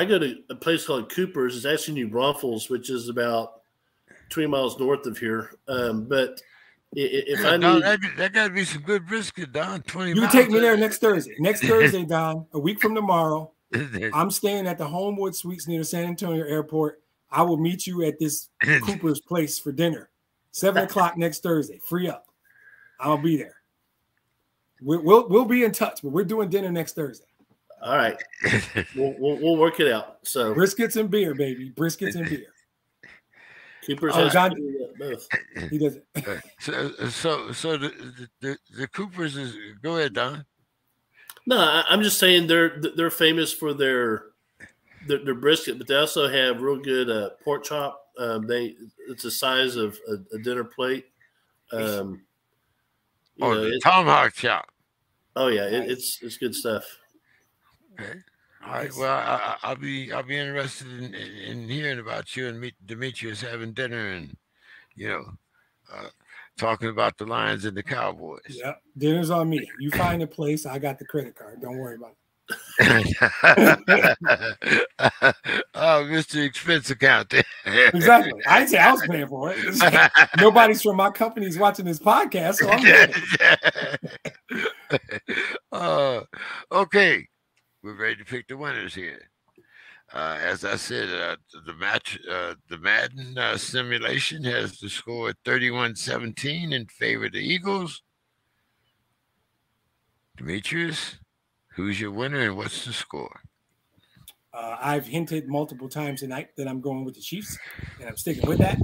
go to a place called Cooper's. It's actually New Braunfels, which is about 20 miles north of here. But if I Don, need, that got to be some good brisket, Don. 20 You can miles. take me there next Thursday. Next Thursday, Don, a week from tomorrow, I'm staying at the Homewood Suites near the San Antonio Airport. I will meet you at this Cooper's place for dinner. 7 o'clock next Thursday. Free up. I'll be there. We'll be in touch, but we're doing dinner next Thursday. all right, we'll work it out. So Briskets and beer, baby. Briskets and beer. Cooper's Oh, has John- to do both. He doesn't. So the Coopers is go ahead, Don. No, I'm just saying they're famous for their brisket, but they also have real good pork chop. It's the size of a dinner plate. You know, The tomahawk chop. oh yeah, it's good stuff. Okay. All right. Well, I'll be interested in hearing about you and Demetrius having dinner and talking about the Lions and the Cowboys. Yeah, dinner's on me. You find a place, I got the credit card. Don't worry about it. Oh, Mr. Expense account. Exactly. I didn't say I was paying for it. Nobody's from my company's watching this podcast, so I'm good. Okay, we're ready to pick the winners here. As I said, the Madden simulation has the score at 31-17 in favor of the Eagles. Demetrius, who's your winner and what's the score? I've hinted multiple times tonight that I'm going with the Chiefs, and I'm sticking with that.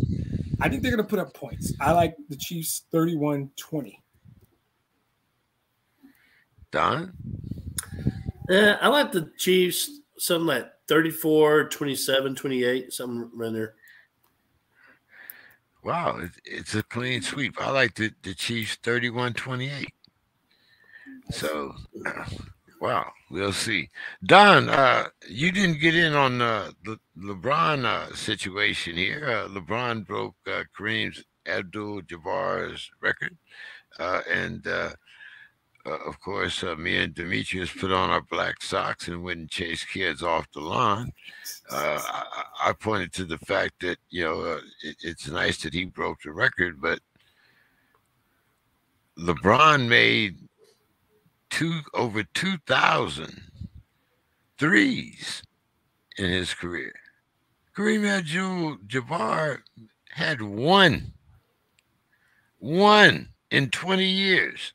I think they're going to put up points. I like the Chiefs 31-20. Don? I like the Chiefs something like 34, 27, 28, something around there. Wow, it's a clean sweep. I like the Chiefs 31-28. So, wow, we'll see. Don, you didn't get in on the LeBron situation here. LeBron broke Kareem Abdul-Jabbar's record. And of course, me and Demetrius put on our black socks and went and chased kids off the lawn. I pointed to the fact that, it's nice that he broke the record, but LeBron made over 2,000 threes in his career. Kareem Abdul-Jabbar had one in 20 years.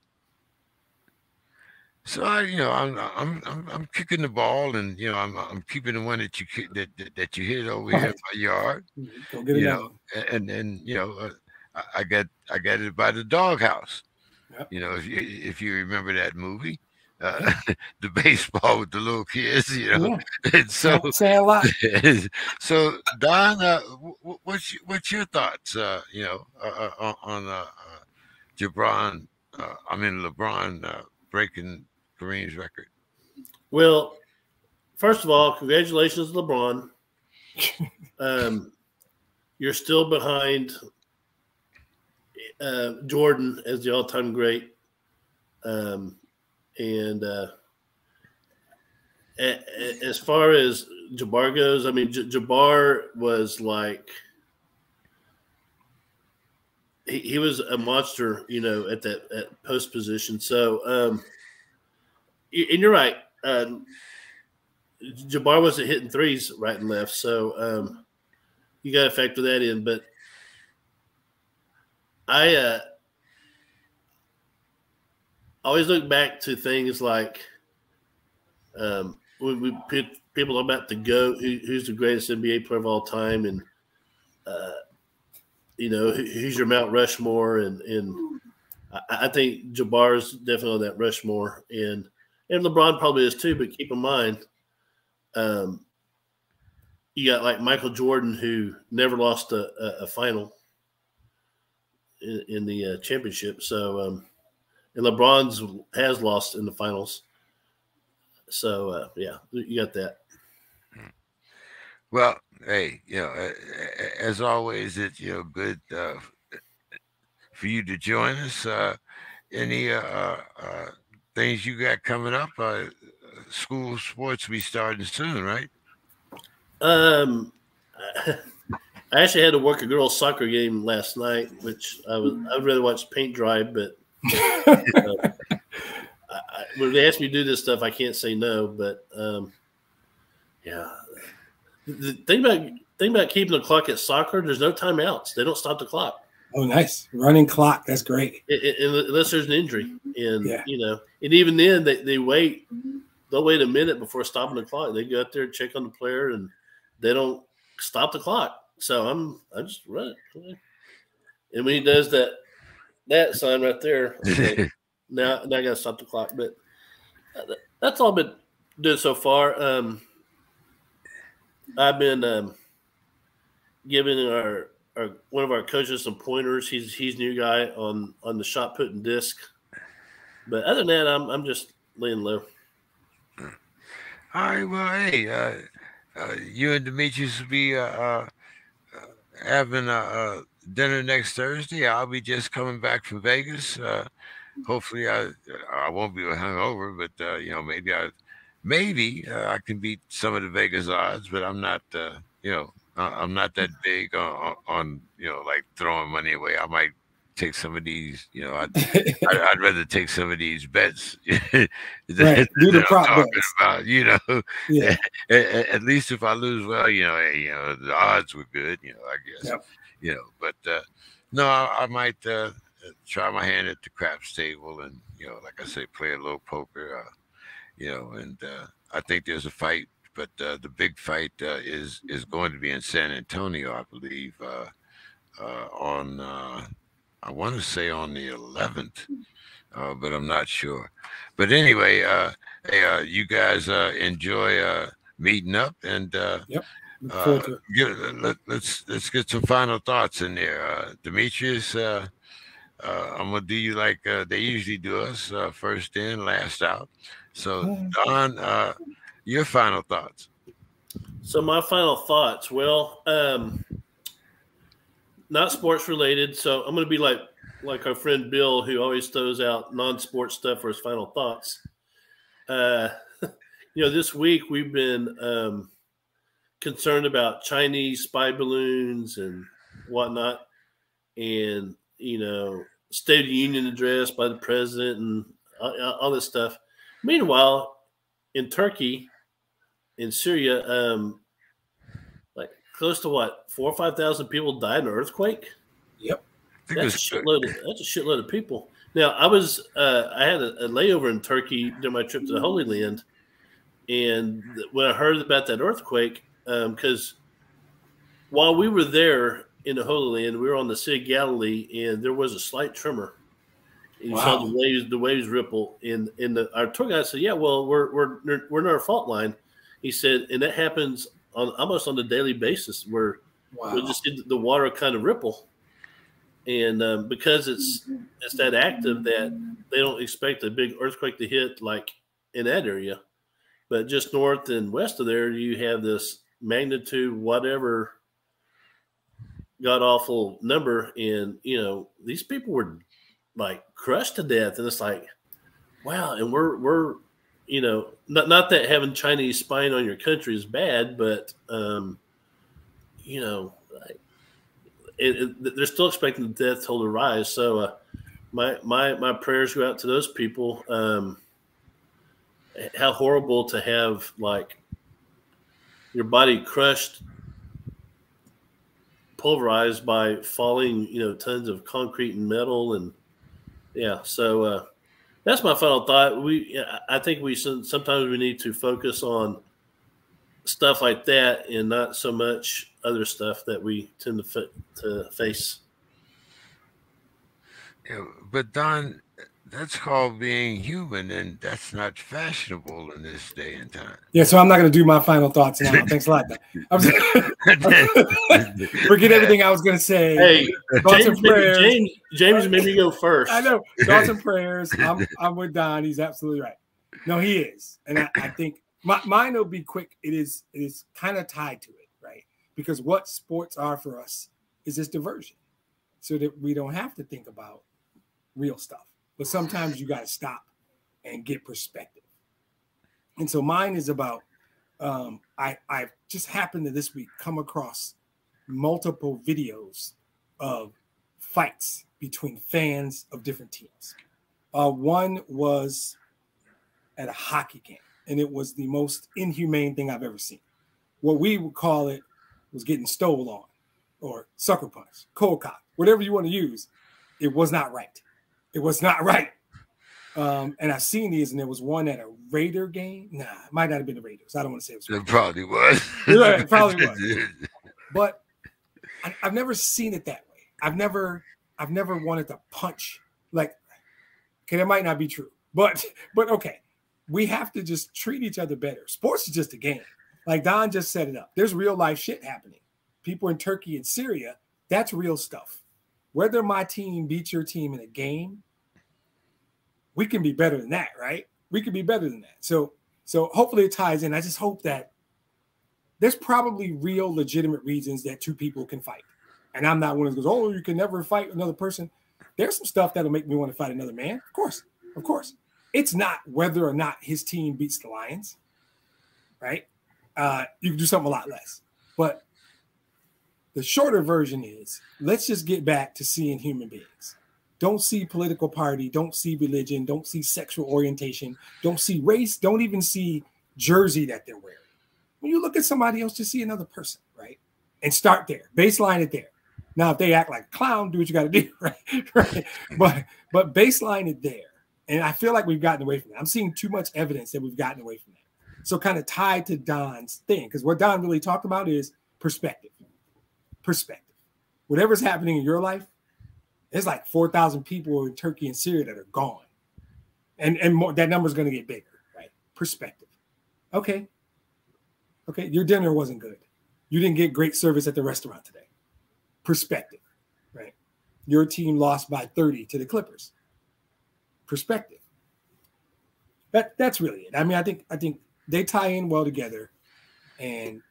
So I'm kicking the ball, and I'm keeping the one that you hit over here in my yard. Go get it and I got it by the doghouse. Yep. If you remember that movie, the baseball with the little kids, Yeah. And so Say a lot. So Don, what's your thoughts? On LeBron breaking Kareem's record. Well, first of all, congratulations, LeBron. You're still behind Jordan as the all-time great. And as far as Jabbar goes, I mean, Jabbar was like he was a monster, at that post position. So, and you're right. Jabbar wasn't hitting threes right and left, so you got to factor that in. But I always look back to things like people talk about the GOAT, who's the greatest NBA player of all time, and who's your Mount Rushmore, and I think Jabbar is definitely on that Rushmore, and LeBron probably is too. But keep in mind, you got like Michael Jordan, who never lost a final in the championship. So, and LeBron's has lost in the finals. So, yeah, you got that. Well, hey, as always, it's good for you to join us. Any things you got coming up? School sports be starting soon, right? I actually had to work a girls' soccer game last night, which I'd rather watch paint dry, but when they ask me to do this stuff, I can't say no. But yeah, the thing about keeping the clock at soccer, there's no timeouts. They don't stop the clock. Oh, nice. Running clock. That's great. Unless there's an injury. And, and even then they wait. They'll wait a minute before stopping the clock. They go out there and check on the player, and they don't stop the clock. So I just run it. And when he does that sign right there, okay, now I got to stop the clock. But that's all I've been doing so far. I've been giving our one of our coaches some pointers. He's new guy on the shot put and disc. But other than that, I'm just laying low. All right. Well, hey, you and Demetrius will be having a dinner next Thursday. I'll be just coming back from Vegas. Hopefully, I won't be hungover, but maybe I can beat some of the Vegas odds. But I'm not. I'm not that big on like throwing money away. I might take some of these. I'd rather take some of these bets. Right. Do the prop bets. About, yeah. At least if I lose, well, the odds were good. I guess. Yep. But no, I might try my hand at the craps table, and like I say, play a little poker. And I think there's a fight. But the big fight is going to be in San Antonio, I believe, on I want to say on the 11th, but I'm not sure. But anyway, hey, you guys enjoy meeting up, and yep. Let's get some final thoughts in there. Demetrius, I'm gonna do you like they usually do us, first in, last out. So Don. Your final thoughts. So my final thoughts, well, not sports related. So I'm going to be like our friend Bill, who always throws out non-sports stuff for his final thoughts. This week we've been concerned about Chinese spy balloons and whatnot, and State of the Union address by the president and all this stuff. Meanwhile, in Turkey, in Syria, like close to 4,000 or 5,000 people died in an earthquake. Yep, that's a shitload of people. Now, I had a layover in Turkey during my trip to the Holy Land, and when I heard about that earthquake, because while we were there in the Holy Land, we were on the Sea of Galilee, and there was a slight tremor. And you saw the waves ripple. And our tour guide said, "Yeah, well, we're near our fault line." He said, and that happens almost on a daily basis, where we just see the water kind of ripple. And because it's that active, that they don't expect a big earthquake to hit like in that area, but just north and west of there, you have this magnitude whatever god awful number, and these people were like crushed to death, and it's like, wow. And we're not that having Chinese spying on your country is bad, but they're still expecting the death toll to rise. So my prayers go out to those people. How horrible to have like your body crushed, pulverized by falling tons of concrete and metal. And so that's my final thought. I think sometimes we need to focus on stuff like that and not so much other stuff that we tend to face. Yeah, but Don, that's called being human, and that's not fashionable in this day and time. Yeah, so I'm not going to do my final thoughts now. Thanks a lot. Forget everything I was going to say. Hey, James, maybe go first. I know. Thoughts and prayers. I'm with Don. He's absolutely right. No, he is. And I think mine will be quick. It is kind of tied to it, right? Because what sports are for us is this diversion, so that we don't have to think about real stuff. But sometimes you got to stop and get perspective. And so mine is about, I've just happened to this week come across multiple videos of fights between fans of different teams. One was at a hockey game, and it was the most inhumane thing I've ever seen. What we would call it was getting stole on, or sucker punch, cold cock, whatever you want to use. It was not right. It was not right. And I've seen these, and there was one at a Raider game. Nah, it might not have been the Raiders. I don't want to say it was. It probably was. Right, it probably was. But I've never seen it that way. I've never wanted to punch. Like, okay, that might not be true, but okay, we have to just treat each other better. Sports is just a game. Like Don just set it up. There's real life shit happening. People in Turkey and Syria, that's real stuff. Whether my team beats your team in a game, we can be better than that, right? We can be better than that. So hopefully it ties in. I just hope that there's probably real legitimate reasons that two people can fight. And I'm not one of those, oh, you can never fight another person. There's some stuff that'll make me want to fight another man. Of course. It's not whether or not his team beats the Lions, right? You can do something a lot less. But the shorter version is, let's just get back to seeing human beings. Don't see political party, don't see religion, don't see sexual orientation, don't see race, don't even see jersey that they're wearing. When you look at somebody else, just see another person, right? And start there, baseline it there. Now, if they act like a clown, do what you got to do, right? But baseline it there. And I feel like we've gotten away from that. I'm seeing too much evidence that we've gotten away from that. So kind of tied to Don's thing, because what Don really talked about is perspective. Perspective. Whatever's happening in your life, there's like 4,000 people in Turkey and Syria that are gone. And more, that number's going to get bigger, right? Perspective. Okay, your dinner wasn't good. You didn't get great service at the restaurant today. Perspective, right? Your team lost by 30 to the Clippers. Perspective. That's really it. I mean, I think they tie in well together, and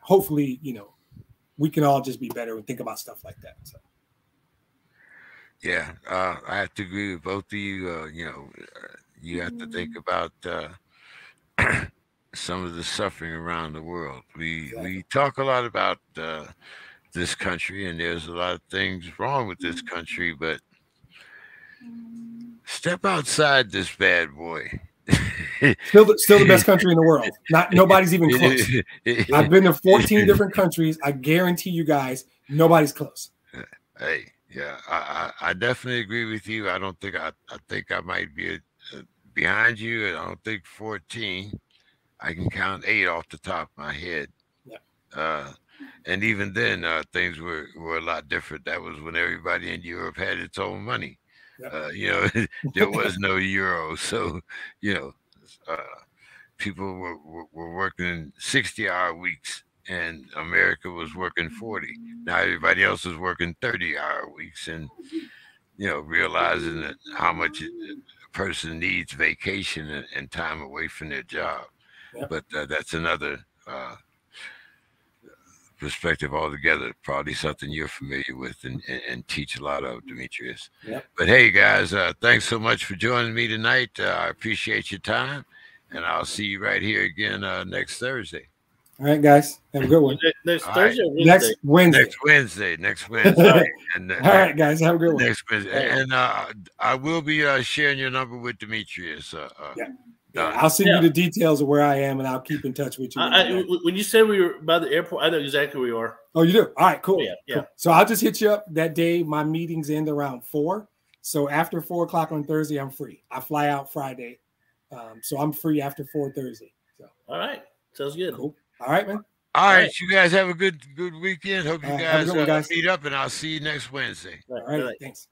hopefully, we can all just be better and think about stuff like that. So. Yeah, I have to agree with both of you. You have to think about some of the suffering around the world. We talk a lot about this country, and there's a lot of things wrong with this country, but step outside this bad boy. Still the best country in the world. Nobody's even close. I've been to 14 different countries. I guarantee you guys, nobody's close. Hey. Yeah, I definitely agree with you. I don't think I think I might be behind you. I don't think 14. I can count 8 off the top of my head. Yeah. And even then, things were a lot different. That was when everybody in Europe had its own money. Yep. There was no euro, so people were working 60-hour weeks. And America was working 40. Now everybody else is working 30-hour weeks, and realizing that how much a person needs vacation and time away from their job. Yep. But that's another perspective altogether. Probably something you're familiar with and teach a lot of, Demetrius. Yep. But hey, guys, thanks so much for joining me tonight. I appreciate your time, and I'll see you right here again next Thursday. All right, guys. Have a good one. Next Thursday. Next Wednesday. Next Wednesday. And, all right, guys. Have a good one. Next Wednesday. And I will be sharing your number with Demetrius. I'll send you the details of where I am, and I'll keep in touch with you. When you said we were by the airport, I know exactly where you are. Oh, you do? All right, cool. Yeah. Cool. So I'll just hit you up that day. My meetings end around 4. So after 4 o'clock on Thursday, I'm free. I fly out Friday. So I'm free after 4 Thursday. So. All right. Sounds good. Cool. All right, man. All right. You guys have a good weekend. Hope you guys meet up, and I'll see you next Wednesday. All right. Thanks.